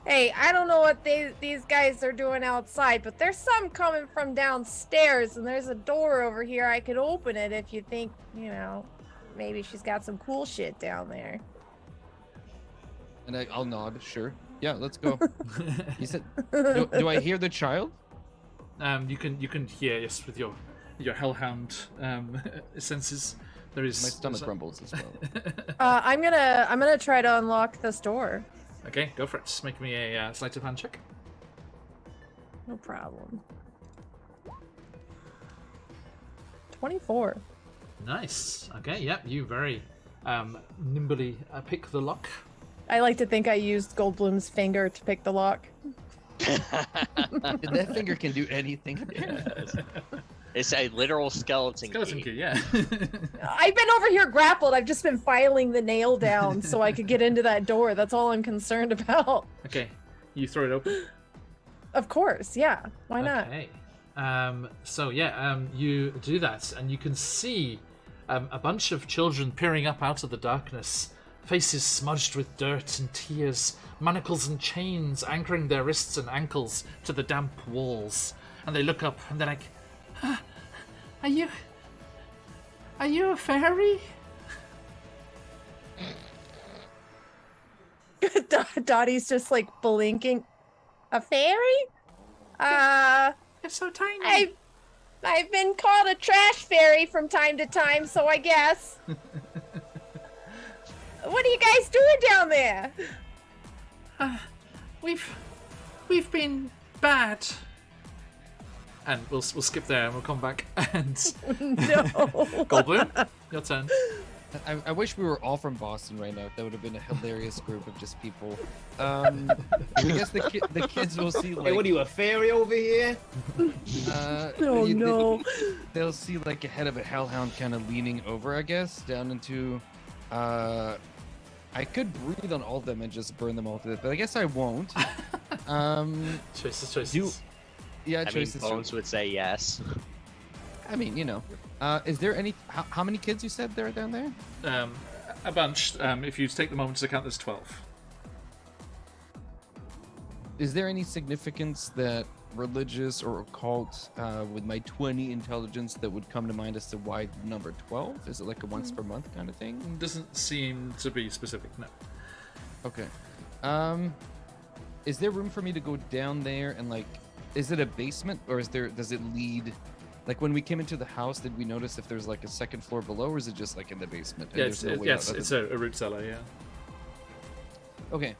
Speaker 4: Hey, I don't know what these guys are doing outside, but there's some coming from downstairs, and there's a door over here. I could open it if you think, maybe she's got some cool shit down there.
Speaker 5: And I'll nod. Sure. Yeah, let's go. He said, do I hear the child?
Speaker 2: You can hear, yes, with your hellhound senses. There is
Speaker 5: My stomach rumbles as well.
Speaker 4: I'm gonna try to unlock this door.
Speaker 2: Okay, go for it. Just make me a sleight of hand check.
Speaker 4: No problem. 24.
Speaker 2: Nice. Okay, yep, you very nimbly pick the lock.
Speaker 4: I like to think I used Goldblum's finger to pick the lock.
Speaker 5: That finger can do anything.
Speaker 3: It's a literal skeleton
Speaker 2: Skeleton
Speaker 3: key.
Speaker 2: key, yeah.
Speaker 4: I've been over here grappled. I've just been filing the nail down so I could get into that door. That's all I'm concerned about.
Speaker 2: Okay, you throw it open.
Speaker 4: Of course, yeah. Why not?
Speaker 2: Okay. So yeah, you do that, and you can see a bunch of children peering up out of the darkness, faces smudged with dirt and tears, manacles and chains anchoring their wrists and ankles to the damp walls. And they look up and they're like, "Are you a fairy?"
Speaker 4: Dottie's just like blinking. A fairy?
Speaker 2: You're so tiny.
Speaker 4: I've been called a trash fairy from time to time, so I guess. What are you guys doing down there?
Speaker 2: We've been bad. And we'll skip there and we'll come back and
Speaker 4: No.
Speaker 2: Goldblum, your turn.
Speaker 5: I wish we were all from Boston right now. That would have been a hilarious group of just people. I guess the kids will see like.
Speaker 7: Hey, what are you, a fairy over here?
Speaker 4: Oh no.
Speaker 5: They'll see like a head of a hellhound kind of leaning over, I guess, down into. I could breathe on all of them and just burn them all to death, but I guess I won't.
Speaker 2: Choices.
Speaker 5: Yeah,
Speaker 3: I mean,
Speaker 5: choices.
Speaker 3: Bones would say yes.
Speaker 5: I mean, you know. Is there any? How many kids you said there are down there?
Speaker 2: A bunch. If you take the moment to count, there's 12.
Speaker 5: Is there any significance that religious or occult with my 20 intelligence that would come to mind as to why number 12? Is it like a once per month kind of thing?
Speaker 2: Doesn't seem to be specific, no.
Speaker 5: Okay. Is there room for me to go down there and like, is it a basement or does it lead? Like when we came into the house, did we notice if there's like a second floor below, or is it just like in the basement?
Speaker 2: Yeah, it's a root cellar, yeah.
Speaker 5: Okay.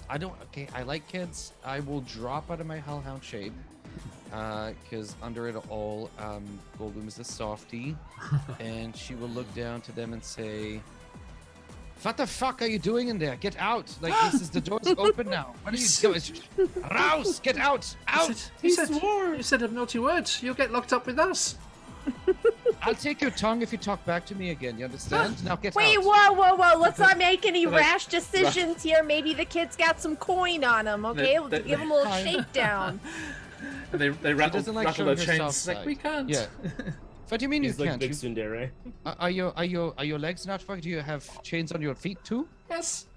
Speaker 5: I like kids. I will drop out of my hellhound shape. Because under it all, Goldblum is a softie. And she will look down to them and say, "What the fuck are you doing in there? Get out! Like, the door's open now. What are you doing? Rouse! Get out! Out!"
Speaker 2: You said a naughty word. You'll get locked up with us.
Speaker 5: I'll take your tongue if you talk back to me again. You understand? Now get
Speaker 4: Wait,
Speaker 5: out.
Speaker 4: whoa. Let's not make any rash decisions here. Maybe the kid's got some coin on him, okay? We'll give him a little shakedown.
Speaker 2: And they rattle
Speaker 5: like
Speaker 2: their
Speaker 5: showing her
Speaker 2: chains.
Speaker 5: soft
Speaker 2: Like,
Speaker 5: side.
Speaker 2: we can't.
Speaker 5: Yeah. What do you mean
Speaker 7: He's
Speaker 5: you
Speaker 7: like
Speaker 5: can't?
Speaker 7: big tsundere.
Speaker 5: Are your legs not fucked? Do you have chains on your feet too?
Speaker 2: Yes.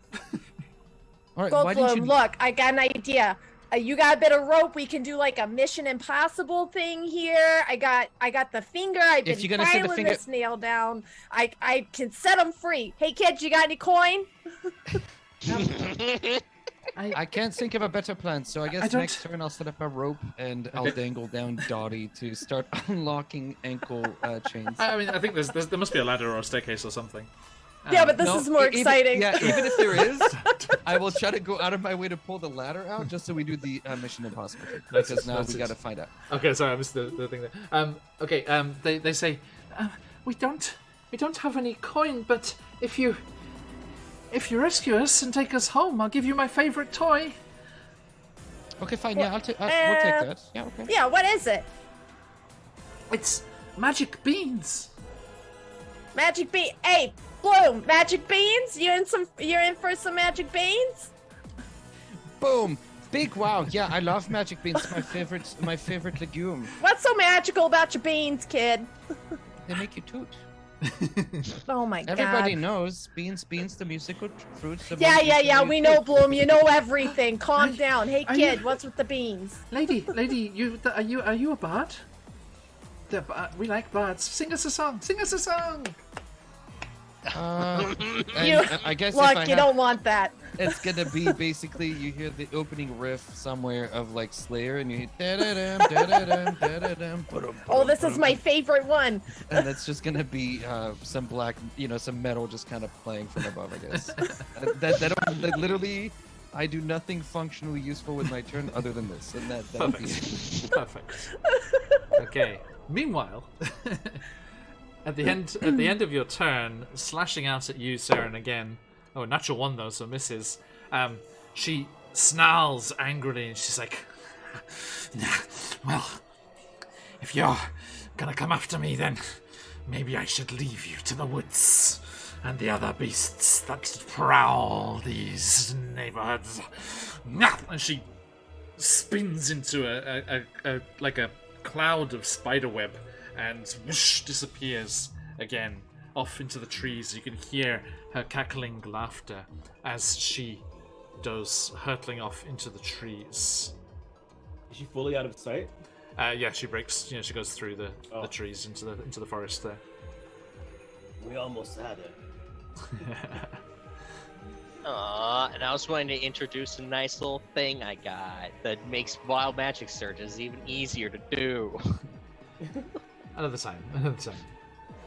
Speaker 5: All right. Why didn't
Speaker 4: Goldblum,
Speaker 5: you?
Speaker 4: look, I got an idea. You got a bit of rope. We can do like a Mission Impossible thing here. I got the finger. I've been
Speaker 5: If you're gonna say the
Speaker 4: filing
Speaker 5: finger-
Speaker 4: this nail down. I can set him free. Hey kids, you got any coin?
Speaker 5: I can't think of a better plan. So I guess
Speaker 2: don't-
Speaker 5: next turn I'll set up a rope and I'll dangle down Dottie to start unlocking ankle chains.
Speaker 2: I mean, I think there must be a ladder or a staircase or something.
Speaker 4: Yeah, but this
Speaker 5: No,
Speaker 4: is more exciting.
Speaker 5: Even if there is, I will try to go out of my way to pull the ladder out just so we do the Mission Impossible thing, because now we gotta find out.
Speaker 2: Okay, sorry, I missed the thing there. They say, we don't have any coin, but if you rescue us and take us home, I'll give you my favorite toy.
Speaker 5: Okay, fine. Yeah, we'll take that. Yeah, okay.
Speaker 4: Yeah, what is it?
Speaker 2: It's magic beans.
Speaker 4: Magic bean. Hey, Bloom, magic beans? You're in for some magic beans?
Speaker 5: Boom! Big wow! Yeah, I love magic beans. My favorite legume.
Speaker 4: What's so magical about your beans, kid?
Speaker 5: They make you toot.
Speaker 4: Oh my god.
Speaker 5: Everybody knows beans, the musical fruits.
Speaker 4: Yeah. We know, Bloom. You know everything. Calm down. Hey,
Speaker 2: Are
Speaker 4: kid,
Speaker 2: you-
Speaker 4: what's with the beans?
Speaker 2: Lady, are you a bard? We like bards. Sing us a song.
Speaker 5: I guess
Speaker 4: Look,
Speaker 5: if I
Speaker 4: you don't want that.
Speaker 5: it's gonna be basically you hear the opening riff somewhere of like Slayer, and you hear da-da-dum, da-da-dum, da-da-dum, ba-dum,
Speaker 4: Oh, this is my favorite one.
Speaker 5: and that's just gonna be some black, some metal just kind of playing from above, I guess. that literally, I do nothing functionally useful with my turn other than this, and that'll be it.
Speaker 2: Perfect. Okay. Meanwhile, at the end of your turn, slashing out at you, Saren, again. Oh, natural one though, so misses. She snarls angrily, and she's like, "Well, if you're gonna come after me, then maybe I should leave you to the woods and the other beasts that prowl these neighborhoods." And she spins into a cloud of spiderweb and whoosh, disappears again off into the trees. You can hear her cackling laughter as she goes hurtling off into the trees.
Speaker 7: Is she fully out of sight?
Speaker 2: Yeah, she breaks. She goes through the trees into the forest there.
Speaker 7: We almost had it.
Speaker 3: And I was going to introduce a nice little thing I got that makes wild magic searches even easier to do.
Speaker 2: Another time.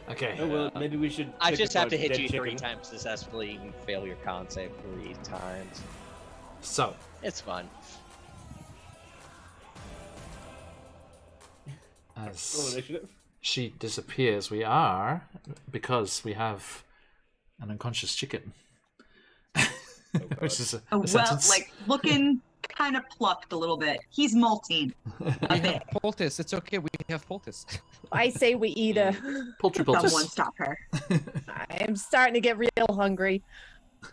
Speaker 2: Okay.
Speaker 7: Oh, well, maybe we should.
Speaker 3: I
Speaker 7: check
Speaker 3: just
Speaker 7: if
Speaker 3: have
Speaker 7: our
Speaker 3: to hit
Speaker 7: dead
Speaker 3: you 3
Speaker 7: chicken-
Speaker 3: times successfully and fail your con save 3 times.
Speaker 2: So,
Speaker 3: It's fun.
Speaker 7: Roll
Speaker 2: as
Speaker 7: initiative.
Speaker 2: she disappears, we are, because we have an unconscious chicken. Which is a
Speaker 6: Well,
Speaker 2: sentence.
Speaker 6: like looking kind of plucked a little bit. He's molting.
Speaker 5: We have poultice. It's okay. We have poultice.
Speaker 4: I say we eat a.
Speaker 2: Poultry
Speaker 6: Someone
Speaker 2: poultice.
Speaker 6: stop her.
Speaker 4: I'm starting to get real hungry.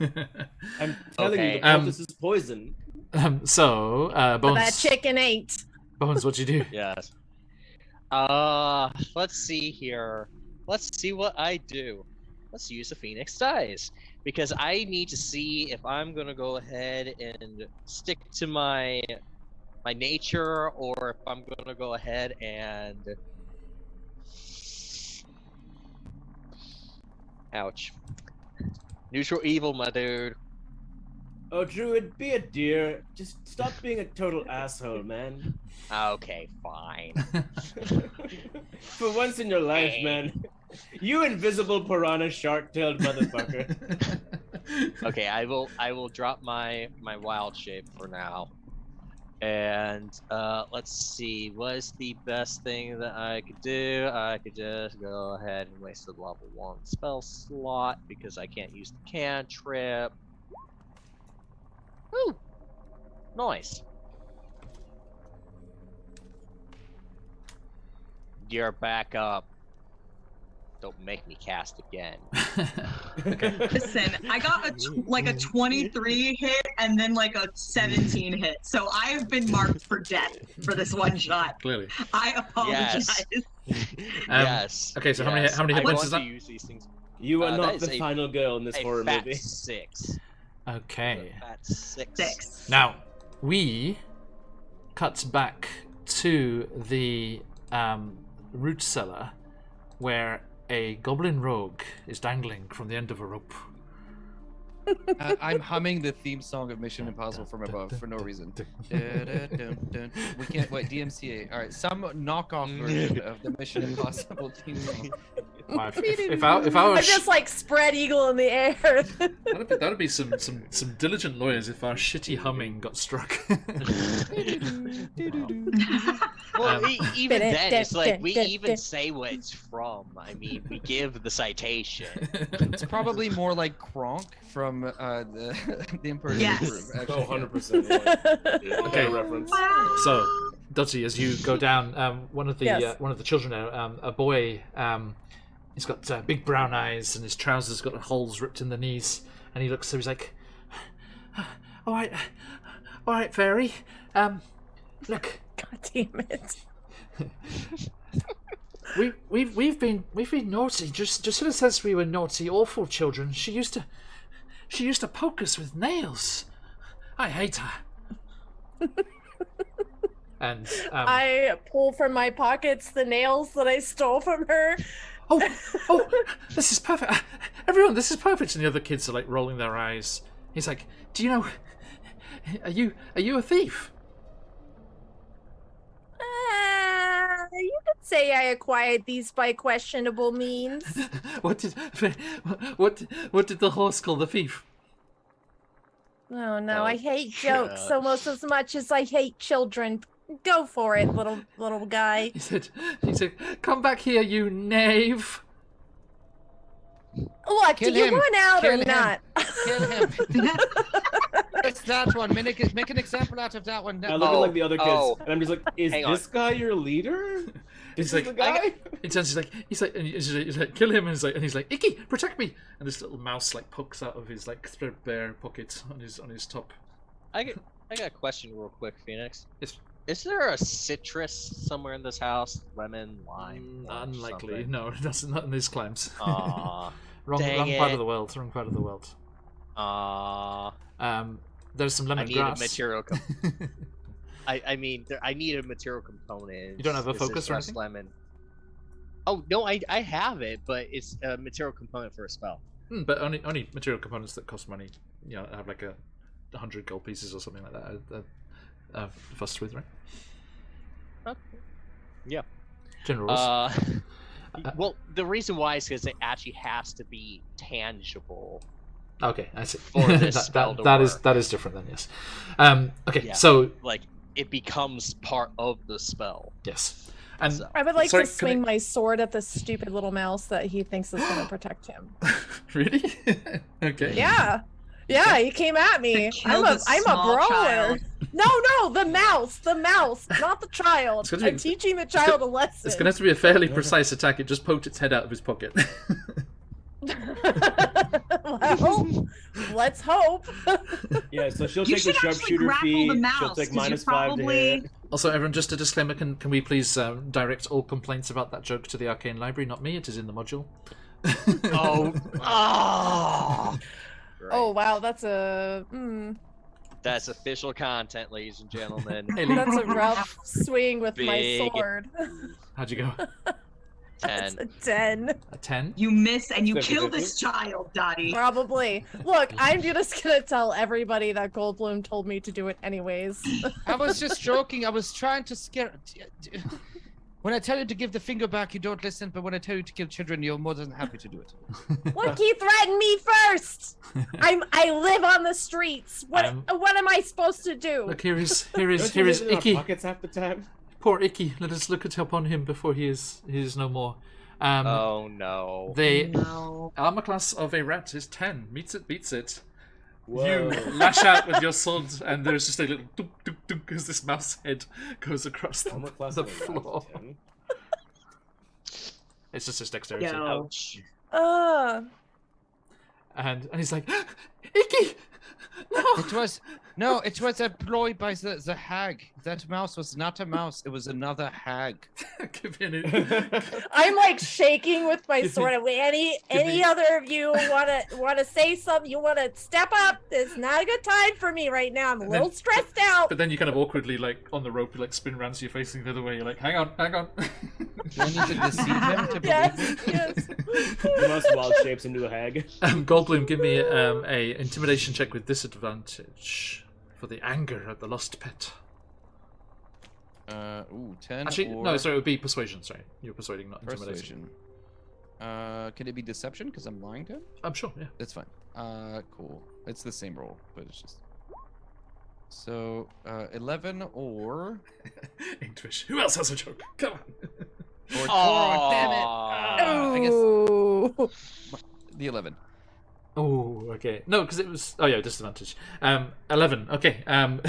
Speaker 7: I'm telling you, the poultice is poison.
Speaker 2: So,
Speaker 4: But
Speaker 2: Bones.
Speaker 4: that chicken ain't.
Speaker 2: Bones, what'd you do?
Speaker 3: Yes. Let's see here. Let's see what I do. Let's use the Phoenix dice because I need to see if I'm gonna go ahead and stick to my nature, or if I'm gonna go ahead and. Ouch. Neutral evil, my dude.
Speaker 7: Oh, Druid, be a dear. Just stop being a total asshole, man.
Speaker 3: Okay, fine.
Speaker 7: For once in your life, man. You invisible piranha shark-tailed motherfucker.
Speaker 3: Okay, I will drop my wild shape for now. And let's see, what is the best thing that I could do? I could just go ahead and waste the level 1 spell slot because I can't use the cantrip. Ooh, nice. You're back up. Don't make me cast again.
Speaker 6: Listen, I got a 23 hit and then like a 17 hit. So I have been marked for death for this one shot.
Speaker 2: Clearly.
Speaker 6: I apologize.
Speaker 3: Yes.
Speaker 2: Okay, so
Speaker 3: yes.
Speaker 2: how many hit
Speaker 3: I
Speaker 2: points
Speaker 3: want
Speaker 2: is
Speaker 3: to
Speaker 2: that?
Speaker 3: use these things.
Speaker 7: You are
Speaker 3: that
Speaker 7: not
Speaker 3: is
Speaker 7: the final girl in this
Speaker 3: A
Speaker 7: horror
Speaker 3: fat
Speaker 7: movie.
Speaker 3: 6.
Speaker 2: Okay.
Speaker 3: Fat 6.
Speaker 6: 6.
Speaker 2: Now, we cut back to the root cellar where a goblin rogue is dangling from the end of a rope.
Speaker 5: I'm humming the theme song of Mission Impossible from above for no reason. Dun. We can't wait. DMCA. All right, some knockoff version of the Mission Impossible theme song.
Speaker 2: Wow, if I
Speaker 4: I
Speaker 2: was
Speaker 4: just like spread eagle in the air.
Speaker 2: that'd be some diligent lawyers if our shitty humming got struck.
Speaker 3: Well, even then, it's like we
Speaker 4: dun,
Speaker 3: even
Speaker 4: dun.
Speaker 3: say what it's from. I mean, we give the citation.
Speaker 5: It's probably more like Kronk from the Emperor's
Speaker 6: Yes.
Speaker 5: Groove,
Speaker 7: Oh,
Speaker 5: actually.
Speaker 7: 100%. Yeah.
Speaker 2: Okay.
Speaker 7: Reference.
Speaker 2: So, Dutty, as you go down, one of the
Speaker 4: Yes.
Speaker 2: one of the children, a boy, he's got big brown eyes and his trousers got holes ripped in the knees, and he looks. So he's like, "All right, fairy. Look,
Speaker 4: God damn it.
Speaker 2: we've been naughty. Drusilla says we were naughty, awful children. She used to poke us with nails. I hate her." And
Speaker 4: I pull from my pockets the nails that I stole from her.
Speaker 2: oh, this is perfect. Everyone, this is perfect. And the other kids are like rolling their eyes. He's like, "Do you know? Are you a thief?"
Speaker 4: You could say I acquired these by questionable means.
Speaker 2: What did the horse call the thief?
Speaker 4: Oh no, I hate jokes
Speaker 3: shut.
Speaker 4: almost as much as I hate children. Go for it, little guy.
Speaker 2: He said, "Come back here, you knave."
Speaker 4: Look,
Speaker 5: Kill
Speaker 4: do you
Speaker 5: him.
Speaker 4: want out
Speaker 5: Kill
Speaker 4: or
Speaker 5: him.
Speaker 4: not?
Speaker 5: Kill him. It's that one. Make an example out of that one.
Speaker 7: I look at like the other kids,
Speaker 3: Oh.
Speaker 7: and I'm just like, is
Speaker 3: Hang
Speaker 7: this guy your leader?
Speaker 2: He's
Speaker 7: This
Speaker 2: like,
Speaker 7: is the guy?
Speaker 2: He turns. He's like, "Kill him!" And he's like, "Icky, protect me!" And this little mouse like pokes out of his like threadbare pocket on his top.
Speaker 3: I got a question real quick, Phoenix.
Speaker 2: It's
Speaker 3: Is there a citrus somewhere in this house? Lemon, lime? orange,
Speaker 2: unlikely.
Speaker 3: something?
Speaker 2: No, that's not in these climes.
Speaker 3: Aw.
Speaker 2: wrong
Speaker 3: dang
Speaker 2: part
Speaker 3: it.
Speaker 2: of the world. Wrong part of the world.
Speaker 3: Aw.
Speaker 2: There's some
Speaker 3: I
Speaker 2: lemongrass.
Speaker 3: need a material. I mean, I need a material component.
Speaker 2: You don't have a
Speaker 3: This is
Speaker 2: focus or
Speaker 3: rust
Speaker 2: anything?
Speaker 3: lemon. Oh no, I have it, but it's a material component for a spell.
Speaker 2: But only material components that cost money. You know, have like 100 gold pieces or something like that. Fussed with, right?
Speaker 3: Okay. Yeah.
Speaker 2: General rules.
Speaker 3: Well, the reason why is because it actually has to be tangible.
Speaker 2: Okay, I see.
Speaker 3: for this spell to
Speaker 2: that is
Speaker 3: work.
Speaker 2: that is different than yes. Okay,
Speaker 3: Yeah.
Speaker 2: so
Speaker 3: Like it becomes part of the spell.
Speaker 2: yes. And
Speaker 3: So-
Speaker 4: I would like
Speaker 2: Sorry,
Speaker 4: to
Speaker 2: can
Speaker 4: swing my sword at this stupid little mouse that he thinks is going to protect him.
Speaker 2: Really? Okay.
Speaker 4: Yeah. Yeah, he came at me.
Speaker 6: kill the
Speaker 4: I'm a
Speaker 6: small
Speaker 4: brawler.
Speaker 6: child.
Speaker 4: No, the mouse, not the child.
Speaker 2: It's gonna be-
Speaker 4: I'm teaching the child a lesson.
Speaker 2: It's going to have to be a fairly precise attack. It just poked its head out of his pocket.
Speaker 4: Well, let's hope.
Speaker 7: Yeah, so she'll
Speaker 6: You
Speaker 7: take the
Speaker 6: should actually
Speaker 7: sharpshooter
Speaker 6: grapple
Speaker 7: feat.
Speaker 6: the
Speaker 7: She'll
Speaker 6: mouse.
Speaker 7: take
Speaker 6: 'cause you
Speaker 7: -5 to
Speaker 6: probably...
Speaker 7: hit.
Speaker 2: Also, everyone, just a disclaimer, can we please direct all complaints about that joke to the Arcane Library, not me? It is in the module.
Speaker 3: Oh. Oh.
Speaker 4: Oh wow, that's a
Speaker 3: That's official content, ladies and gentlemen.
Speaker 2: Haley,
Speaker 4: that's a rough swing with my
Speaker 3: Big.
Speaker 4: sword.
Speaker 2: how'd you go?
Speaker 4: That's
Speaker 3: 10.
Speaker 4: a 10.
Speaker 2: A 10?
Speaker 6: You miss and you
Speaker 7: 50-50.
Speaker 6: kill this child, Dottie.
Speaker 4: Probably. Look, I'm just gonna tell everybody that Goldblum told me to do it anyways.
Speaker 5: I was just joking. I was trying to scare. When I tell you to give the finger back, you don't listen. But when I tell you to kill children, you're more than happy to do it.
Speaker 4: Look, he threatened me first. I live on the streets. What am I supposed to do?
Speaker 2: Look, here is
Speaker 7: Don't you live in our
Speaker 2: Icky.
Speaker 7: pockets half the time?
Speaker 2: Poor Icky. Let us look upon him before he is no more.
Speaker 3: Oh no.
Speaker 2: The
Speaker 6: No.
Speaker 2: armor class of a rat is 10. Meets it, beats it.
Speaker 7: Whoa.
Speaker 2: You lash out with your sword, and there's just a little dunk, dunk, dunk as this mouse head goes across the,
Speaker 7: Armor class
Speaker 2: the
Speaker 7: of a rat is
Speaker 2: floor.
Speaker 7: 10.
Speaker 2: It's just his dexterity.
Speaker 6: Yo.
Speaker 3: Ouch.
Speaker 2: And he's like, Icky! No!
Speaker 5: It was employed by the hag. That mouse was not a mouse. It was another hag.
Speaker 2: Give me an
Speaker 4: I'm like shaking with my
Speaker 2: Give me-
Speaker 4: sword. Any
Speaker 2: me-
Speaker 4: other of you wanna say something? You wanna step up? It's not a good time for me right now. I'm a little stressed out.
Speaker 2: But then you kind of awkwardly, like, on the rope, you, like, spin around so you're facing the other way. You're like, hang on.
Speaker 5: Do I need to deceive him to believe
Speaker 4: Yes,
Speaker 5: me?
Speaker 4: yes.
Speaker 7: The mouse wild shapes into a hag.
Speaker 2: Goldblum, give me a intimidation check with disadvantage for the anger at the lost pet.
Speaker 5: 10
Speaker 2: Actually,
Speaker 5: or
Speaker 2: no, sorry, it would be persuasion. Sorry, you're persuading, not intimidation.
Speaker 5: persuasion. Can it be deception? Because I'm lying to him?
Speaker 2: I'm sure, yeah.
Speaker 5: That's fine. Cool. It's the same roll, but it's just... So, 11 or...
Speaker 2: Intuition. Who else has a joke? Come on.
Speaker 5: Or oh, damn it! I guess
Speaker 4: Ooh.
Speaker 5: the 11.
Speaker 2: Oh, okay. No, because it was. Oh yeah, disadvantage. 11. Okay. And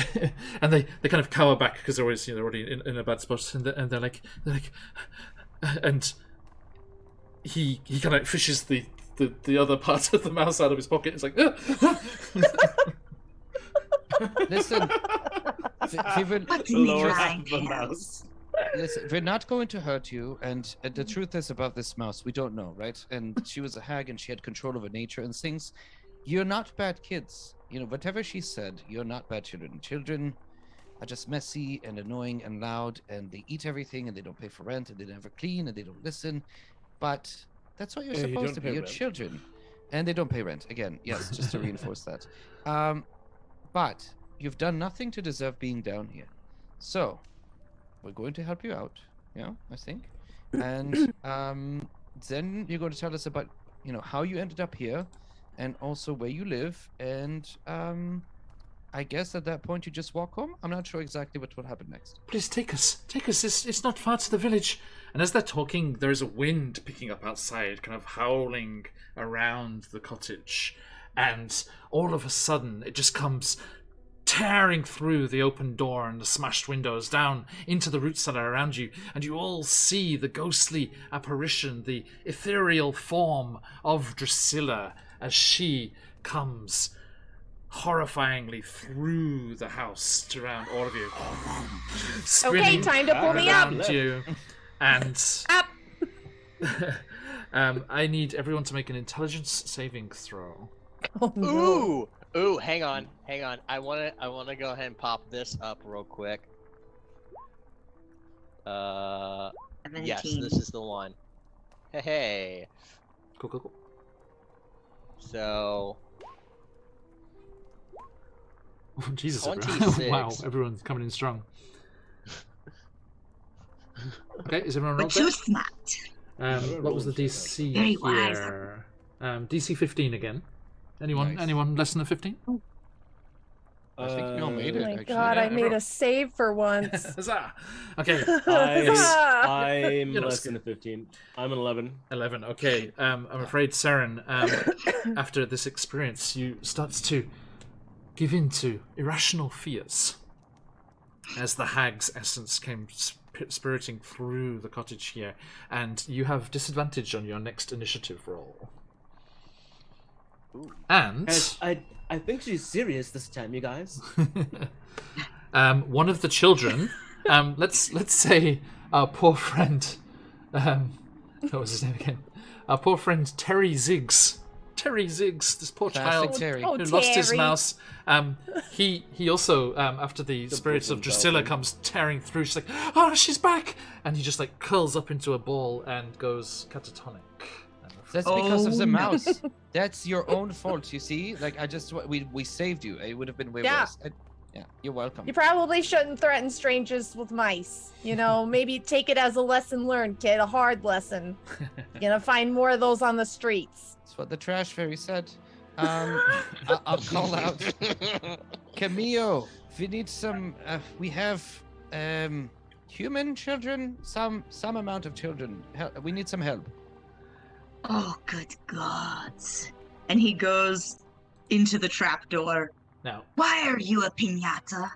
Speaker 2: they kind of cower back because they're always they're already in a bad spot, and they're like, and he kind of fishes the other part of the mouse out of his pocket. It's like,
Speaker 5: Listen, we will,
Speaker 6: What's
Speaker 7: The
Speaker 6: in
Speaker 7: lower
Speaker 6: your
Speaker 7: half of the
Speaker 6: hand?
Speaker 7: mouse.
Speaker 5: listen, we're not going to hurt you. And the truth is about this mouse, we don't know, right? And she was a hag, and she had control over nature and things. You're not bad kids. You know, whatever she said, you're not bad children. Children are just messy and annoying and loud, and they eat everything, and they don't pay for rent, and they never clean, and they don't listen. But that's what you're
Speaker 7: Yeah, you
Speaker 5: supposed
Speaker 7: don't
Speaker 5: to be.
Speaker 7: pay
Speaker 5: You're
Speaker 7: rent.
Speaker 5: children, and they don't pay rent. Again, yes, just to reinforce that. But you've done nothing to deserve being down here. So we're going to help you out. Yeah, I think. And then you're going to tell us about, how you ended up here, and also where you live. And I guess at that point you just walk home. I'm not sure exactly what will happen next.
Speaker 2: please take us. It's not far to the village. And as they're talking, there is a wind picking up outside, kind of howling around the cottage. And all of a sudden, it just comes tearing through the open door and the smashed windows down into the root cellar around you, and you all see the ghostly apparition, the ethereal form of Drusilla as she comes horrifyingly through the house around all of you.
Speaker 4: Okay,
Speaker 2: Spinning
Speaker 4: time to pull me up.
Speaker 2: around you. And
Speaker 4: Up.
Speaker 2: I need everyone to make an intelligence saving throw.
Speaker 4: Oh, no.
Speaker 3: Ooh, hang on. I wanna go ahead and pop this up real quick. Yes,
Speaker 6: 17.
Speaker 3: this is the one. Hey.
Speaker 2: Cool.
Speaker 3: So
Speaker 2: Oh, Jesus,
Speaker 3: 26.
Speaker 2: wow, everyone's coming in strong. Okay, is everyone rolled
Speaker 6: But you
Speaker 2: that?
Speaker 6: snapped.
Speaker 2: What was the DC
Speaker 6: Very wise.
Speaker 2: here? DC 15 again. Anyone
Speaker 5: Nice.
Speaker 2: anyone less than a 15?
Speaker 5: I think we all made
Speaker 4: Oh
Speaker 5: it.
Speaker 4: my
Speaker 5: actually.
Speaker 4: god, I
Speaker 2: Yeah,
Speaker 4: made
Speaker 2: bro.
Speaker 4: a save for once.
Speaker 2: Huzzah! Okay,
Speaker 7: I'm
Speaker 2: You know,
Speaker 7: less than a 15. I'm an 11.
Speaker 2: 11. Okay, I'm afraid, Saren, after this experience, you start to give in to irrational fears as the hag's essence came spiriting through the cottage here, and you have disadvantage on your next initiative roll. And
Speaker 7: Guys, I think she's serious this time, you guys.
Speaker 2: one of the children, let's say our poor friend, what was his name again? Our poor friend Terry Ziggs. Terry Ziggs, this poor
Speaker 5: Classic
Speaker 2: child
Speaker 5: Terry.
Speaker 4: Oh,
Speaker 2: who lost his
Speaker 4: Terry.
Speaker 2: mouse. He also, after the spirits of
Speaker 7: Brooklyn
Speaker 2: Drusilla
Speaker 7: Dolphin.
Speaker 2: comes tearing through, she's like, oh, she's back! And he just like curls up into a ball and goes catatonic.
Speaker 5: That's because of
Speaker 6: Oh,
Speaker 5: the
Speaker 6: no.
Speaker 5: mouse. That's your own fault, you see? Like, we saved you. It would have been way
Speaker 4: Yeah.
Speaker 5: worse. Yeah, you're welcome.
Speaker 4: You probably shouldn't threaten strangers with mice. You know, maybe take it as a lesson learned, kid, a hard lesson. You're gonna find more of those on the streets.
Speaker 5: That's what the trash fairy said. I'll call out Camille. We need some. We have human children. Some amount of children. We need some help.
Speaker 6: Oh, good gods. And he goes into the trapdoor.
Speaker 2: Now,
Speaker 6: Why are you a piñata?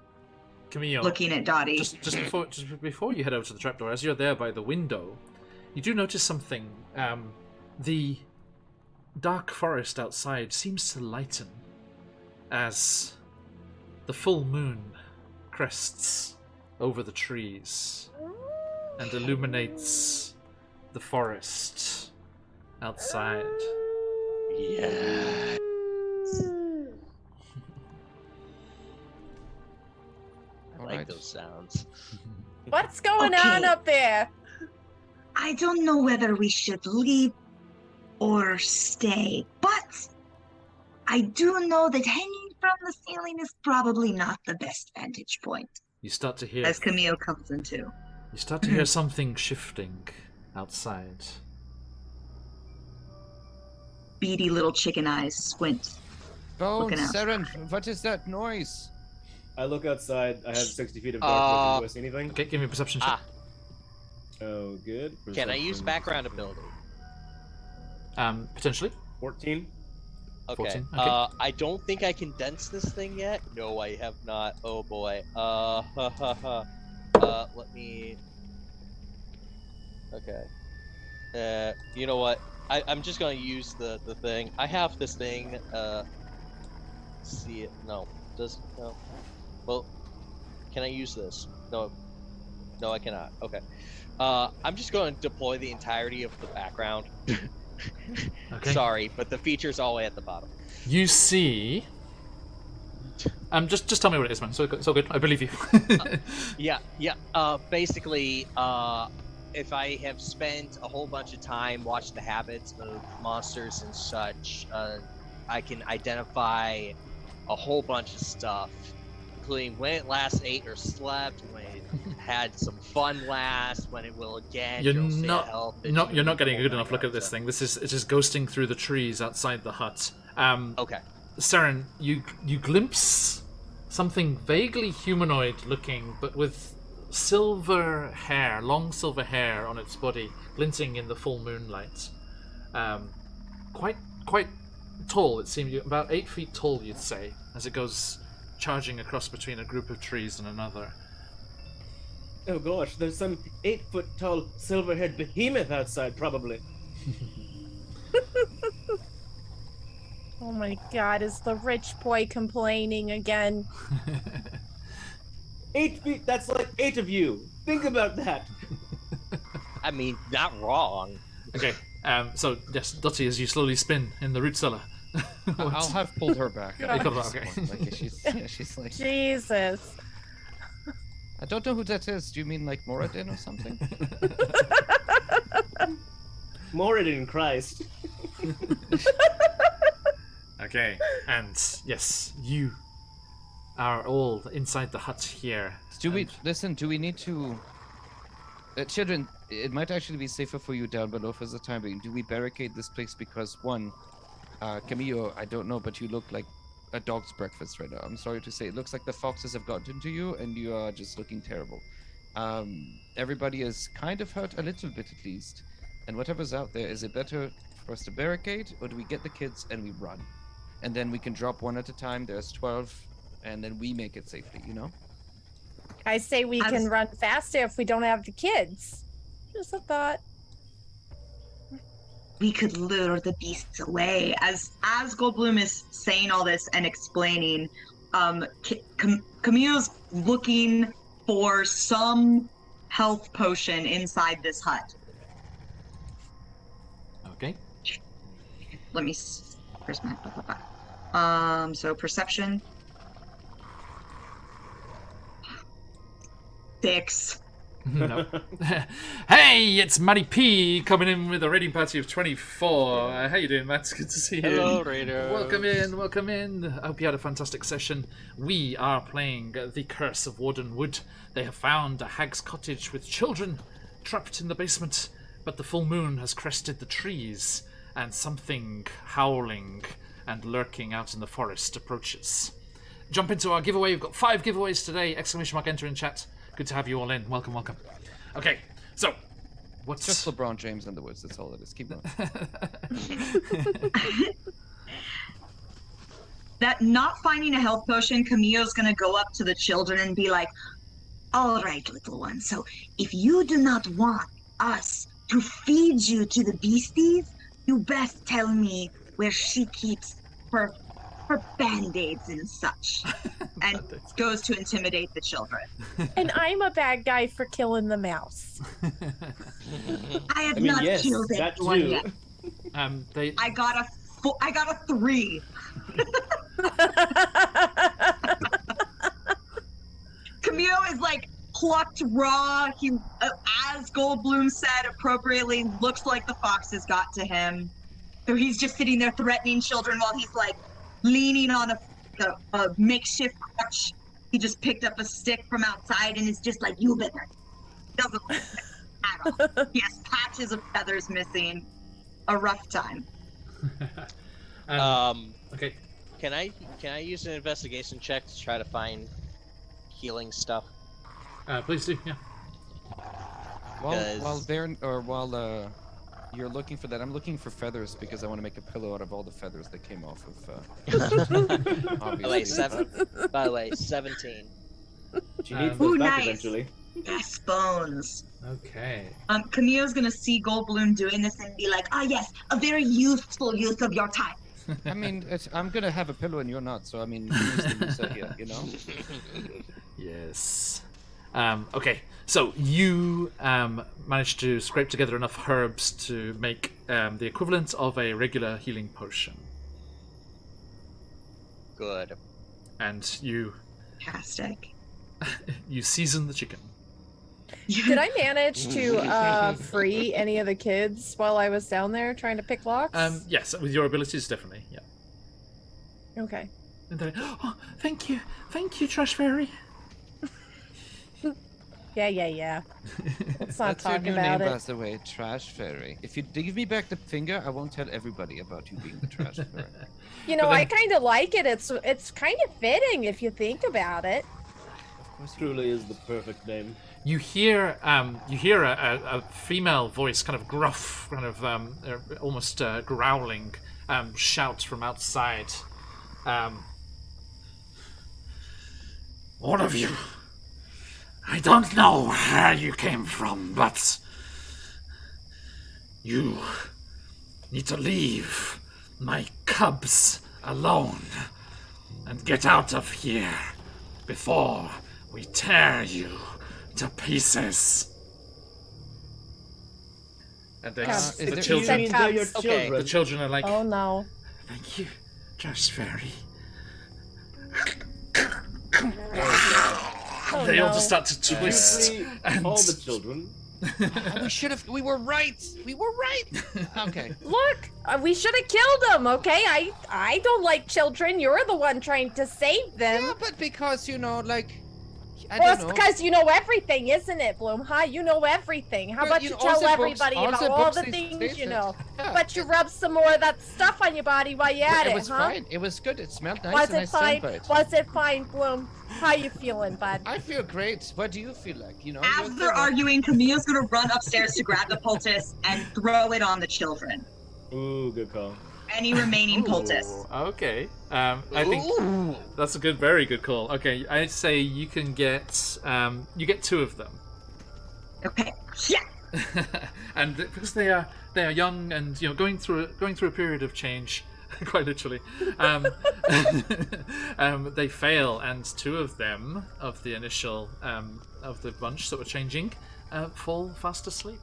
Speaker 2: Camille,
Speaker 6: Looking at Dottie.
Speaker 2: just before you head over to the trapdoor, as you're there by the window, you do notice something. The dark forest outside seems to lighten as the full moon crests over the trees and illuminates the forest outside.
Speaker 3: Yeah. I like
Speaker 5: Alright.
Speaker 3: those sounds.
Speaker 4: What's going on
Speaker 6: Okay.
Speaker 4: up there?
Speaker 6: I don't know whether we should leave or stay, but I do know that hanging from the ceiling is probably not the best vantage point.
Speaker 2: You start to hear
Speaker 6: As Camille comes into.
Speaker 2: you start to hear something shifting outside.
Speaker 6: Beady little chicken eyes squint.
Speaker 5: Bones,
Speaker 6: Looking out.
Speaker 5: Saren, what is that noise?
Speaker 7: I look outside. I have 60 feet of dark vision. Do I see anything?
Speaker 2: Okay, give me a perception check.
Speaker 7: Oh, good.
Speaker 3: Can I use
Speaker 7: Perception.
Speaker 3: background ability?
Speaker 2: Potentially.
Speaker 7: 14.
Speaker 3: Okay.
Speaker 2: 14, okay.
Speaker 3: I don't think I condense this thing yet. No, I have not. Oh boy. Let me. Okay. You know what? I'm just gonna use the thing. I have this thing. See it? No. Does no? Well, can I use this? No. No, I cannot. Okay. I'm just going to deploy the entirety of the background.
Speaker 2: Okay.
Speaker 3: Sorry, but the feature's all the way at the bottom.
Speaker 2: You see. Just tell me what it is, man. It's all good. I believe you.
Speaker 3: Yeah. Basically, if I have spent a whole bunch of time watching the habits of monsters and such, I can identify a whole bunch of stuff, including when it last ate or slept, when it had some fun last, when it will again.
Speaker 2: You're
Speaker 3: it'll stay
Speaker 2: not,
Speaker 3: health,
Speaker 2: you're not getting a
Speaker 3: whole
Speaker 2: good enough
Speaker 3: nine
Speaker 2: look at
Speaker 3: yards,
Speaker 2: this
Speaker 3: so-
Speaker 2: thing. It's just ghosting through the trees outside the hut.
Speaker 3: Okay.
Speaker 2: Saren, you glimpse something vaguely humanoid looking, but with silver hair, long silver hair on its body, glinting in the full moonlight. Quite tall. It seemed about 8 feet tall, you'd say, as it goes charging across between a group of trees and another.
Speaker 7: Oh gosh, there's some 8-foot tall silver-haired behemoth outside, probably.
Speaker 4: Oh my god, is the rich boy complaining again?
Speaker 7: 8 feet, that's like 8 of you. Think about that.
Speaker 3: I mean, not wrong.
Speaker 2: Okay. So yes, Dottie, as you slowly spin in the root cellar.
Speaker 5: I'll have pulled her back.
Speaker 2: You got that, okay.
Speaker 5: Like, she's like,
Speaker 4: Jesus.
Speaker 5: I don't know who that is. Do you mean like Moradin or something?
Speaker 7: Moradin Christ.
Speaker 2: Okay, and yes, you are all inside the hut here.
Speaker 5: Do we listen? Do we need to? Children, it might actually be safer for you down below for the time being. Do we barricade this place because one, Camillo, I don't know, but you look like a dog's breakfast right now. I'm sorry to say. It looks like the foxes have gotten to you, and you are just looking terrible. Everybody is kind of hurt, a little bit at least. And whatever's out there, is it better for us to barricade, or do we get the kids and we run? And then we can drop one at a time. There's 12, and then we make it safely, you know?
Speaker 4: I say we can run faster if we don't have the kids. Just a thought.
Speaker 6: We could lure the beasts away. As Goldblum is saying all this and explaining, Camille's looking for some health potion inside this hut.
Speaker 2: Okay.
Speaker 6: Let me. Where's my? So perception. 6.
Speaker 2: No. Hey, it's Matty P coming in with a raiding party of 24. How you doing, Matt? Good to see you.
Speaker 3: Hello, Raider.
Speaker 2: Welcome in, welcome in. I hope you had a fantastic session. We are playing The Curse of Wardenwood. They have found a hag's cottage with children trapped in the basement, but the full moon has crested the trees, and something howling and lurking out in the forest approaches. Jump into our giveaway. We've got 5 giveaways today. ! Enter in chat. Good to have you all in. Welcome, welcome. Okay, so what's
Speaker 5: Just LeBron James in the woods. That's all it is. Keep going.
Speaker 6: That not finding a health potion, Camille's gonna go up to the children and be like, "All right, little one. So if you do not want us to feed you to the beasties, you best tell me where she keeps her band-aids and such." And goes to intimidate the children.
Speaker 4: And I'm a bad guy for killing the mouse.
Speaker 6: I have not killed anyone yet. I got a 3. Camille is like plucked raw. He, as Goldblum said appropriately, looks like the foxes got to him. So he's just sitting there threatening children while he's like leaning on a makeshift crutch. He just picked up a stick from outside and is just like, "You better." Doesn't look at all. He has patches of feathers missing. A rough time.
Speaker 2: Okay.
Speaker 3: Can I use an investigation check to try to find healing stuff?
Speaker 2: Please do. Yeah.
Speaker 5: While you're looking for that, I'm looking for feathers because I want to make a pillow out of all the feathers that came off of. Obviously.
Speaker 3: By the way, 17.
Speaker 7: She needs those back
Speaker 6: nice.
Speaker 7: eventually.
Speaker 6: Yes, bones.
Speaker 2: Okay.
Speaker 6: Camille's gonna see Goldblum doing this and be like, "Ah, yes, a very useful use of your time."
Speaker 5: I mean, I'm gonna have a pillow and you're not, so I mean, use the use here, you know.
Speaker 2: Yes. Okay. So you managed to scrape together enough herbs to make the equivalent of a regular healing potion.
Speaker 3: Good.
Speaker 2: And you
Speaker 6: Fantastic.
Speaker 2: you season the chicken.
Speaker 4: Did I manage to free any of the kids while I was down there trying to pick locks?
Speaker 2: Yes, with your abilities, definitely. Yeah.
Speaker 4: Okay.
Speaker 2: And they're like, "Oh, thank you, Trash Fairy."
Speaker 4: Yeah. Let's not
Speaker 5: That's your
Speaker 4: talk
Speaker 5: new
Speaker 4: about
Speaker 5: name,
Speaker 4: it.
Speaker 5: by the way, Trash Fairy. If you give me back the finger, I won't tell everybody about you being the Trash Fairy.
Speaker 4: You know,
Speaker 2: But then-
Speaker 4: I kind of like it. It's kind of fitting if you think about it.
Speaker 7: Truly is the perfect name.
Speaker 2: You hear a female voice, kind of gruff, kind of almost growling, shout from outside. All of you, I don't know where you came from, but you need to leave my cubs alone and get out of here before we tear you to pieces. And then
Speaker 4: Cubs.
Speaker 2: the
Speaker 4: Is
Speaker 2: children,
Speaker 4: it they're your
Speaker 3: Okay.
Speaker 2: the children are like,
Speaker 4: Oh no.
Speaker 2: "Thank you, Trash Fairy."
Speaker 4: Oh,
Speaker 2: They all
Speaker 4: no.
Speaker 2: just start to twist. And
Speaker 7: All the children.
Speaker 5: We were right. Okay.
Speaker 4: Look, we should have killed them. Okay, I don't like children. You're the one trying to save them.
Speaker 5: Yeah, but because, you know, like, I
Speaker 4: Well,
Speaker 5: don't
Speaker 4: it's
Speaker 5: know.
Speaker 4: because you know everything, isn't it, Bloom? Huh? You know everything. How
Speaker 5: Well,
Speaker 4: about
Speaker 5: you
Speaker 4: you
Speaker 5: know, all
Speaker 4: tell
Speaker 5: the books-
Speaker 4: everybody
Speaker 5: all
Speaker 4: about
Speaker 5: the
Speaker 4: all
Speaker 5: books
Speaker 4: the
Speaker 5: they
Speaker 4: things
Speaker 5: state
Speaker 4: you
Speaker 5: that-
Speaker 4: know?
Speaker 5: Yeah,
Speaker 4: But you rub some more of that stuff on your body while you're at
Speaker 5: it
Speaker 4: it,
Speaker 5: was
Speaker 4: huh?
Speaker 5: fine. It was good. It smelled nice,
Speaker 4: Was
Speaker 5: and I
Speaker 4: it
Speaker 5: stand
Speaker 4: fine?
Speaker 5: by it.
Speaker 4: Was it fine, Bloom? How you feeling, bud?
Speaker 5: I feel great. What do you feel like? You know,
Speaker 6: As
Speaker 5: you're
Speaker 6: they're
Speaker 5: the-
Speaker 6: arguing, Camille's gonna run upstairs to grab the poultice and throw it on the children.
Speaker 7: Ooh, good call.
Speaker 6: Any remaining poultice.
Speaker 2: Ooh, okay. I think that's a very good call. Okay, I'd say you can get you get 2 of them.
Speaker 6: Okay. Yeah.
Speaker 2: And because they are young and going through a period of change, quite literally, they fail, and 2 of them of the initial of the bunch that were changing fall fast asleep.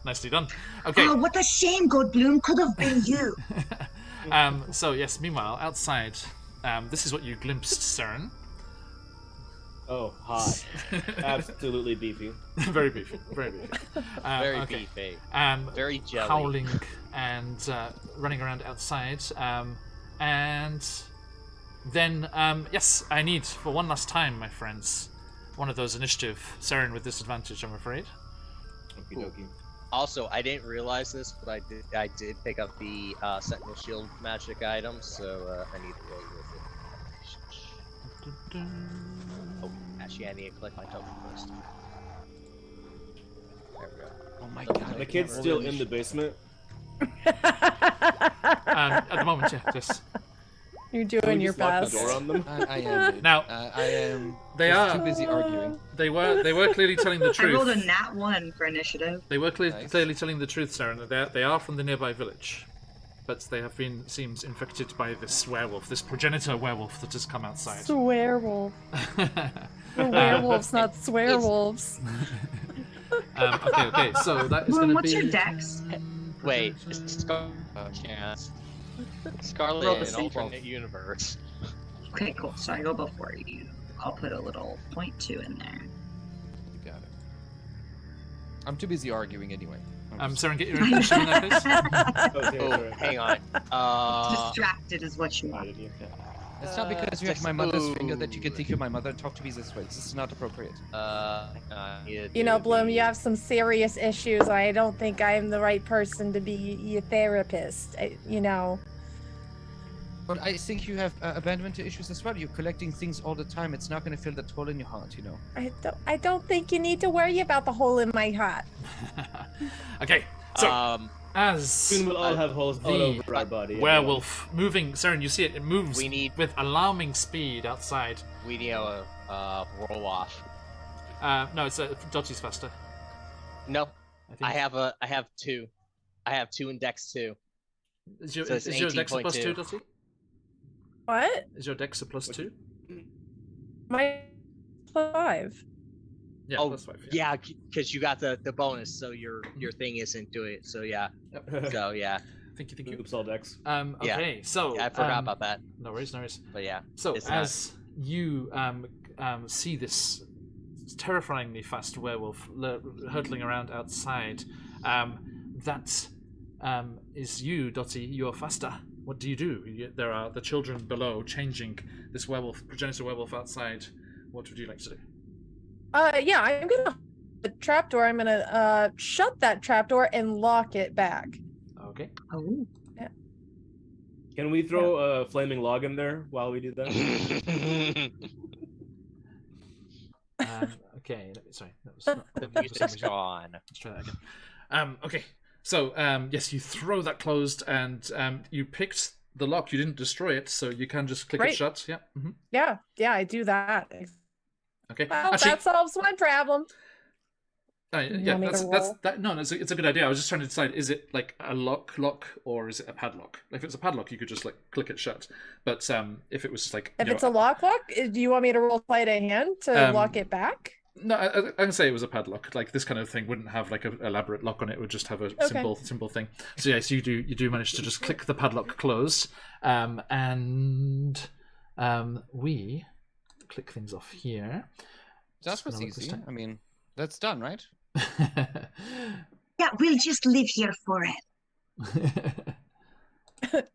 Speaker 2: Nicely done. Okay.
Speaker 6: Oh, what a shame, Goldbloom. Could have been you.
Speaker 2: So yes. Meanwhile, outside, this is what you glimpsed, Cern.
Speaker 7: Oh, hot. Absolutely beefy.
Speaker 2: Very beefy. Very beefy.
Speaker 3: Very
Speaker 2: okay.
Speaker 3: beefy.
Speaker 2: Very
Speaker 3: jelly.
Speaker 2: Howling and running around outside. And then, yes, I need, for one last time, my friends, one of those initiative. Saren with disadvantage, I'm afraid.
Speaker 7: Okie dokie.
Speaker 3: Also, I didn't realize this, but I did pick up the Sentinel Shield magic item, so I need to roll with it. Oh, actually, I need to collect my token first. There we go.
Speaker 5: Oh my god.
Speaker 7: The kid's still in the basement.
Speaker 2: At the moment, yeah, just
Speaker 4: You're
Speaker 7: Can
Speaker 4: doing
Speaker 7: we
Speaker 4: your
Speaker 7: just lock the
Speaker 4: best.
Speaker 7: door on them?
Speaker 5: I am.
Speaker 2: now.
Speaker 5: I am.
Speaker 2: They
Speaker 5: just
Speaker 2: are
Speaker 5: too busy arguing.
Speaker 2: They were clearly telling the
Speaker 6: I rolled a
Speaker 2: truth.
Speaker 6: nat 1 for initiative.
Speaker 2: They were
Speaker 5: Nice.
Speaker 2: clearly telling the truth, Saren. They are from the nearby village, but they have been, seems, infected by this werewolf, this progenitor werewolf that has come outside.
Speaker 4: Swearwolf. We're werewolves, not swearwolves.
Speaker 2: Okay. So that is
Speaker 6: Bloom,
Speaker 2: going to
Speaker 6: what's
Speaker 2: be.
Speaker 6: your dex?
Speaker 3: Wait, Scarlet
Speaker 6: Roll the
Speaker 3: in
Speaker 6: save
Speaker 3: alternate universe.
Speaker 6: Okay, cool. So I go before you. I'll put a little 0.2 in there.
Speaker 5: You got it. I'm too busy arguing anyway.
Speaker 2: Saren, get your initiative in there, please.
Speaker 7: Okay,
Speaker 3: Oh,
Speaker 7: sorry.
Speaker 3: hang on.
Speaker 6: Distracted is what you
Speaker 7: Why
Speaker 6: are.
Speaker 7: did you?
Speaker 5: It's not because you have my mother's finger that you can think you're my mother and talk to me this way. This is not appropriate.
Speaker 4: You know, Bloom, you have some serious issues. I don't think I'm the right person to be your therapist. You know.
Speaker 5: But I think you have abandonment issues as well. You're collecting things all the time. It's not going to fill that hole in your heart, you know.
Speaker 4: I don't think you need to worry about the hole in my heart.
Speaker 2: Okay, so as
Speaker 7: Soon we'll all have holes all over our body.
Speaker 2: werewolf moving, Saren, you see it. It moves
Speaker 3: We need-
Speaker 2: with alarming speed outside.
Speaker 3: We need a roll off.
Speaker 2: No, it's Dotty's faster.
Speaker 3: No,
Speaker 2: I think.
Speaker 3: I have 2. I have 2 in Dex 2.
Speaker 2: Is your,
Speaker 3: so it's
Speaker 2: is your dex a plus 2,
Speaker 3: 18.2.
Speaker 2: Dotty?
Speaker 4: What?
Speaker 2: Is your dex a plus 2?
Speaker 4: My +5.
Speaker 2: Yeah,
Speaker 3: Oh,
Speaker 2: plus 5.
Speaker 3: Yeah, because you got the bonus, so your thing isn't doing it. So yeah, so yeah,
Speaker 2: Thank you.
Speaker 7: Oops, all decks.
Speaker 2: Okay, so
Speaker 3: I forgot about that.
Speaker 2: No worries.
Speaker 3: But yeah,
Speaker 2: So
Speaker 3: it's
Speaker 2: as you see this terrifyingly fast werewolf hurtling around outside, that is you, Dotty. You're faster. What do you do? There are the children below changing this werewolf, progenitor werewolf outside. What would you like to do?
Speaker 4: Yeah, I'm gonna the trapdoor. I'm gonna shut that trapdoor and lock it back.
Speaker 2: Okay.
Speaker 6: Oh.
Speaker 7: Can we throw a flaming log in there while we do that?
Speaker 2: Okay. Sorry, that was not.
Speaker 3: the
Speaker 2: for some
Speaker 3: music's
Speaker 2: reason.
Speaker 3: gone.
Speaker 2: Let's try that again. Okay. So yes, you throw that closed, and you picked the lock. You didn't destroy it, so you can just click it
Speaker 4: Right.
Speaker 2: shut. Yeah. Mm-hmm.
Speaker 4: Yeah, I do that.
Speaker 2: Okay.
Speaker 4: Well,
Speaker 2: Actually,
Speaker 4: that solves one problem.
Speaker 2: yeah,
Speaker 4: want me to
Speaker 2: that's
Speaker 4: roll?
Speaker 2: that. No, it's a good idea. I was just trying to decide: is it like a lock, or is it a padlock? Like, if it's a padlock, you could just like click it shut. But if it was like,
Speaker 4: If it's a lock, do you want me to roll sleight of hand to lock it back?
Speaker 2: no, I can say it was a padlock. Like, this kind of thing wouldn't have like an elaborate lock on it. It would just have a simple thing. So yes, you do manage to just click the padlock closed, and we click things off here.
Speaker 5: That
Speaker 2: Just
Speaker 5: was
Speaker 2: gonna look this
Speaker 5: easy.
Speaker 2: time.
Speaker 5: I mean, that's done, right?
Speaker 6: Yeah, we'll just live here for it.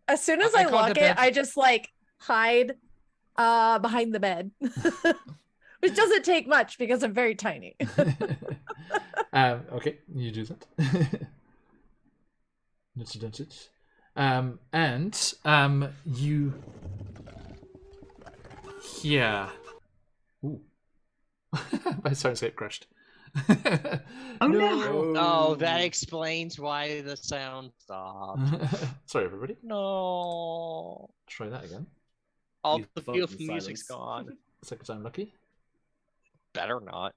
Speaker 4: As soon as
Speaker 5: I
Speaker 4: I
Speaker 5: called
Speaker 4: lock
Speaker 5: the
Speaker 4: it,
Speaker 5: bed.
Speaker 4: I just like hide behind the bed. Which doesn't take much because I'm very tiny.
Speaker 2: Okay, you do that. And you hear. Ooh. My Soundscape crashed.
Speaker 6: Oh no!
Speaker 3: Oh, that explains why the sound stopped.
Speaker 2: Sorry, everybody.
Speaker 3: No.
Speaker 2: Try that again.
Speaker 3: All
Speaker 7: You
Speaker 3: the
Speaker 7: vote
Speaker 3: beautiful
Speaker 7: in
Speaker 3: music's
Speaker 7: silence.
Speaker 3: gone.
Speaker 2: Second time lucky.
Speaker 3: Better not.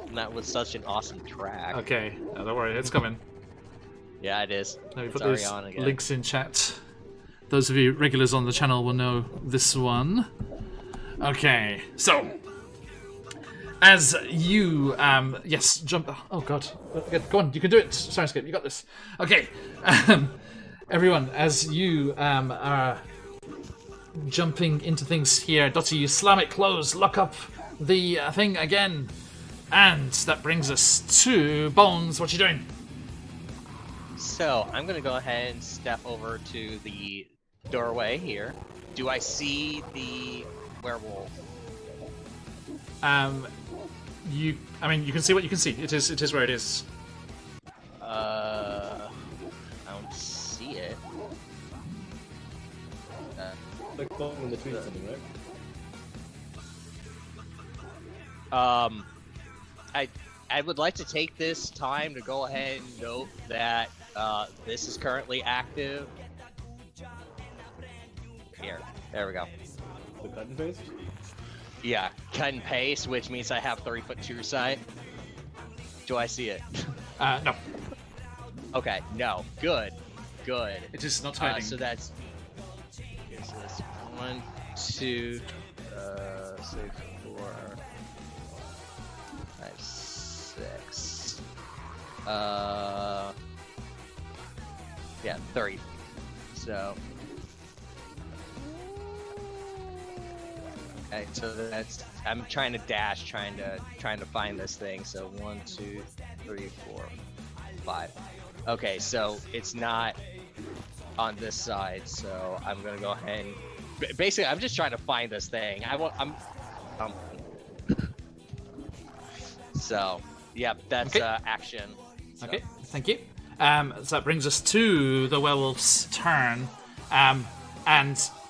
Speaker 3: And that was such an awesome track.
Speaker 2: Okay, no, don't worry, it's coming.
Speaker 3: Yeah, it is.
Speaker 2: Let me
Speaker 3: It's
Speaker 2: put
Speaker 3: already
Speaker 2: those
Speaker 3: on again.
Speaker 2: links in chat. Those of you regulars on the channel will know this one. Okay, so as you yes, jump. Oh god, go on, you can do it. Soundscape, you got this. Okay, everyone, as you are jumping into things here, Dottie, you slam it closed, lock up the thing again, and that brings us to Bones. What you doing?
Speaker 3: So, I'm gonna go ahead and step over to the doorway here. Do I see the werewolf?
Speaker 2: You can see what you can see. It is where it is.
Speaker 3: I don't see it.
Speaker 7: Like in the tree or something, right?
Speaker 3: I would like to take this time to go ahead and note that this is currently active. Here, there we go.
Speaker 7: The cut and paste?
Speaker 3: Yeah, cut and paste, which means I have 30-foot true sight. Do I see it?
Speaker 2: No,
Speaker 3: Okay, no. Good. Good.
Speaker 2: it is not hiding.
Speaker 3: So that's 1, 2, 3, 4, 5, 6. Yeah, 30. So. Okay, so that's. I'm trying to dash, trying to find this thing. So 1, 2, 3, 4, 5. Okay, so it's not on this side. So I'm gonna go ahead and basically I'm just trying to find this thing. So yeah, that's
Speaker 2: Okay.
Speaker 3: action. So.
Speaker 2: Okay, thank you. So that brings us to the werewolf's turn, and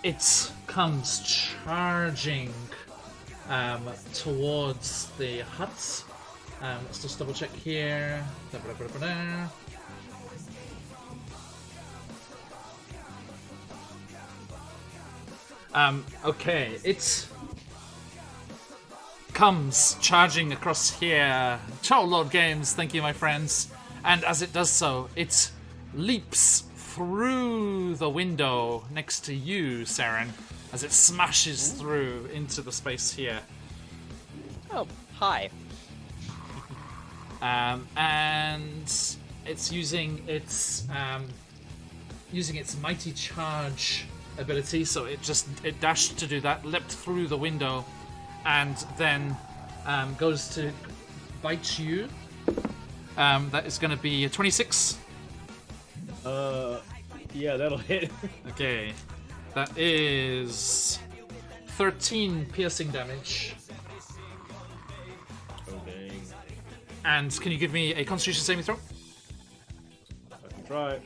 Speaker 2: it comes charging towards the hut. Let's just double check here. Okay, it comes charging across here. Ciao, Lord Games, thank you, my friends. And as it does so, it leaps through the window next to you, Saren, as it smashes through into the space here.
Speaker 3: Oh, hi.
Speaker 2: And it's using its mighty charge ability, so it dashed to do that, leapt through the window, and then goes to bite you. That is going to be a 26.
Speaker 7: Yeah, that'll hit.
Speaker 2: Okay, that is 13 piercing damage.
Speaker 7: Oh dang.
Speaker 2: And can you give me a Constitution saving throw?
Speaker 7: I can try.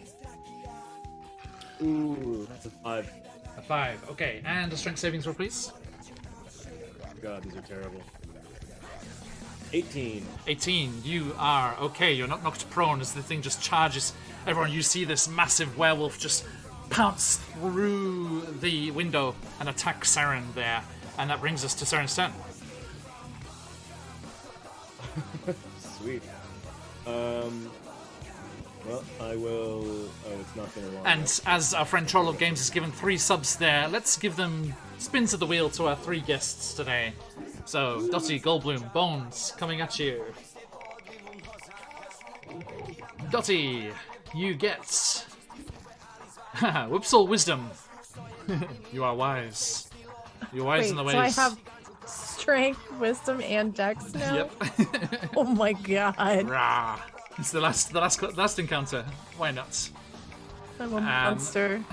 Speaker 7: Ooh, that's a 5.
Speaker 2: A 5. Okay, and a Strength saving throw, please.
Speaker 7: God, these are terrible. 18.
Speaker 2: 18. You are okay. You're not knocked prone as the thing just charges. Everyone, you see this massive werewolf just pounce through the window and attack Saren there. And that brings us to Saren's turn.
Speaker 7: Sweet. Well, I will. Oh, it's not gonna line
Speaker 2: And
Speaker 7: up.
Speaker 2: as our friend Troll of Games has given 3 subs there, let's give them spins of the wheel to our 3 guests today. So, Dottie, Goldblum, Bones, coming at you. Dottie, you get... Whoopsall Wisdom. You are wise. You're wise
Speaker 4: Wait,
Speaker 2: in the ways.
Speaker 4: so I have strength, wisdom, and dex now?
Speaker 2: Yep.
Speaker 4: Oh my god.
Speaker 2: Rah. It's the last encounter. Why not?
Speaker 4: I'm a monster.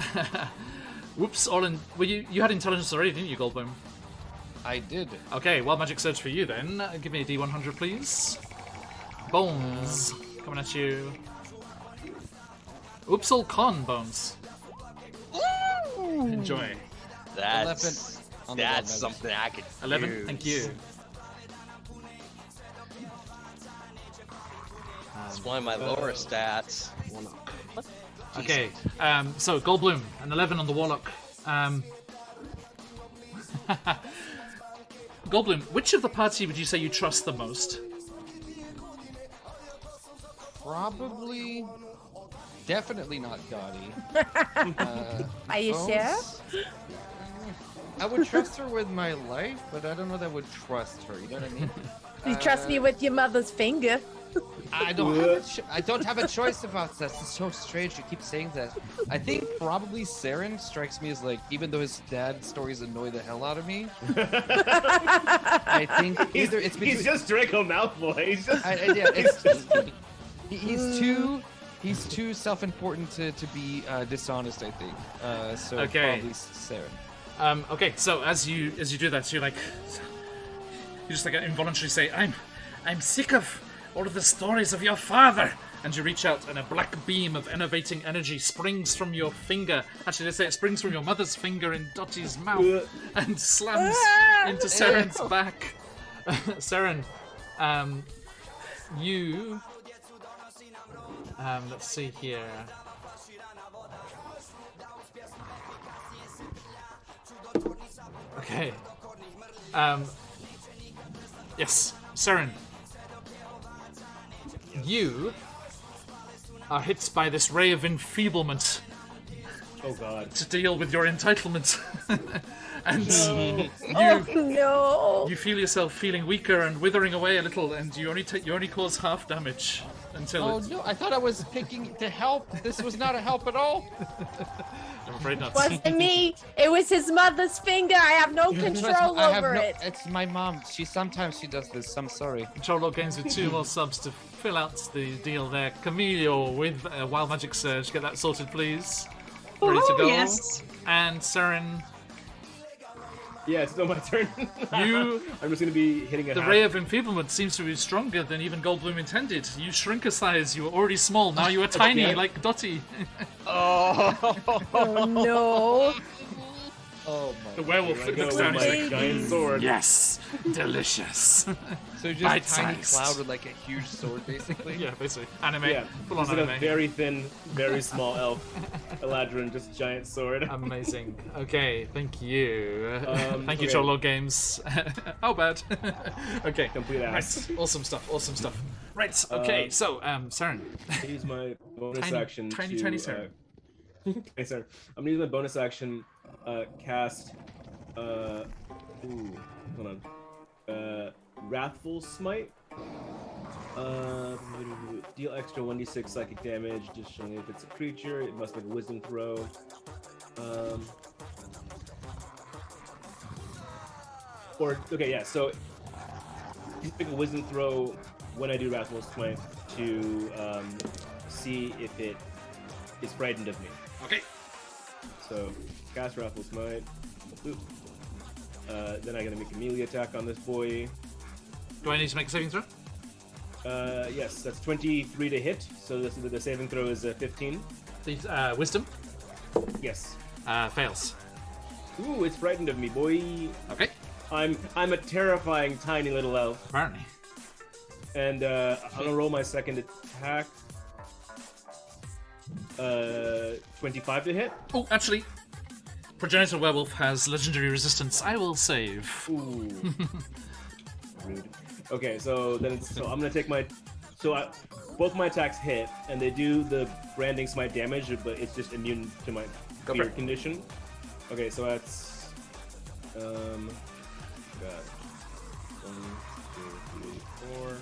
Speaker 2: Whoops, all in... Well, you had intelligence already, didn't you, Goldblum?
Speaker 5: I did.
Speaker 2: Okay, Wild Magic Surge for you then. Give me a D100, please. Bones. Coming at you. Oopsal Con Bones. Enjoy.
Speaker 3: That's
Speaker 5: 11 on the Wild Magic.
Speaker 3: something I could
Speaker 2: 11,
Speaker 3: use.
Speaker 2: thank you.
Speaker 3: It's one of my lower stats.
Speaker 2: Okay, so Goldbloom, an 11 on the Warlock. Goldbloom, which of the party would you say you trust the most?
Speaker 5: Probably, definitely not Dottie.
Speaker 4: Are you
Speaker 5: Bones,
Speaker 4: sure?
Speaker 5: I would trust her with my life, but I don't know that I would trust her. You know what I mean?
Speaker 4: You trust me with your mother's finger.
Speaker 5: I don't have a choice about this. It's so strange. You keep saying that. I think probably Saren strikes me as like, even though his dad stories annoy the hell out of me. I think either it's between.
Speaker 7: He's just Draco Malfoy. He's just.
Speaker 5: Yeah, it's just, he's too self-important to be dishonest. I think. So
Speaker 2: Okay.
Speaker 5: probably Saren.
Speaker 2: Okay, so as you do that, you just like involuntarily say, I'm sick of all of the stories of your father. And you reach out, and a black beam of enervating energy springs from your finger. Actually, they say it springs from your mother's finger in Dottie's mouth and slams into Saren's back. Saren, you. Let's see here. Okay. Yes, Saren. You are hit by this ray of enfeeblement
Speaker 7: Oh god.
Speaker 2: to deal with your entitlement. And
Speaker 4: No.
Speaker 2: you feel yourself feeling weaker and withering away a little, and you only cause half damage until
Speaker 5: Oh no! I thought I was picking to help. This was not a help at all.
Speaker 2: I'm afraid not.
Speaker 4: Wasn't me. It was his mother's finger. I have no control
Speaker 5: I have
Speaker 4: over
Speaker 5: no,
Speaker 4: it.
Speaker 5: It's my mom. Sometimes she does this. I'm sorry.
Speaker 2: Control games with 2 more subs to fill out the deal there. Camille with Wild Magic Surge. Get that sorted, please. Ready to go.
Speaker 6: Yes.
Speaker 2: And Saren,
Speaker 7: Yeah, it's still my turn.
Speaker 2: you.
Speaker 7: I'm just gonna be hitting a
Speaker 2: The
Speaker 7: half.
Speaker 2: ray of enfeeblement seems to be stronger than even Goldbloom intended. You shrink a size. You were already small. Now you are tiny,
Speaker 7: Yeah.
Speaker 2: like Dottie.
Speaker 4: Oh no.
Speaker 5: Oh my.
Speaker 2: The werewolf
Speaker 7: Here I go
Speaker 2: looks
Speaker 7: with
Speaker 2: down.
Speaker 7: my
Speaker 2: He's like,
Speaker 7: giant sword.
Speaker 2: yes, delicious.
Speaker 5: So just
Speaker 2: Bite-sized.
Speaker 5: tiny cloud with like a huge sword, basically.
Speaker 2: Yeah, basically. Anime.
Speaker 7: Yeah,
Speaker 2: Full on
Speaker 7: he's like
Speaker 2: anime.
Speaker 7: a very thin, very small elf. Eladrin, just giant sword.
Speaker 2: Amazing. Okay, thank you. Thank you,
Speaker 7: okay.
Speaker 2: Cholo Games. How bad? Okay.
Speaker 7: Complete ass.
Speaker 2: Right. Awesome stuff. Awesome stuff. Right. Okay. So, Saren.
Speaker 7: I use my bonus
Speaker 2: Tiny-
Speaker 7: action
Speaker 2: tiny,
Speaker 7: to,
Speaker 2: tiny Saren.
Speaker 7: Hey, sir. I'm gonna use my bonus action, cast, hold on, Wrathful Smite. Deal extra 1d6 psychic damage. Just showing if it's a creature, it must make a Wisdom throw. So you make a Wisdom throw when I do Wrathful Smite to see if it is frightened of me.
Speaker 2: Okay.
Speaker 7: So, cast Wrathful Smite. Boop. Then I gotta make a melee attack on this boy.
Speaker 2: Do I need to make a saving throw?
Speaker 7: Yes, that's 23 to hit. So the saving throw is 15.
Speaker 2: The wisdom
Speaker 7: Yes.
Speaker 2: fails.
Speaker 7: Ooh, it's frightened of me, boy.
Speaker 2: Okay.
Speaker 7: I'm a terrifying tiny little elf.
Speaker 2: Apparently.
Speaker 7: And I'm gonna roll my second attack. 25 to hit.
Speaker 2: Oh, actually, Progenitor Werewolf has legendary resistance. I will save.
Speaker 7: Ooh. Rude. Okay, so I'm gonna take my both my attacks hit, and they do the branding smite damage, but it's just immune to my
Speaker 2: Go for
Speaker 7: fear
Speaker 2: it.
Speaker 7: condition. Okay, so that's God. 1, 2, 3, 4, and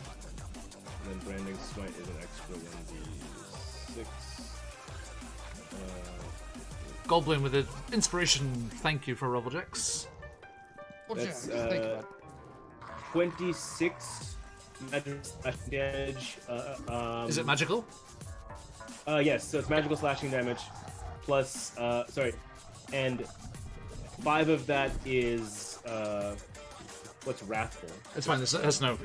Speaker 7: then branding smite is an extra 1d6.
Speaker 2: Goldblum with an inspiration. Thank you for Robojacks.
Speaker 7: That's
Speaker 5: Think about it.
Speaker 7: 26 magic slashing damage.
Speaker 2: Is it magical?
Speaker 7: Yes, so it's magical slashing damage plus, and 5 of that is What's wrathful?
Speaker 2: It's fine. It has no.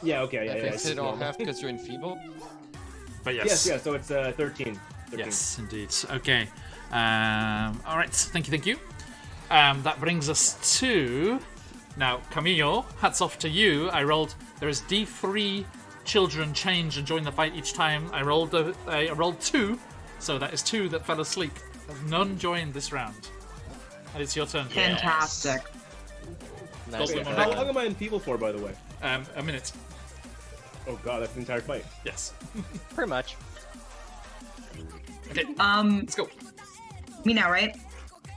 Speaker 7: Yeah. Okay. Yeah.
Speaker 5: If
Speaker 7: Yeah.
Speaker 5: it's hit all half because you're enfeebled.
Speaker 2: But yes.
Speaker 7: Yes. Yeah. So it's 13.
Speaker 2: Yes, indeed. Okay. All right. Thank you. That brings us to now Camillo. Hats off to you. I rolled. There is D3 children change and join the fight each time. I rolled 2, so that is 2 that fell asleep. None joined this round. And it's your turn.
Speaker 6: Fantastic.
Speaker 3: Nice.
Speaker 7: Okay, how long am I in people for, by the way?
Speaker 2: A minute.
Speaker 7: Oh god, that's the entire fight.
Speaker 2: Yes.
Speaker 3: Pretty much.
Speaker 2: Okay. Let's go.
Speaker 6: Me now, right?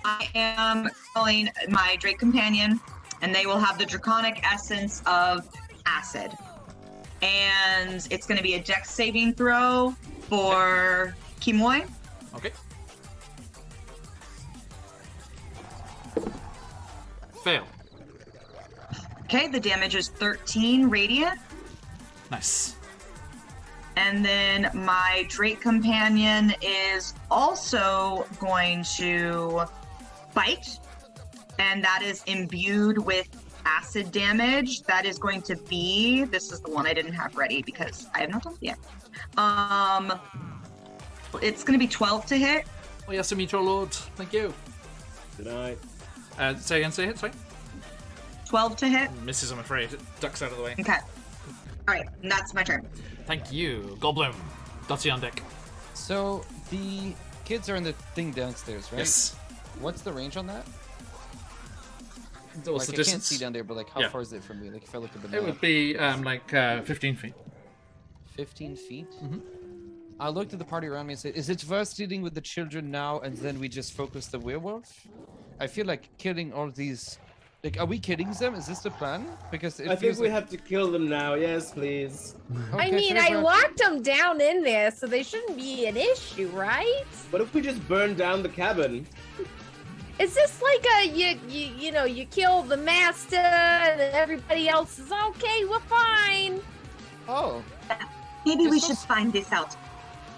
Speaker 6: I am calling my Drake companion, and they will have the draconic essence of acid. And it's going to be a dex saving throw for Kimoy.
Speaker 2: Okay. Fail.
Speaker 6: Okay, the damage is 13 radiant.
Speaker 2: Nice.
Speaker 6: And then my Drake companion is also going to bite, and that is imbued with acid damage. That is going to be, this is the one I didn't have ready because I have not done it yet. It's going to be 12 to hit.
Speaker 2: Oh, yes, to meet your lord. Thank you.
Speaker 7: Good night.
Speaker 2: Say again, say it, sorry.
Speaker 6: 12 to hit.
Speaker 2: Misses, I'm afraid. It ducks out of the way.
Speaker 6: Okay. All right, and that's my turn.
Speaker 2: Thank you. Goldblum. Dotty on deck.
Speaker 5: So the kids are in the thing downstairs, right?
Speaker 2: Yes.
Speaker 5: What's the range on that?
Speaker 2: What's
Speaker 5: Like,
Speaker 2: the
Speaker 5: I can't
Speaker 2: distance?
Speaker 5: see down there, but like, how
Speaker 2: Yeah.
Speaker 5: far is it from me? Like, if I look at the map,
Speaker 2: It would be 15 feet.
Speaker 5: 15 feet.
Speaker 2: Mhm.
Speaker 5: I looked at the party around me and said, "Is it worth dealing with the children now, and then we just focus the werewolf?" I feel like killing all these. Like, are we killing them? Is this the plan? Because it
Speaker 7: I think
Speaker 5: feels
Speaker 7: we
Speaker 5: like...
Speaker 7: have to kill them now. Yes, please.
Speaker 4: I
Speaker 5: Okay,
Speaker 4: mean,
Speaker 5: fair
Speaker 4: I
Speaker 5: enough.
Speaker 4: locked them down in there, so they shouldn't be an issue, right?
Speaker 7: What if we just burn down the cabin?
Speaker 4: Is this like a you know you kill the master and everybody else is okay? We're fine.
Speaker 5: Oh,
Speaker 6: Maybe
Speaker 5: You're
Speaker 6: we
Speaker 5: so
Speaker 6: should find this out.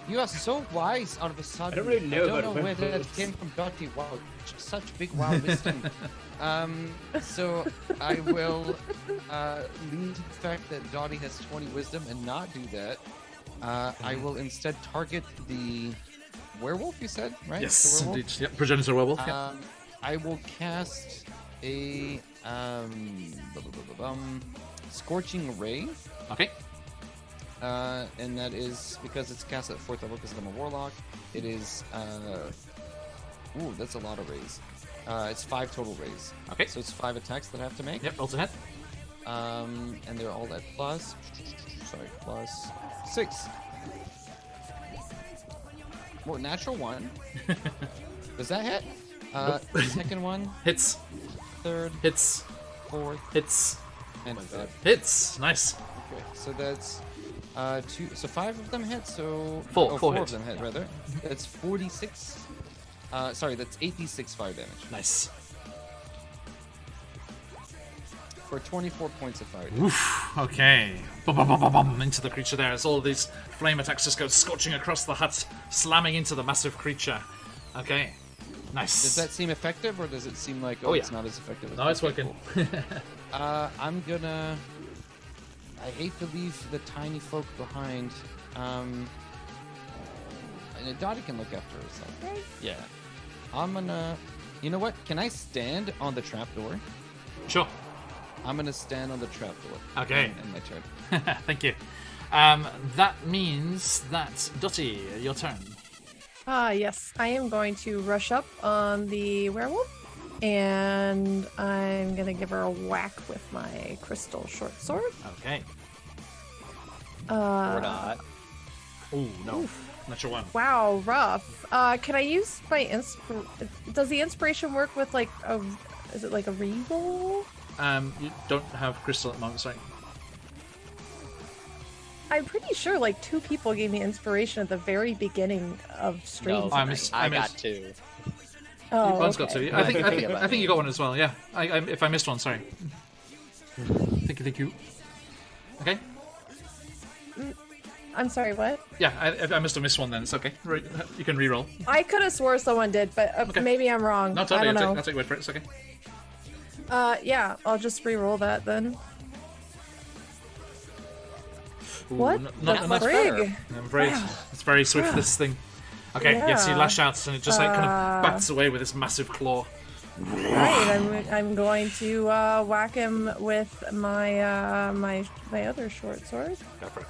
Speaker 5: you are so wise all of a sudden.
Speaker 7: I don't really know
Speaker 5: I don't
Speaker 7: about
Speaker 5: know where that
Speaker 7: werewolves.
Speaker 5: came from, Dottie. Wow, such big wow wisdom. So I will lean to the fact that Dottie has 20 wisdom and not do that. I will instead target the werewolf. You said, right?
Speaker 2: Yes,
Speaker 5: The werewolf?
Speaker 2: indeed. Yep, progenitor werewolf. Yep.
Speaker 5: I will cast a scorching ray.
Speaker 2: Okay.
Speaker 5: And that is because it's cast at 4th level because I'm a warlock. It is ooh, that's a lot of rays. It's 5 total rays.
Speaker 2: Okay.
Speaker 5: So it's 5 attacks that I have to make.
Speaker 2: Yep, roll to hit.
Speaker 5: And they're all at plus 6. Well, natural 1. Does that hit? Second one,
Speaker 2: Hits.
Speaker 5: third,
Speaker 2: Hits.
Speaker 5: 4th,
Speaker 2: Hits.
Speaker 5: and 5th.
Speaker 2: Hits. Nice.
Speaker 5: Okay, so that's 2. So 5 of them hit. So
Speaker 2: Four
Speaker 5: oh, 4
Speaker 2: hit.
Speaker 5: of them hit rather. That's 46. Sorry, that's 86 fire damage
Speaker 2: Nice.
Speaker 5: for 24 points of fire damage.
Speaker 2: Oof. Okay. Bum, bum, bum, bum, bum, into the creature there as all these flame attacks just go scorching across the hut, slamming into the massive creature. Okay. Nice.
Speaker 5: Does that seem effective, or does it seem like
Speaker 2: Oh, yeah.
Speaker 5: it's not as effective? As
Speaker 2: No, it's working.
Speaker 5: I'm gonna. I hate to leave the tiny folk behind. And Dottie can look after herself, right? Yeah. I'm gonna. You know what? Can I stand on the trapdoor?
Speaker 2: Sure.
Speaker 5: I'm gonna stand on the trapdoor.
Speaker 2: Okay.
Speaker 5: And my turn.
Speaker 2: Thank you. That means that Dottie, your turn.
Speaker 4: Yes, I am going to rush up on the werewolf, and I'm gonna give her a whack with my crystal short sword.
Speaker 2: Okay.
Speaker 3: Or not.
Speaker 2: Oh no, natural 1.
Speaker 4: Wow, rough. Can I use my Does the inspiration work with like a? Is it like a reroll?
Speaker 2: You don't have crystal at the moment, sorry.
Speaker 4: I'm pretty sure like 2 people gave me inspiration at the very beginning of stream.
Speaker 3: No,
Speaker 2: I
Speaker 4: tonight.
Speaker 2: missed-
Speaker 3: I
Speaker 2: I
Speaker 3: got
Speaker 2: missed-
Speaker 3: 2.
Speaker 4: Oh,
Speaker 2: One's got
Speaker 4: okay.
Speaker 2: 2. I think
Speaker 3: about
Speaker 2: you got one as well. Yeah. If I missed one, sorry. Thank you. Okay.
Speaker 4: I'm sorry, what?
Speaker 2: Yeah, I must have missed one then. It's okay. You can re-roll.
Speaker 4: I could have swore someone did, but
Speaker 2: Okay.
Speaker 4: maybe I'm wrong.
Speaker 2: No,
Speaker 4: I
Speaker 2: totally.
Speaker 4: don't know.
Speaker 2: I'll take your word for it. It's okay.
Speaker 4: Yeah, I'll just re-roll that then.
Speaker 2: Ooh,
Speaker 4: What
Speaker 2: Not
Speaker 4: the
Speaker 2: enough.
Speaker 4: frig?
Speaker 2: I'm afraid it's very swift, this thing. Okay, yes, you
Speaker 4: Yeah.
Speaker 2: lash out and it just like kind of bats away with this massive claw.
Speaker 4: Right, I'm going to whack him with my my other short sword.
Speaker 2: Go for it.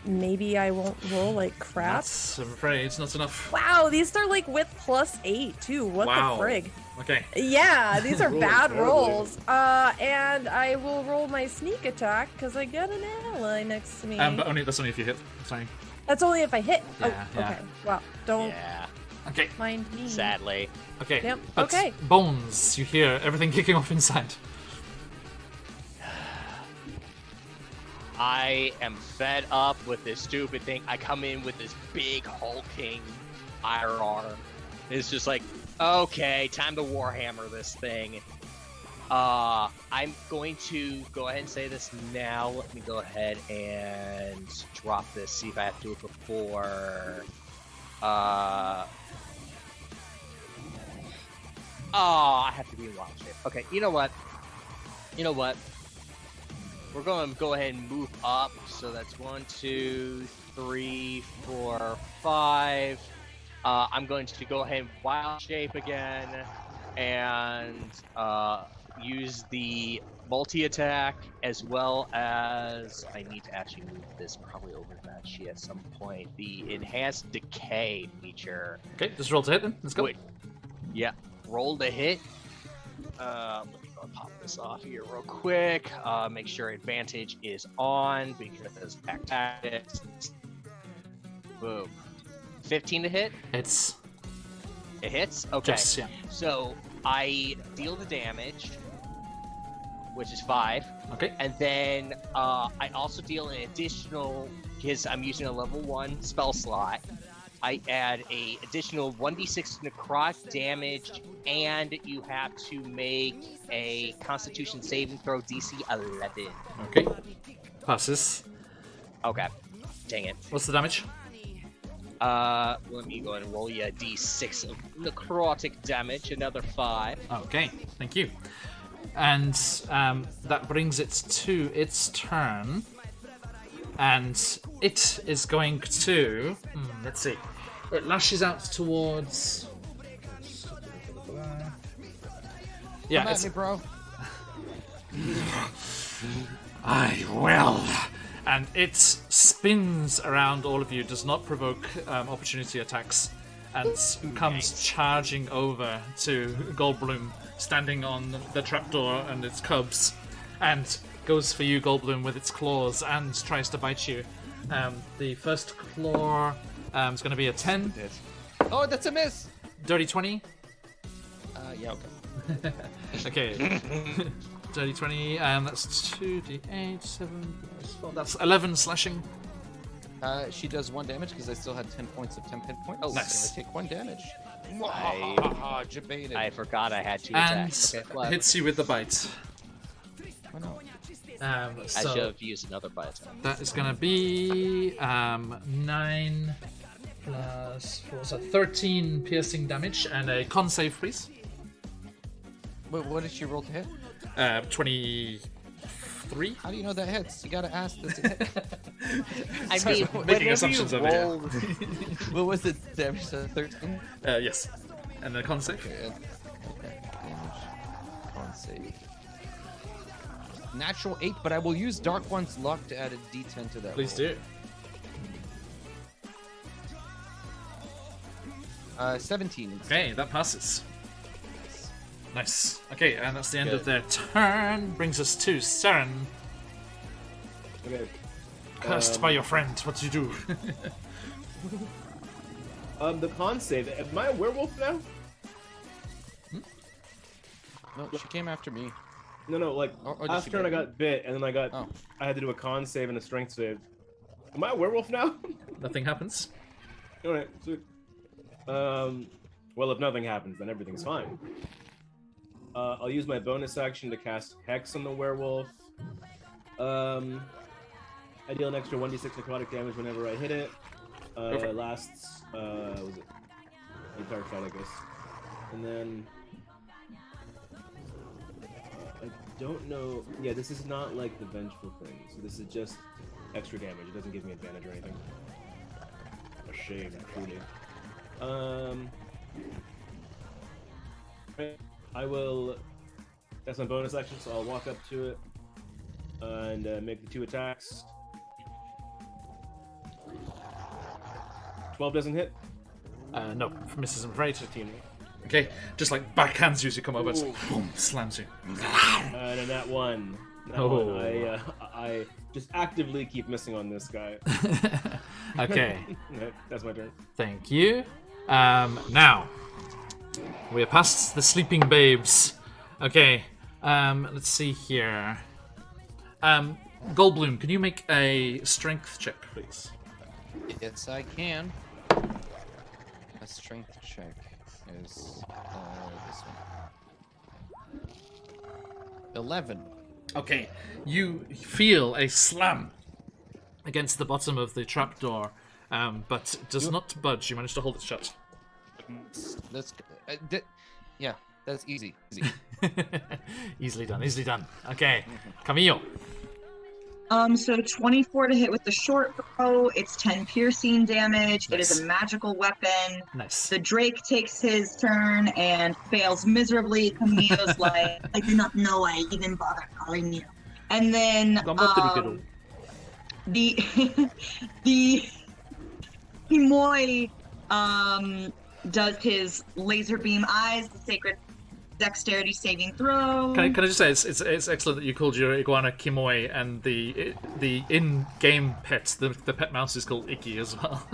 Speaker 4: Maybe I won't roll like crap.
Speaker 2: That's, I'm afraid it's not enough.
Speaker 4: Wow, these are like with +8 too. What
Speaker 2: Wow.
Speaker 4: the frig?
Speaker 2: Okay.
Speaker 4: Yeah, these are
Speaker 7: Rolling
Speaker 4: bad
Speaker 7: terribly.
Speaker 4: rolls. And I will roll my sneak attack because I got an ally next to me.
Speaker 2: But that's only if you hit. Sorry.
Speaker 4: That's only if I hit.
Speaker 2: Yeah,
Speaker 4: oh,
Speaker 2: yeah.
Speaker 4: okay. Well, don't
Speaker 3: Yeah,
Speaker 2: Okay.
Speaker 4: mind me.
Speaker 3: sadly.
Speaker 2: Okay.
Speaker 4: Yep,
Speaker 2: But
Speaker 4: okay.
Speaker 2: Bones, you hear everything kicking off inside.
Speaker 3: I am fed up with this stupid thing. I come in with this big hulking iron arm. It's just like, okay, time to Warhammer this thing. I'm going to go ahead and say this now. Let me go ahead and drop this, see if I have to do it before. I have to be in wild shape. Okay, you know what? We're going to go ahead and move up. So that's 1, 2, 3, 4, 5. I'm going to go ahead and wild shape again and use the multi attack, as well as I need to actually move this probably over to that sheet at some point. The enhanced decay feature.
Speaker 2: Okay, just roll to hit then. Let's go.
Speaker 3: Wait. Yeah, roll to hit. Let me go and pop this off here real quick. Make sure advantage is on because tactics. Boom. 15 to hit.
Speaker 2: It's
Speaker 3: It hits. Okay.
Speaker 2: just, yeah.
Speaker 3: So I deal the damage, which is 5,
Speaker 2: Okay.
Speaker 3: and then I also deal an additional, because I'm using a level 1 spell slot. I add a additional 1d6 necrotic damage, and you have to make a Constitution saving throw DC 11.
Speaker 2: Okay. Passes.
Speaker 3: Okay. Dang it.
Speaker 2: What's the damage?
Speaker 3: Let me go ahead and roll you a d6 of necrotic damage, another 5.
Speaker 2: Okay, thank you. And that brings it to its turn. And it is going to... let's see. It lashes out towards... Yeah,
Speaker 5: Come at
Speaker 2: it's...
Speaker 5: me, bro.
Speaker 2: I will. And it spins around all of you, does not provoke opportunity attacks, and comes charging over to Goldblum, standing on the trapdoor and its cubs, and goes for you, Goldblum, with its claws and tries to bite you. The first claw is going to be a 10.
Speaker 5: Oh, that's a miss.
Speaker 2: Dirty 20.
Speaker 5: Yeah, okay.
Speaker 2: Okay. Dirty 20, that's 2d8, 7 plus 4. That's 11 slashing.
Speaker 5: She does 1 damage because I still had 10 points of 10 hit points. Oh,
Speaker 2: Nice.
Speaker 5: So I take 1 damage.
Speaker 3: I
Speaker 5: Debated.
Speaker 3: forgot I had 2
Speaker 2: And
Speaker 3: attacks. Okay, well,
Speaker 2: hits you with the bite.
Speaker 5: Why not?
Speaker 3: I
Speaker 2: So
Speaker 3: should have used another bite attack.
Speaker 2: that is gonna be 9 plus 4, so 13 piercing damage and a con save, please.
Speaker 5: Wait, what did she roll to hit?
Speaker 2: 23.
Speaker 5: How do you know that hits? You gotta ask this. Hit.
Speaker 3: I
Speaker 2: Sorry,
Speaker 3: mean,
Speaker 2: making
Speaker 3: whenever
Speaker 2: assumptions
Speaker 3: you
Speaker 2: over here.
Speaker 3: roll,
Speaker 5: What was the damage? 13?
Speaker 2: Yes. And a con save.
Speaker 5: Okay. Damage. Con save. Natural 8, but I will use Dark One's luck to add a d10 to that.
Speaker 2: Please
Speaker 5: roll.
Speaker 2: do.
Speaker 5: 17.
Speaker 2: Okay, that passes. Nice. Okay, and that's the end of
Speaker 7: Good.
Speaker 2: their turn. Brings us to Saren.
Speaker 7: Okay.
Speaker 2: Cursed by your friend. What do you do?
Speaker 7: The con save. Am I a werewolf now?
Speaker 5: No, she came after me.
Speaker 7: No, like
Speaker 5: Or did
Speaker 7: last
Speaker 5: she
Speaker 7: turn
Speaker 5: get
Speaker 7: I got bit, and then
Speaker 5: Oh.
Speaker 7: I had to do a con save and a strength save. Am I a werewolf now?
Speaker 2: Nothing happens.
Speaker 7: All right. Sweet. Well, if nothing happens, then everything's fine. I'll use my bonus action to cast Hex on the werewolf. I deal an extra 1d6 necrotic damage whenever I hit it.
Speaker 2: Perfect.
Speaker 7: Lasts, was it? The entire fight, I guess. And then... I don't know. Yeah, this is not like the vengeful thing. So this is just extra damage. It doesn't give me advantage or anything. A shame, truly. I will. That's my bonus action, so I'll walk up to it and make the 2 attacks. 12 doesn't hit.
Speaker 2: No, misses, I'm afraid.
Speaker 7: 15.
Speaker 2: Okay, just like backhands you as you come over, it's like, boom, slams you.
Speaker 7: And then that one. I just actively keep missing on this guy.
Speaker 2: Okay,
Speaker 7: That's my turn.
Speaker 2: thank you. Now, we're past the sleeping babes. Okay, let's see here. Goldblum, can you make a strength check, please?
Speaker 5: Yes, I can. A strength check is this one. 11.
Speaker 2: Okay, you feel a slam against the bottom of the trapdoor, but it does not budge. You manage to hold it shut.
Speaker 5: Let's. Yeah, that's easy.
Speaker 2: Easily done, easily done. Okay, Camillo.
Speaker 6: So 24 to hit with the short bow. It's 10 piercing damage. It is
Speaker 2: Nice.
Speaker 6: a magical weapon.
Speaker 2: Nice.
Speaker 6: The Drake takes his turn and fails miserably. Camille's like, I do not know why I even bother calling you. And then the the Himoi does his laser beam eyes, the sacred dexterity saving throw.
Speaker 2: Can I just say it's excellent that you called your iguana Kimoi, and the in-game pet, the pet mouse is called Icky as well.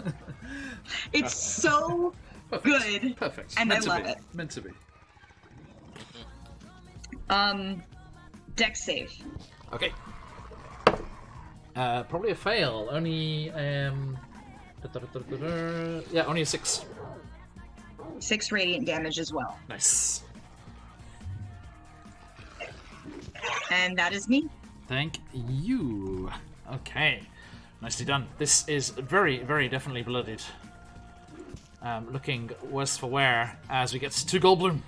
Speaker 6: It's so good.
Speaker 2: Perfect.
Speaker 6: And
Speaker 2: Meant
Speaker 6: I
Speaker 2: to
Speaker 6: love
Speaker 2: be.
Speaker 6: it.
Speaker 2: Meant to be.
Speaker 6: Dex save.
Speaker 2: Okay. Probably a fail. Only yeah, only a 6.
Speaker 6: 6 radiant damage as well.
Speaker 2: Nice.
Speaker 6: And that is me.
Speaker 2: Thank you. Okay. Nicely done. This is very, very definitely blooded. Looking worse for wear as we get to Goldblum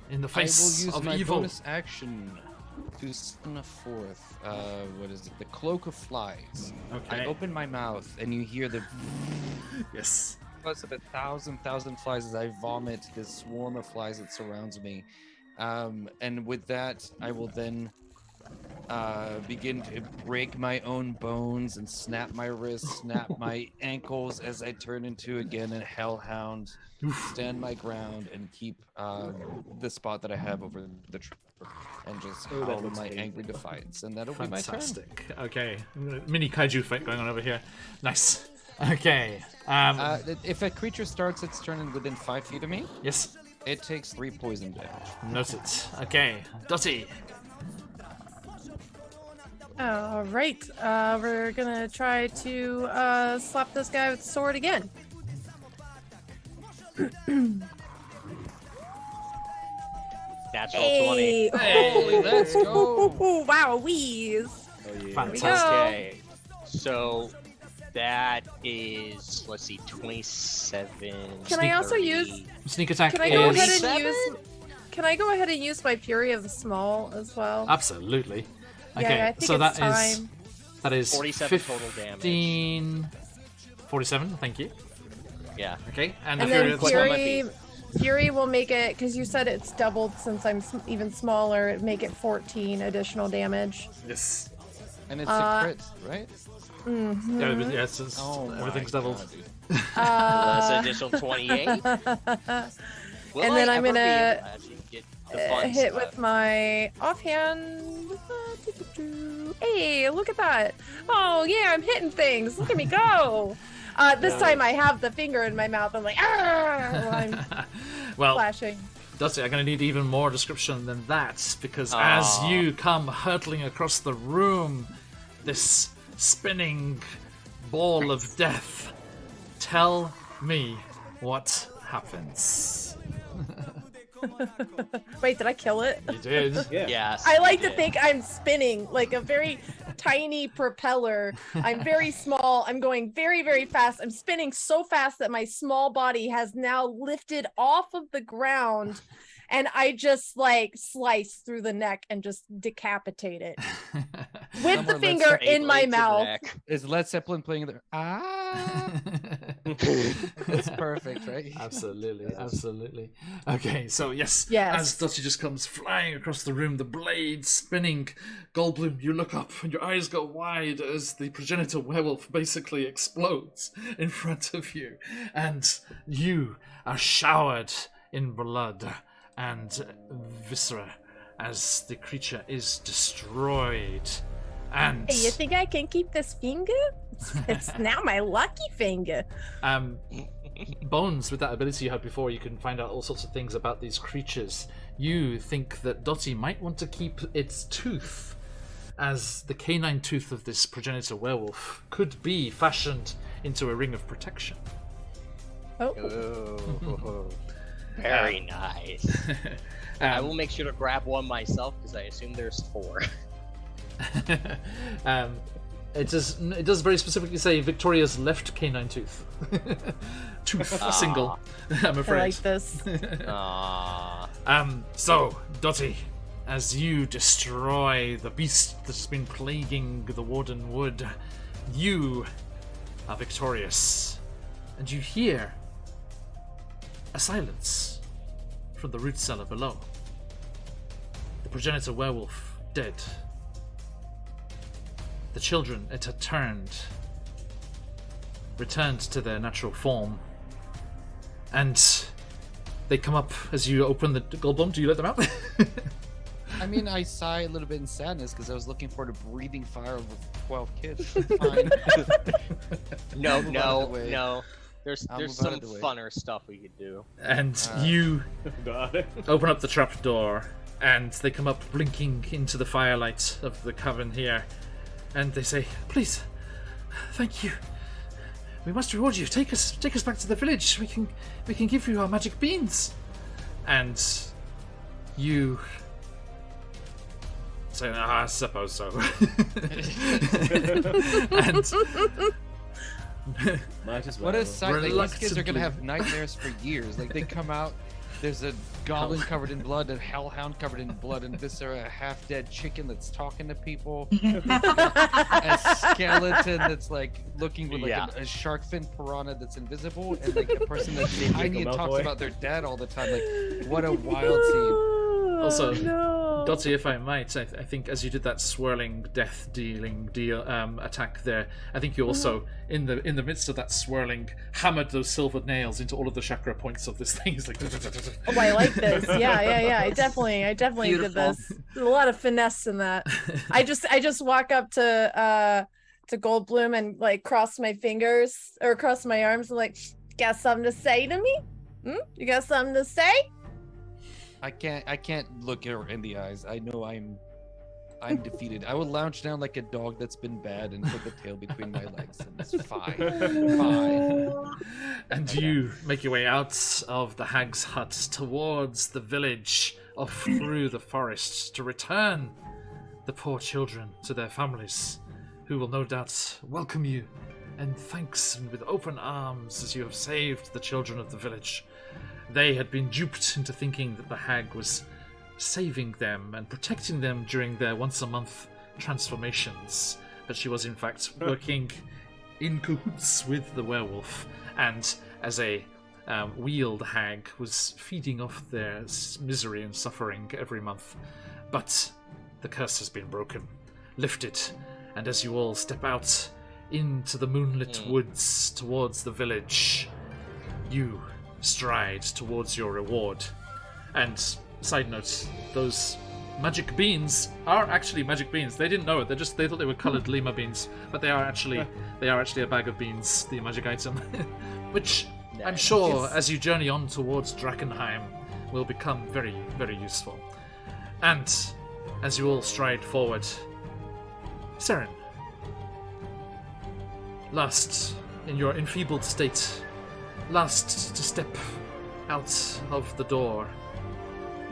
Speaker 2: in the
Speaker 5: I will
Speaker 2: face
Speaker 5: use
Speaker 2: of
Speaker 5: my
Speaker 2: evil.
Speaker 5: bonus action to summon a fourth. What is it? The Cloak of Flies.
Speaker 2: Okay.
Speaker 5: I open my mouth and you hear the
Speaker 2: Yes.
Speaker 5: buzz of 1,000 flies as I vomit this swarm of flies that surrounds me. And with that, I will then begin to break my own bones and snap my wrists, snap my ankles as I turn into again a hellhound, stand my ground, and keep the spot that I have over the tree, and just
Speaker 7: Oh, that
Speaker 5: howl
Speaker 7: looks
Speaker 5: my
Speaker 7: painful.
Speaker 5: angry defiance. And that'll be my turn.
Speaker 2: Fantastic. Okay. Mini kaiju fight going on over here. Nice. Okay.
Speaker 5: If a creature starts its turn within 5 feet of me,
Speaker 2: Yes.
Speaker 5: it takes 3 poison damage.
Speaker 2: Noted. Okay. Dottie.
Speaker 4: All right, we're gonna try to slap this guy with the sword again.
Speaker 3: Natural
Speaker 4: Hey,
Speaker 3: 20.
Speaker 5: Hey, let's go.
Speaker 4: Wow, wheeze.
Speaker 7: Oh yeah.
Speaker 2: Fantastic.
Speaker 3: Okay. So that is, let's see, 27.
Speaker 4: Can I also
Speaker 3: 30.
Speaker 4: use-
Speaker 2: Sneak attack
Speaker 4: Can I go
Speaker 2: is...
Speaker 4: ahead and
Speaker 3: 27?
Speaker 4: use? Can I go ahead and use my Fury of the Small as well?
Speaker 2: Absolutely. Okay,
Speaker 4: Yeah, I think
Speaker 2: so
Speaker 4: it's
Speaker 2: that is
Speaker 4: time.
Speaker 2: that is
Speaker 3: 47 total damage.
Speaker 2: 15... 47, thank you.
Speaker 3: Yeah.
Speaker 2: Okay, and,
Speaker 4: And
Speaker 2: the Fury
Speaker 4: then
Speaker 2: of the Small-
Speaker 4: Fury will make it, because you said it's doubled since I'm even smaller. It'd make it 14 additional damage.
Speaker 2: Yes.
Speaker 5: And it's
Speaker 4: Uh,
Speaker 5: a crit, right?
Speaker 4: Mm-hmm.
Speaker 2: Yeah, it's
Speaker 5: Oh my
Speaker 2: everything's doubled.
Speaker 5: God, dude.
Speaker 3: That's an additional 28. Will
Speaker 4: And then
Speaker 3: I
Speaker 4: I'm
Speaker 3: ever be
Speaker 4: gonna,
Speaker 3: able to actually get the fun
Speaker 4: hit
Speaker 3: stuff?
Speaker 4: with my offhand. Hey, look at that. Oh, yeah, I'm hitting things. Look at me go. This time I have the finger in my mouth. I'm like, ah! While I'm
Speaker 2: Well,
Speaker 4: flashing.
Speaker 2: Dusty, I'm going to need even more description than that, because as
Speaker 3: Aw.
Speaker 2: you come hurtling across the room, this spinning ball of death, tell me what happens.
Speaker 4: Wait, did I kill it?
Speaker 2: You did.
Speaker 7: Yeah.
Speaker 3: Yes.
Speaker 4: I like
Speaker 3: you
Speaker 4: to
Speaker 3: did.
Speaker 4: think I'm spinning like a very tiny propeller. I'm very small. I'm going very, very fast. I'm spinning so fast that my small body has now lifted off of the ground and I just like slice through the neck and just decapitate it with the
Speaker 5: Somewhere
Speaker 4: finger
Speaker 5: Led
Speaker 4: in my
Speaker 3: Blade to the
Speaker 4: mouth.
Speaker 3: neck.
Speaker 5: Is Led Zeppelin playing there? That's perfect, right?
Speaker 2: Absolutely, absolutely. Okay, so yes,
Speaker 4: Yes.
Speaker 2: as Dottie just comes flying across the room, the blade spinning, Goldblum, you look up and your eyes go wide as the progenitor werewolf basically explodes in front of you, and you are showered in blood and viscera as the creature is destroyed. And
Speaker 4: Hey, you think I can keep this finger? It's now my lucky finger.
Speaker 2: Bones, with that ability you had before, you can find out all sorts of things about these creatures. You think that Dottie might want to keep its tooth, as the canine tooth of this progenitor werewolf could be fashioned into a ring of protection.
Speaker 4: Oh,
Speaker 3: Oh, very nice. I will make sure to grab one myself because I assume there's 4.
Speaker 2: It does very specifically say Victoria's left canine tooth. Single, I'm
Speaker 4: I
Speaker 2: afraid.
Speaker 4: like this.
Speaker 3: Aww.
Speaker 2: So, Dottie, as you destroy the beast that has been plaguing the Warden Wood, you are victorious. And you hear a silence from the root cellar below. The progenitor werewolf dead. The children it had returned to their natural form. And they come up as you open the Goldblum. Do you let them out?
Speaker 5: I mean, I sigh a little bit in sadness because I was looking for the breathing fire of 12 kids. Fine.
Speaker 3: No,
Speaker 5: Move out of
Speaker 3: no,
Speaker 5: the way.
Speaker 3: no. There's
Speaker 5: I'll move out
Speaker 3: some
Speaker 5: of the way.
Speaker 3: funner stuff we could do.
Speaker 2: And you
Speaker 7: God.
Speaker 2: open up the trap door, and they come up blinking into the firelight of the coven here. And they say, "Please, thank you. We must reward you. Take us back to the village. We can give you our magic beans." And you say, "I suppose so." And
Speaker 7: Might as
Speaker 5: What
Speaker 7: well.
Speaker 5: a sight! Like, these kids are gonna
Speaker 2: Reluctantly.
Speaker 5: have nightmares for years. Like, they come out, there's a goblin covered in blood, a hellhound covered in blood and viscera, a half-dead chicken that's talking to people, a skeleton that's like looking with like
Speaker 3: Yeah.
Speaker 5: a shark fin piranha that's invisible, and like a person that's
Speaker 7: Draco
Speaker 5: tiny and talks
Speaker 7: Malfoy.
Speaker 5: about their dad all the time. Like, what a wild scene!
Speaker 2: Also,
Speaker 4: no.
Speaker 2: Dottie, if I might, I think as you did that swirling death-dealing attack there, I think you also, in the midst of that swirling, hammered those silver nails into all of the chakra points of this thing. It's like,
Speaker 4: Oh, I like this. Yeah. I definitely
Speaker 6: Beautiful.
Speaker 4: did this. There's a lot of finesse in that. I just walk up to Goldblum and like cross my fingers or cross my arms and like, got something to say to me? You got something to say?
Speaker 5: I can't look her in the eyes. I know I'm defeated. I will lounge down like a dog that's been bad and put the tail between my legs, and it's fine. Fine.
Speaker 2: And you make your way out of the hag's hut towards the village, off through the forest, to return the poor children to their families, who will no doubt welcome you and thanks and with open arms as you have saved the children of the village. They had been duped into thinking that the hag was saving them and protecting them during their once-a-month transformations, but she was in fact working in cahoots with the werewolf, and as a wheeled hag was feeding off their misery and suffering every month. But the curse has been broken, lifted, and as you all step out into the moonlit woods towards the village, you stride towards your reward. And side note, those magic beans are actually magic beans. They didn't know it. They thought they were colored lima beans, but they are actually a bag of beans, the magic item, which I'm sure as you journey on towards Drakenheim will become very, very useful. And as you all stride forward, Seren, last in your enfeebled state, last to step out of the door.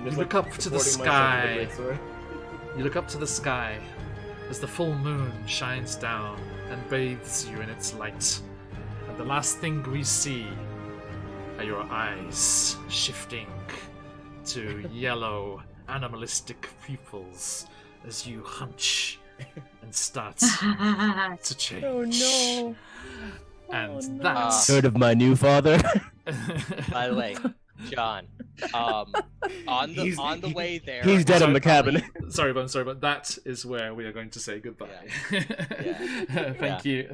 Speaker 7: Just,
Speaker 2: You look up to the
Speaker 7: supporting myself with a
Speaker 2: sky.
Speaker 7: great sword.
Speaker 2: You look up to the sky as the full moon shines down and bathes you in its light. And the last thing we see are your eyes shifting to yellow, animalistic pupils as you hunch and start to change.
Speaker 4: Oh no.
Speaker 2: And
Speaker 4: Oh, no.
Speaker 2: that's
Speaker 8: Heard of my new father?
Speaker 3: By the way, John, on the way there,
Speaker 8: He's dead in the cabin.
Speaker 2: sorry, but that is where we are going to say goodbye.
Speaker 3: Yeah.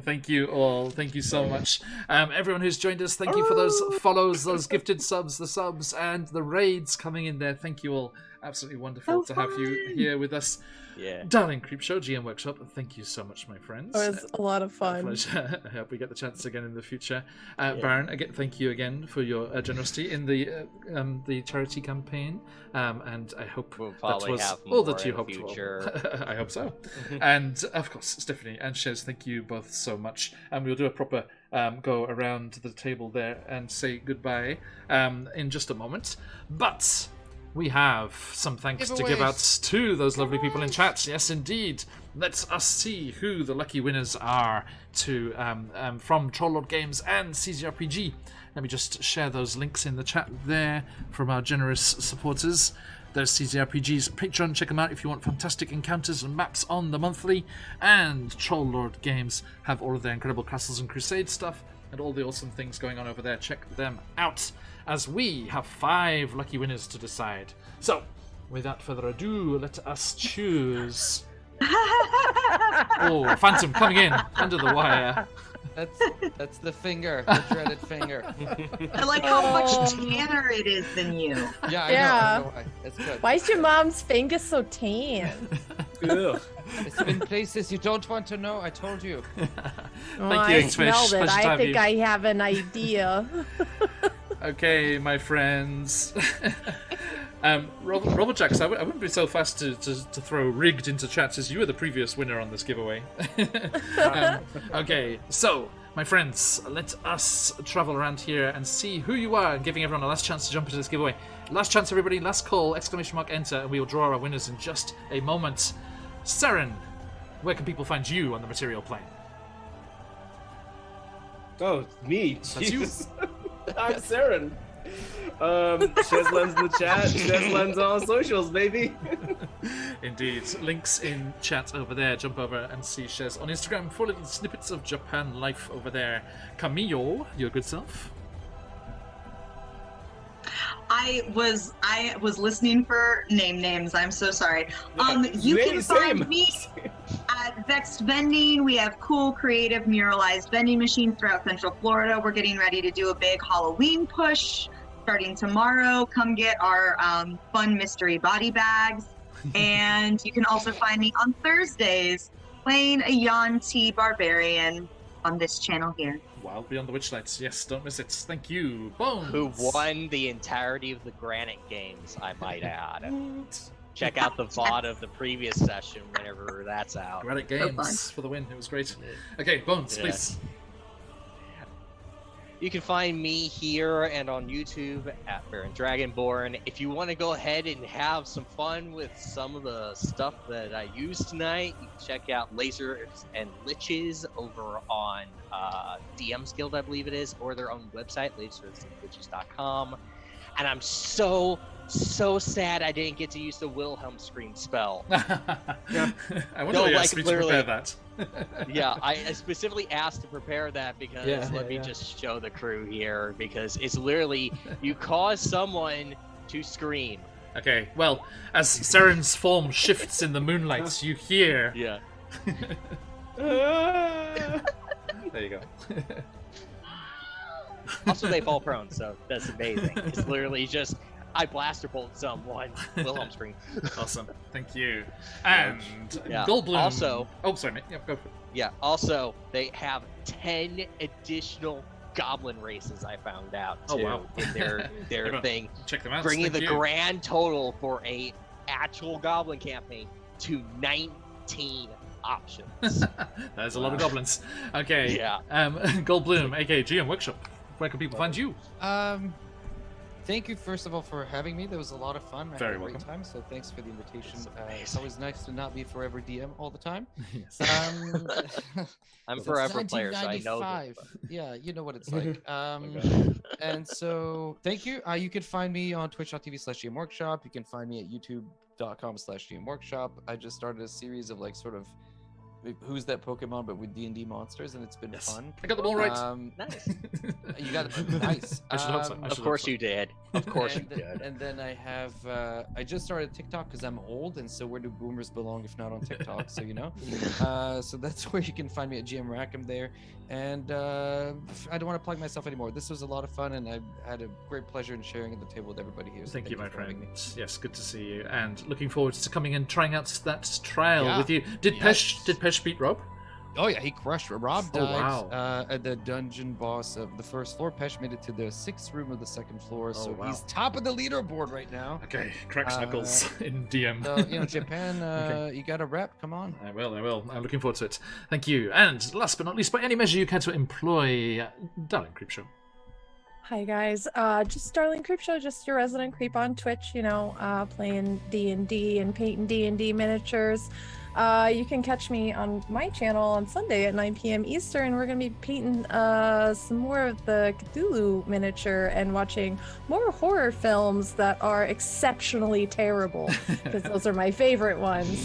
Speaker 2: Thank you all. Thank you so much, everyone who's joined us. Thank you for those follows, those gifted subs, the subs, and the raids coming in there. Thank you all. Absolutely wonderful to have you here with us.
Speaker 3: Yeah.
Speaker 2: Darling Creepshow, GM Workshop, thank you so much, my friends.
Speaker 4: It was a lot of fun.
Speaker 2: Pleasure. I hope we get the chance again in the future. Baron, again, thank you again for your generosity in the charity campaign, and I hope
Speaker 3: We'll
Speaker 2: that
Speaker 3: probably
Speaker 2: was
Speaker 3: have
Speaker 2: all
Speaker 3: more
Speaker 2: that you
Speaker 3: in
Speaker 2: hoped
Speaker 3: future.
Speaker 2: for. I hope so. And of course, Stephanie and Shez, thank you both so much. And we'll do a proper go around the table there and say goodbye in just a moment. But we have some thanks to give out to those lovely people in chat. Yes, indeed. Let us see who the lucky winners are to from Trollord Games and CZRPG. Let me just share those links in the chat there from our generous supporters. There's CZRPG's Patreon. Check them out if you want fantastic encounters and maps on the monthly. And Trollord Games have all of their incredible Castles and Crusade stuff and all the awesome things going on over there. Check them out, as we have 5 lucky winners to decide. So, without further ado, let us choose. Oh, Phantom coming in under the wire.
Speaker 5: That's the finger, the dreaded finger.
Speaker 6: I like how much tanner it is than you.
Speaker 5: Yeah, I
Speaker 4: Yeah.
Speaker 5: know why. It's good.
Speaker 4: Why is your mom's finger so tan?
Speaker 7: Ugh.
Speaker 5: It's in places you don't want to know. I told you.
Speaker 4: Oh,
Speaker 2: you,
Speaker 4: I
Speaker 2: Xfish.
Speaker 4: smelled it.
Speaker 2: Pleasure to
Speaker 4: I
Speaker 2: have
Speaker 4: think
Speaker 2: you.
Speaker 4: I have an idea.
Speaker 2: Okay, my friends. Robert Jacks, I wouldn't be so fast to throw rigged into chats as you were the previous winner on this giveaway. Okay, so, my friends, let us travel around here and see who you are, and giving everyone a last chance to jump into this giveaway. Last chance, everybody, last call, ! Enter, and we will draw our winners in just a moment. Saren, where can people find you on the material plane?
Speaker 7: Oh, me.
Speaker 2: That's you.
Speaker 7: Jesus. I'm Saren. Shezlen's in the chat. Shezlen's on all socials, baby.
Speaker 2: Indeed. Links in chat over there. Jump over and see Shez on Instagram for little snippets of Japan life over there. Camillo, your good self.
Speaker 6: I was listening for names. I'm so sorry. You can
Speaker 7: Same.
Speaker 6: find me at Vexed Vending. We have cool, creative, muralized vending machines throughout Central Florida. We're getting ready to do a big Halloween push starting tomorrow. Come get our fun mystery body bags. And you can also find me on Thursdays playing a Yuan-Ti barbarian on this channel here.
Speaker 2: Wild Beyond the Witchlights. Yes, don't miss it. Thank you. Bones.
Speaker 3: Who won the entirety of the Granite games, I might add. Check out the VOD of the previous session whenever that's out.
Speaker 2: Granite
Speaker 6: So fun.
Speaker 2: Games for the win. It was great. Okay, Bones,
Speaker 3: Yeah.
Speaker 2: please.
Speaker 3: You can find me here and on YouTube at Baron Dragonborn. If you want to go ahead and have some fun with some of the stuff that I used tonight, you can check out Lasers and Liches over on DM's Guild, I believe it is, or their own website, lasersandliches.com. And I'm so sad I didn't get to use the Wilhelm scream spell.
Speaker 2: I wonder
Speaker 3: No,
Speaker 2: why you
Speaker 3: like,
Speaker 2: asked me to
Speaker 3: literally.
Speaker 2: prepare that.
Speaker 3: Yeah, I specifically asked to prepare that because let me
Speaker 2: yeah.
Speaker 3: just show the crew here, because it's literally you cause someone to scream.
Speaker 2: Okay, well, as Saren's form shifts in the moonlight, you hear.
Speaker 3: Yeah.
Speaker 2: There you go.
Speaker 3: Also, they fall prone, so that's amazing. It's literally just I blaster bolt someone. Wilhelm scream.
Speaker 2: Awesome. Thank you. And
Speaker 3: Yeah.
Speaker 2: Goldblum.
Speaker 3: Also-
Speaker 2: Oh, sorry, mate. Yep, go for it.
Speaker 3: Yeah. Also, they have 10 additional goblin races. I found out
Speaker 2: Oh,
Speaker 3: too,
Speaker 2: wow.
Speaker 3: in their
Speaker 2: Everyone,
Speaker 3: thing,
Speaker 2: Check them out.
Speaker 3: bringing
Speaker 2: Thank
Speaker 3: the
Speaker 2: you.
Speaker 3: grand total for a actual goblin campaign to 19 options.
Speaker 2: There's a lot of goblins. Okay.
Speaker 3: Yeah.
Speaker 2: Goldblum, aka GM Workshop. Where can people find you?
Speaker 5: thank you first of all for having me. That was a lot of fun. I
Speaker 2: Very
Speaker 5: had a great
Speaker 2: welcome.
Speaker 5: time. So thanks for the invitation.
Speaker 3: It's
Speaker 5: It's always nice to not be forever DM all the time.
Speaker 2: Yes.
Speaker 3: I'm
Speaker 5: Since
Speaker 3: forever player, so I know.
Speaker 5: 1995. Yeah, you know what it's like.
Speaker 7: Okay.
Speaker 5: And so thank you. You can find me on twitch.tv/GMWorkshop. You can find me at youtube.com/GMWorkshop. I just started a series of like sort of Who's That Pokemon, but with D&D monsters, and it's been
Speaker 2: Yes.
Speaker 5: fun.
Speaker 2: I got them all right.
Speaker 3: Nice.
Speaker 5: You got it. Nice.
Speaker 2: I should hope so.
Speaker 3: Of course you did. Of course you
Speaker 5: and,
Speaker 3: did.
Speaker 5: and then I have I just started TikTok because I'm old, and so where do boomers belong if not on TikTok? So you know, so that's where you can find me at GM Rackham there. And I don't want to plug myself anymore. This was a lot of fun, and I had a great pleasure in sharing at the table with everybody here. So
Speaker 2: Thank you, my
Speaker 5: for having
Speaker 2: friend.
Speaker 5: me.
Speaker 2: Yes, good to see you, and looking forward to coming and trying out that trial
Speaker 5: Yeah.
Speaker 2: with you. Did
Speaker 5: Yes.
Speaker 2: Pesh beat Rob?
Speaker 5: Oh yeah, he crushed. Rob
Speaker 2: Oh,
Speaker 5: died
Speaker 2: wow.
Speaker 5: at the dungeon boss of the first floor. Pesh made it to the 6th room of the 2nd floor, so
Speaker 2: wow.
Speaker 5: he's top of the leaderboard right now.
Speaker 2: Okay, cracks knuckles in DM.
Speaker 5: So you know, Japan,
Speaker 2: Okay.
Speaker 5: you got a rep. Come on.
Speaker 2: I will. I'm looking forward to it. Thank you. And last but not least, by any measure you care to employ, Darling Creepshow.
Speaker 4: Hi guys, just Darling Creepshow, just your resident creep on Twitch. You know, playing D&D and painting D&D miniatures. You can catch me on my channel on Sunday at 9 p.m. Eastern. We're going to be painting some more of the Cthulhu miniature and watching more horror films that are exceptionally terrible, because those are my favorite ones.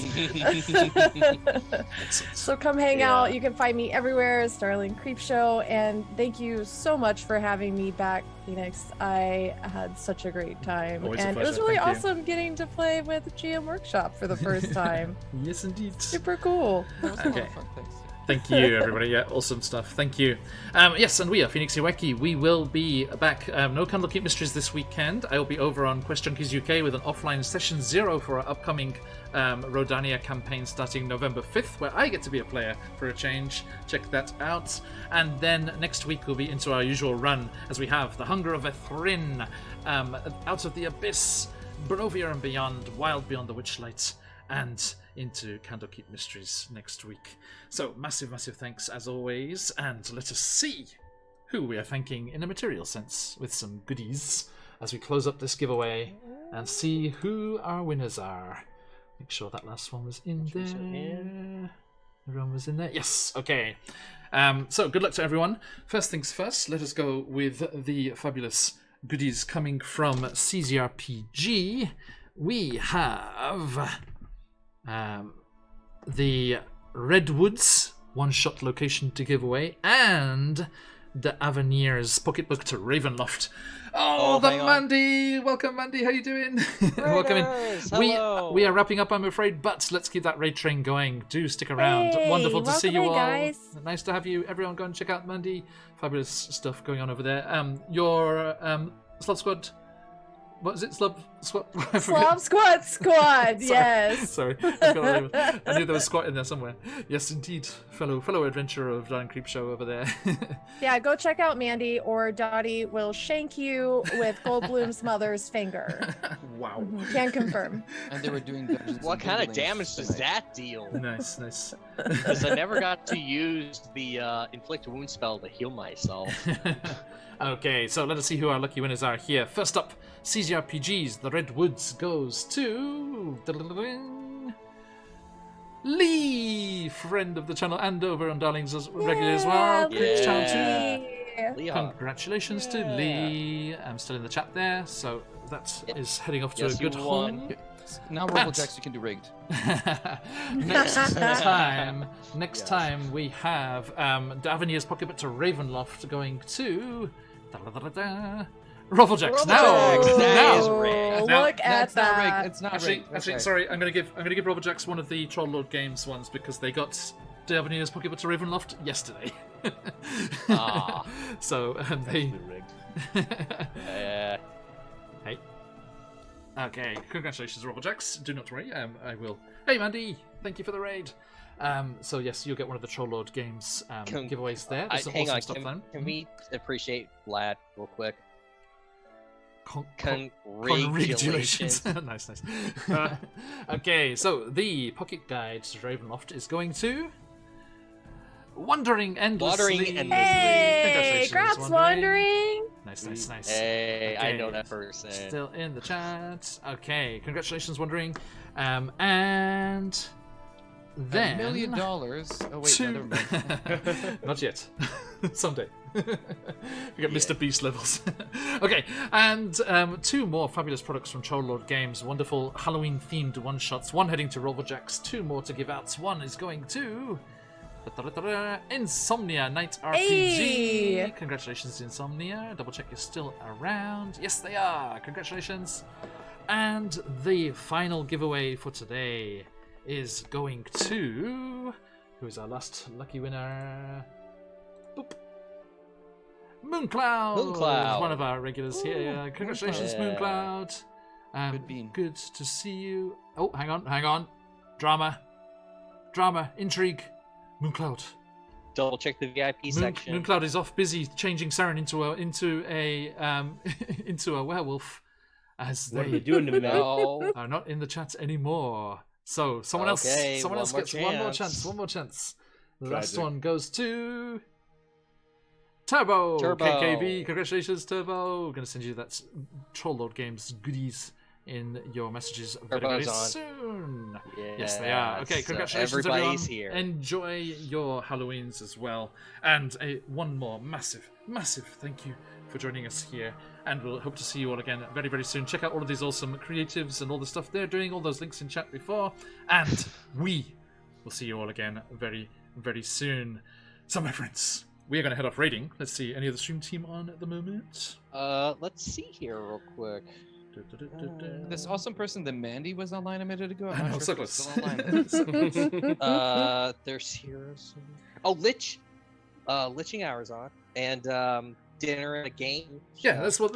Speaker 4: So come hang out. You can find me everywhere as Darling Creepshow. And thank you so much for having me back, Phoenix. I had such a great time.
Speaker 2: Always a
Speaker 4: And it was
Speaker 2: pleasure.
Speaker 4: really
Speaker 2: Thank you.
Speaker 4: awesome getting to play with GM Workshop for the first time.
Speaker 2: Yes, indeed.
Speaker 4: Super cool.
Speaker 5: That was a lot
Speaker 2: Okay.
Speaker 5: of fun. Thanks.
Speaker 2: Thank you, everybody. Yeah, awesome stuff. Thank you. Yes, and we are Phoenix Iweki. We will be back. No Candlekeep Mysteries this weekend. I will be over on Quest Junkies UK with an offline session 0 for our upcoming Rodania campaign starting November 5th, where I get to be a player for a change. Check that out. And then next week we'll be into our usual run as we have The Hunger of Ethrin, Out of the Abyss, Barovia and Beyond, Wild Beyond the Witchlight, and into Candlekeep Mysteries next week. So massive thanks as always, and let us see who we are thanking in a material sense with some goodies as we close up this giveaway and see who our winners are. Make sure that last one was in there. Everyone was in there? Yes, okay. So good luck to everyone. First things first, let us go with the fabulous goodies coming from CZRPG. We have the Redwoods one-shot location to give away, and the Avenir's pocketbook to Ravenloft. Oh, the
Speaker 3: hang on.
Speaker 2: Mandy! Welcome, Mandy. How you doing? Welcome in.
Speaker 3: Raiders,
Speaker 2: We
Speaker 3: hello.
Speaker 2: are wrapping up, I'm afraid, but let's keep that raid train going. Do stick around.
Speaker 4: Hey,
Speaker 2: Wonderful to see you
Speaker 4: welcome in,
Speaker 2: all.
Speaker 4: guys.
Speaker 2: Nice to have you. Everyone, go and check out Mandy. Fabulous stuff going on over there. Your Slub Squad. What is it? Slub Squad? I forget.
Speaker 4: Slob Squad,
Speaker 2: Sorry.
Speaker 4: yes.
Speaker 2: Sorry. I knew there was squat in there somewhere. Yes, indeed. Fellow adventurer of Darling Creepshow over there.
Speaker 4: Yeah, go check out Mandy, or Dottie will shank you with Goldblum's mother's finger.
Speaker 2: Wow.
Speaker 4: Can confirm.
Speaker 5: And they were doing dungeons.
Speaker 3: What
Speaker 5: and
Speaker 3: kind of
Speaker 5: Dragons
Speaker 3: damage does
Speaker 5: tonight.
Speaker 3: that deal?
Speaker 2: Nice.
Speaker 3: Because I never got to use the inflict wound spell to heal myself.
Speaker 2: Okay, so let us see who our lucky winners are here. First up, CZRPGs, The Redwoods goes to Lee, friend of the channel and over on Darlings as regularly as well.
Speaker 4: Yeah,
Speaker 2: Great channel too.
Speaker 3: Yeah. Leon.
Speaker 2: Congratulations to
Speaker 3: Yeah.
Speaker 2: Lee. I'm still in the chat there, so that is
Speaker 3: Yep.
Speaker 2: heading off to
Speaker 3: Yes,
Speaker 2: a good
Speaker 3: you
Speaker 2: home.
Speaker 3: won.
Speaker 5: Now Robojacks, you can do rigged.
Speaker 2: Next time we have Davenier's pocketbook to Ravenloft going to Rufflejacks. Now,
Speaker 3: Rufflejacks, that is
Speaker 4: Oh,
Speaker 3: rigged.
Speaker 2: Now-
Speaker 4: look at
Speaker 5: That's not
Speaker 4: that.
Speaker 5: rigged. It's not
Speaker 2: actually,
Speaker 5: rigged. That's right.
Speaker 2: sorry, I'm gonna give Rufflejacks one of the Troll Lord Games ones because they got Davenier's pocketbook to Ravenloft yesterday.
Speaker 3: Ah.
Speaker 2: So they.
Speaker 3: Yeah.
Speaker 2: Hey. Okay, congratulations, Rufflejacks. Do not worry. I will. Hey, Mandy, thank you for the raid. So yes, you'll get one of the Troll Lord Games giveaways there. There's some
Speaker 3: Hang
Speaker 2: awesome
Speaker 3: on,
Speaker 2: stuff there.
Speaker 3: can we appreciate Vlad real quick?
Speaker 2: Congratulations.
Speaker 3: Congratulations.
Speaker 2: nice. Okay, so the pocket guide to Ravenloft is going to Wandering Endlessly.
Speaker 3: Wandering Endlessly.
Speaker 4: Hey,
Speaker 2: Congratulations,
Speaker 4: Graps Wandering.
Speaker 2: Nice.
Speaker 3: Hey, I
Speaker 2: Okay.
Speaker 3: know that person.
Speaker 2: Still in the chat. Okay, congratulations, Wandering. And then
Speaker 5: $1 million. Oh wait, no, never mind.
Speaker 2: not yet. Someday. We get Mr. Beast levels. Okay, and 2 more fabulous products from Trollord Games. Wonderful Halloween-themed one-shots. 1 heading to Rollbajacks. 2 more to give out. 1 is going to Insomnia Night RPG.
Speaker 4: Hey!
Speaker 2: Congratulations, Insomnia. Double check you're still around. Yes, they are. Congratulations. And the final giveaway for today is going to... Who is our last lucky winner? Boop. Mooncloud!
Speaker 3: Mooncloud.
Speaker 2: One of our regulars here. Congratulations,
Speaker 3: Mooncloud.
Speaker 2: Mooncloud.
Speaker 5: Good bean.
Speaker 2: Good to see you. Oh, hang on. Drama, intrigue. Mooncloud.
Speaker 3: Double check the VIP section.
Speaker 2: Mooncloud is off busy changing Saren into a werewolf, as
Speaker 7: What are
Speaker 2: they
Speaker 7: you doing to me now?
Speaker 3: No.
Speaker 2: are not in the chat anymore. So someone else gets one more chance. The last
Speaker 7: Tragic.
Speaker 2: one goes to Turbo. KKV. Congratulations, Turbo. We're gonna send you that Trollord Games goodies in your messages very
Speaker 3: Turbo's on.
Speaker 2: soon. Yes, they are. Okay,
Speaker 3: Yes,
Speaker 2: congratulations,
Speaker 3: everybody's
Speaker 2: everyone.
Speaker 3: here.
Speaker 2: Enjoy your Halloweens as well. And one more massive thank you for joining us here. And we'll hope to see you all again very, very soon. Check out all of these awesome creatives and all the stuff they're doing, all those links in chat before. And we will see you all again very, very soon. So, my friends, we are going to head off raiding. Let's see, any of the stream team on at the moment?
Speaker 3: Let's see here real quick.
Speaker 5: This awesome person, the Mandy, was online a minute ago.
Speaker 2: I
Speaker 5: I'm
Speaker 2: know,
Speaker 5: not
Speaker 2: so
Speaker 5: sure if it's
Speaker 2: close.
Speaker 5: still online.
Speaker 3: There's heroes. Oh, Liching Hour's on. And dinner and a game.
Speaker 2: Yeah, let's go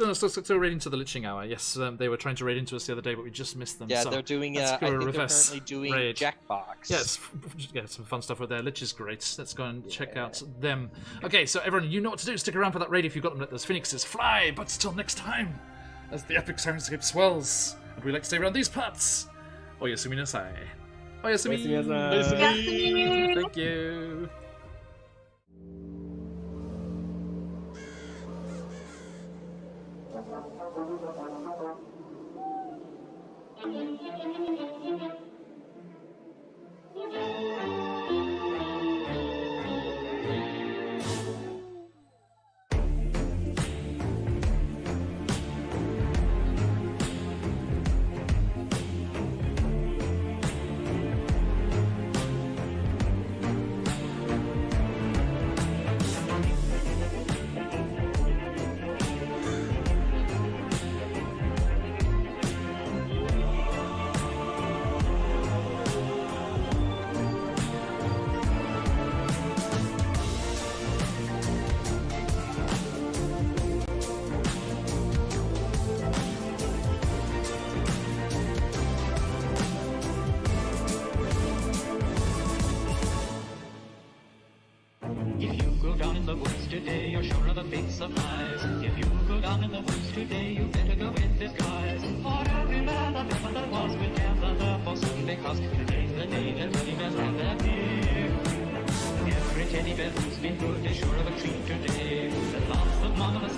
Speaker 2: raid into the Liching Hour. Yes, they were trying to raid into us the other day, but we just missed them.
Speaker 3: Yeah,
Speaker 2: so
Speaker 3: they're doing.
Speaker 2: let's
Speaker 3: I
Speaker 2: go
Speaker 3: think they're
Speaker 2: reverse
Speaker 3: currently doing
Speaker 2: raid.
Speaker 3: Jackbox.
Speaker 2: Yeah, some fun stuff with there. Lich is great. Let's go and check out them. Okay, so everyone, you know what to do. Stick around for that raid if you've got them. Let those phoenixes fly. But till next time, as the epic sirenscape swells, and we like to stay around these parts. Oyasumi nasai. Oyasumi.
Speaker 6: Oyasumi.
Speaker 2: Thank you.
Speaker 9: If you go down in the woods today, you're sure of a big surprise. If you go down in the woods today, you better go in disguise. For every man that ever was will gather there for soon, because today's the day that teddy bears have their beer. Every teddy bear who's been good is sure of a treat today. The lots of marvelous